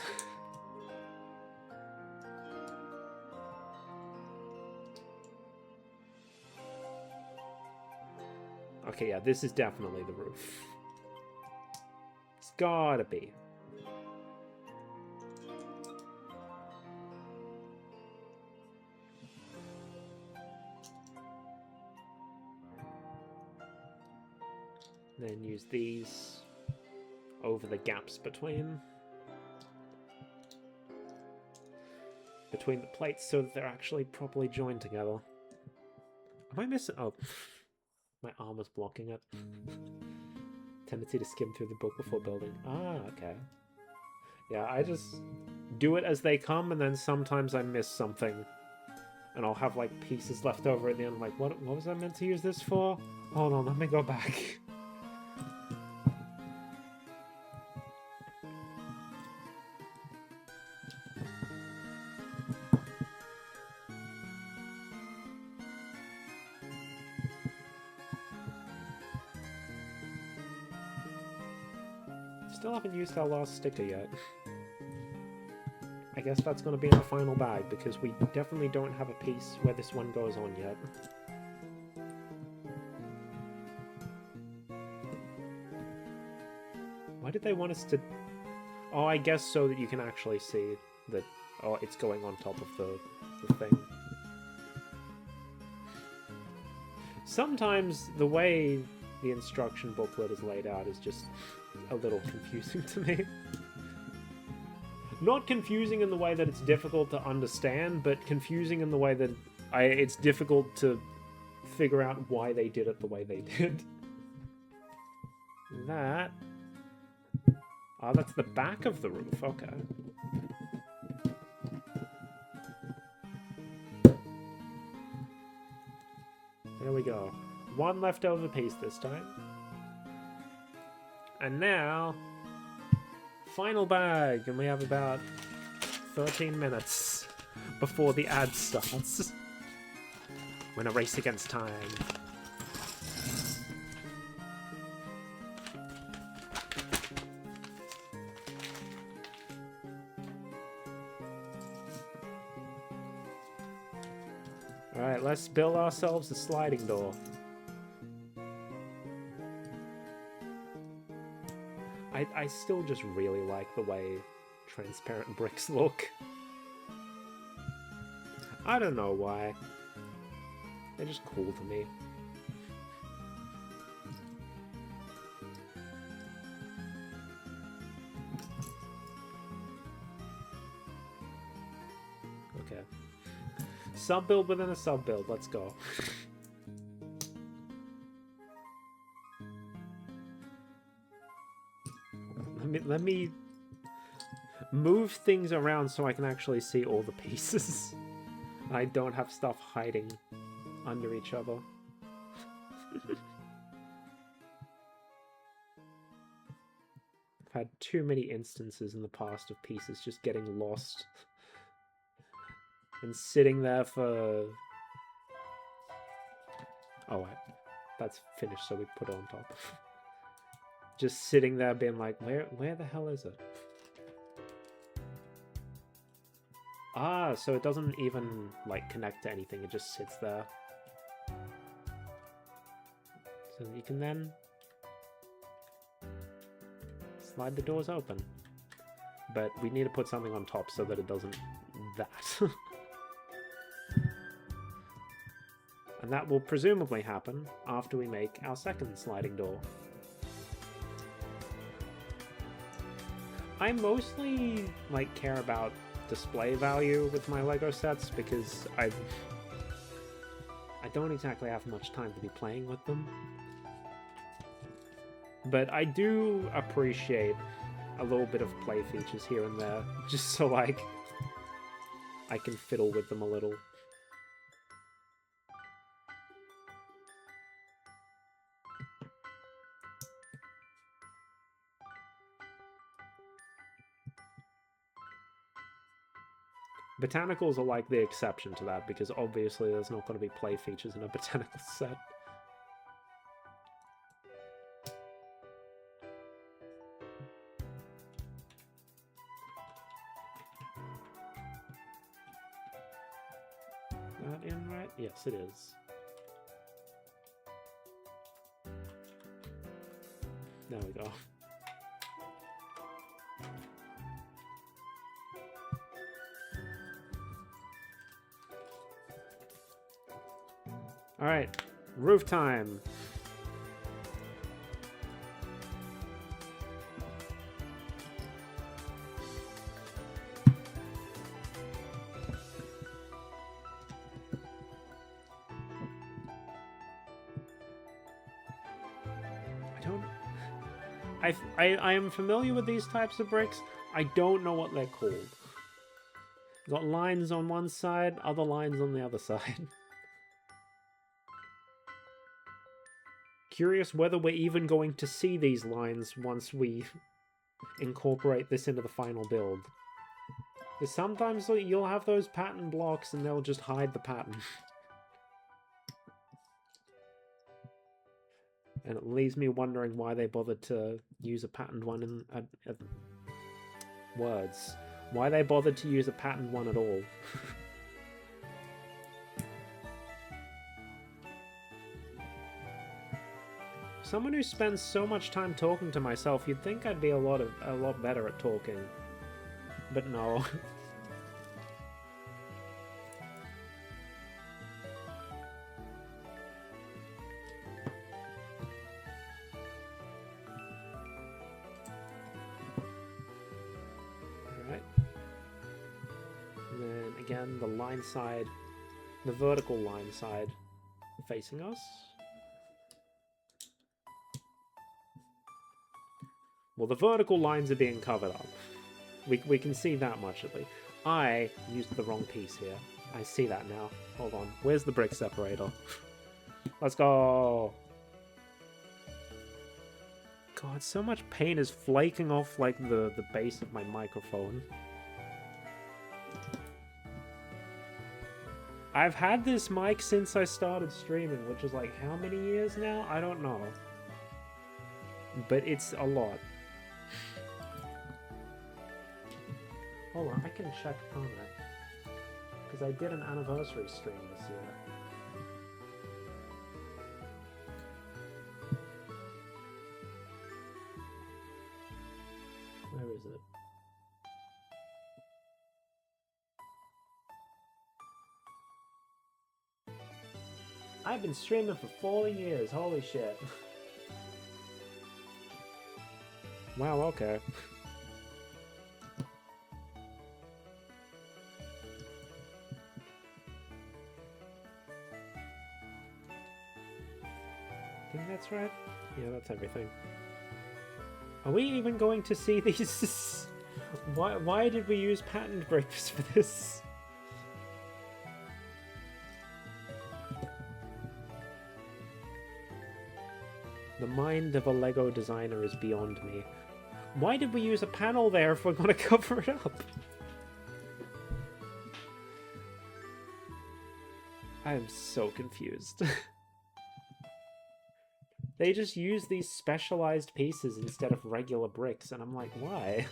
Okay, yeah, this is definitely the roof. gotta be. Then use these over the gaps between the plates so that they're actually properly joined together. Am I missing? Oh, my arm was blocking it. Tendency to skim through the book before building. Ah, okay. Yeah, I just do it as they come, and then sometimes I miss something. And I'll have, like, pieces left over at the end. I'm like, what was I meant to use this for? Hold on, let me go back. Still haven't used our last sticker yet. I guess that's going to be in the final bag, because we definitely don't have a piece where this one goes on yet. Why did they want us to... Oh, I guess so that you can actually see that... Oh, it's going on top of the thing. Sometimes the way the instruction booklet is laid out is just a little confusing to me. Not confusing in the way that it's difficult to understand, but confusing in the way that it's difficult to figure out why they did it the way they did. That... Oh, that's the back of the roof, okay. There we go. One leftover piece this time. And now... Final bag, and we have about 13 minutes before the ad starts. We're in a race against time. Alright, let's build ourselves a sliding door. I still just really like the way transparent bricks look. I don't know why. They're just cool to me. Okay. Sub-build within a sub-build, let's go. Let me move things around so I can actually see all the pieces. I don't have stuff hiding under each other. I've had too many instances in the past of pieces just getting lost and sitting there for... Oh wait, that's finished, so we put it on top. Just sitting there being like, where the hell is it? Ah, so it doesn't even, like, connect to anything, it just sits there. So you can then slide the doors open. But we need to put something on top so that it doesn't that. And that will presumably happen after we make our second sliding door. I mostly, like, care about display value with my LEGO sets because I don't exactly have much time to be playing with them. But I do appreciate a little bit of play features here and there, just so, like, I can fiddle with them a little. Botanicals are like the exception to that, because obviously there's not going to be play features in a botanical set. That in right? Yes, it is. There we go. Alright, roof time. I am familiar with these types of bricks. I don't know what they're called. Got lines on one side, other lines on the other side. Curious whether we're even going to see these lines once we incorporate this into the final build. Because sometimes you'll have those pattern blocks and they'll just hide the pattern. And it leaves me wondering why they bothered to use a patterned one in words. Why they bothered to use a patterned one at all. Someone who spends so much time talking to myself, you'd think I'd be a lot better at talking. But no. Again, the line side, the vertical line side facing us. Well, the vertical lines are being covered up. We can see that much at least. I used the wrong piece here. I see that now. Hold on. Where's the brick separator? Let's go! God, so much paint is flaking off like the base of my microphone. I've had this mic since I started streaming, which is like how many years now? I don't know. But it's a lot. Hold on, I can check on that. Because I did an anniversary stream this year. Where is it? I've been streaming for 4 years, holy shit. Wow, okay. I think that's right. Yeah, that's everything. Are we even going to see these? Why did we use patterned bricks for this? The mind of a Lego designer is beyond me. Why did we use a panel there if we're going to cover it up? I am so confused. They just use these specialized pieces instead of regular bricks, and I'm like, why?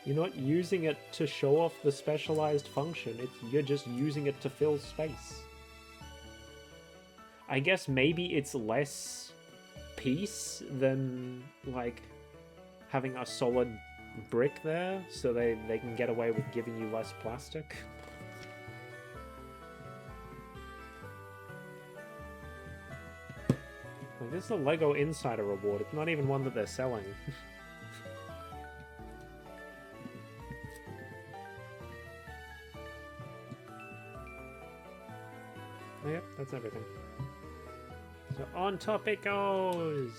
You're not using it to show off the specialized function, you're just using it to fill space. I guess maybe it's less piece than, like, having a solid brick there, so they can get away with giving you less plastic. Like, this is a Lego Insider Award. It's not even one that they're selling. Oh, yep, that's everything. So on top it goes!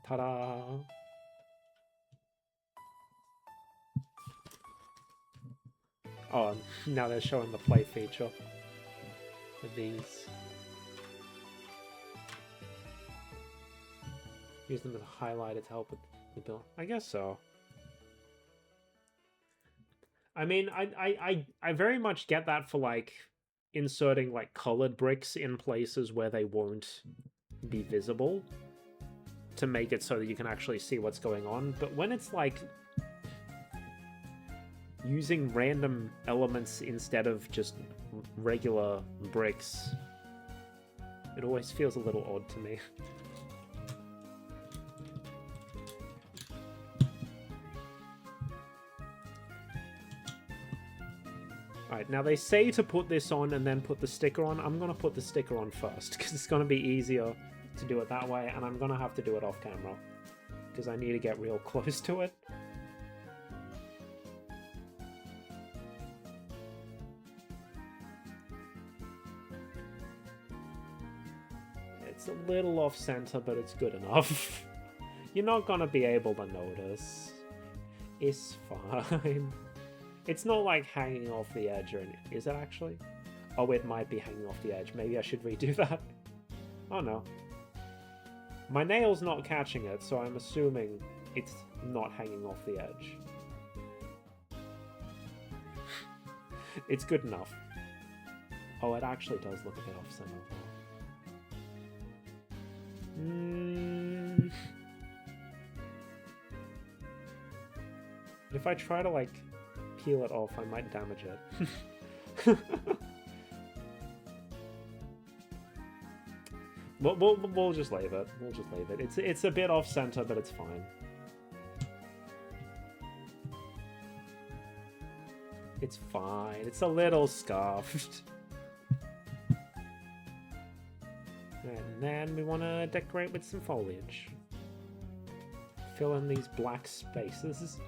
Ta-da! Oh, now they're showing the play feature with these. Use them as a highlighter to help with the build. I guess so. I mean, I very much get that for, like, inserting, like, colored bricks in places where they won't be visible to make it so that you can actually see what's going on. But when it's, like, using random elements instead of just regular bricks, it always feels a little odd to me. Alright, now they say to put this on and then put the sticker on. I'm going to put the sticker on first, because it's going to be easier to do it that way, and I'm going to have to do it off camera, because I need to get real close to it. It's a little off-center, but it's good enough. You're not going to be able to notice. It's fine. It's not like hanging off the edge or anything. Is it actually? Oh, it might be hanging off the edge. Maybe I should redo that. Oh no. My nail's not catching it, so I'm assuming it's not hanging off the edge. It's good enough. Oh, it actually does look a bit off-center. But if I try to, like, peel it off, I might damage it. We'll just leave it. We'll just leave it. It's a bit off-center, but it's fine. It's fine. It's a little scuffed. And then we want to decorate with some foliage. Fill in these black spaces.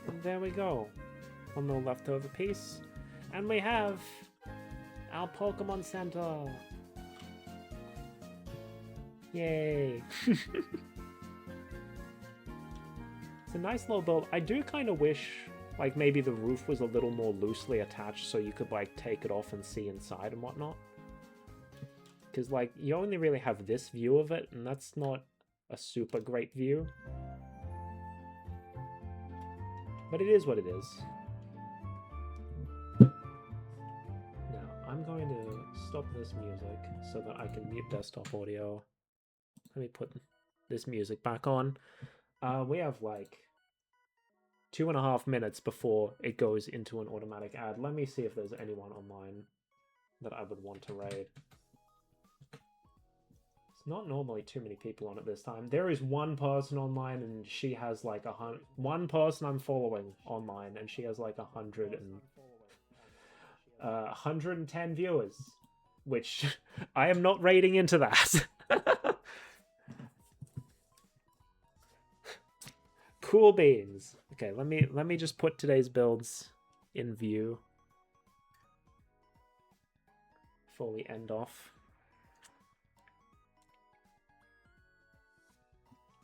And there we go. One more leftover piece. And we have our Pokemon Center. Yay! It's a nice little build. I do kind of wish, like, maybe the roof was a little more loosely attached so you could, like, take it off and see inside and whatnot. Because, like, you only really have this view of it, and that's not a super great view. But it is what it is. Now, I'm going to stop this music so that I can mute desktop audio. Let me put this music back on. We have like 2.5 minutes before it goes into an automatic ad. Let me see if there's anyone online that I would want to raid. It's not normally too many people on at this time. There is one person online, and she has like one person I'm following online, and she has like 110 viewers, which I am not raiding into that. Cool beans. Okay, let me just put today's builds in view before we end off.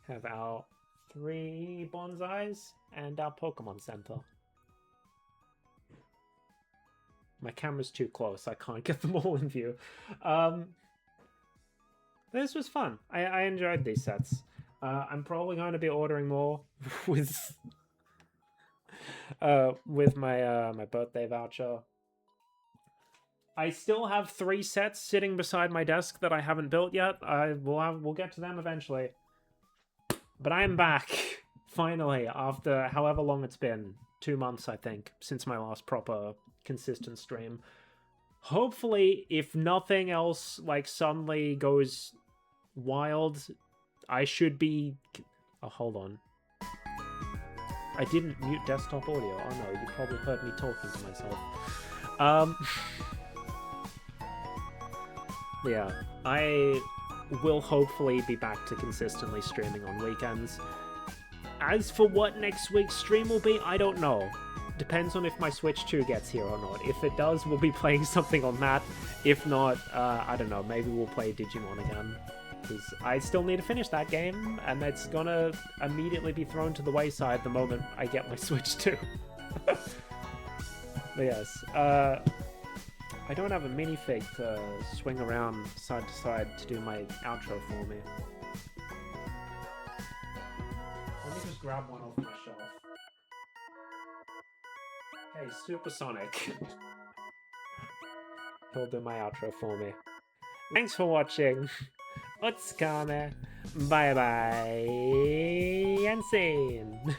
Have our 3 bonsais and our Pokemon Center. My camera's too close, I can't get them all in view. This was fun. I enjoyed these sets. I'm probably going to be ordering more with my my birthday voucher. I still have 3 sets sitting beside my desk that I haven't built yet. We'll get to them eventually. But I am back finally after however long it's been, 2 months I think, since my last proper consistent stream. Hopefully, if nothing else like suddenly goes wild, I should be... Oh, hold on. I didn't mute desktop audio. Oh no, you probably heard me talking to myself. Yeah, I will hopefully be back to consistently streaming on weekends. As for what next week's stream will be, I don't know. Depends on if my Switch 2 gets here or not. If it does, we'll be playing something on that. If not, I don't know, maybe we'll play Digimon again. Because I still need to finish that game, and that's gonna immediately be thrown to the wayside the moment I get my Switch 2. But yes, I don't have a minifig to swing around side to side to do my outro for me. Let me just grab one off my shelf. Hey, Supersonic. He'll do my outro for me. Thanks for watching. Otsukame. Bye bye. And scene.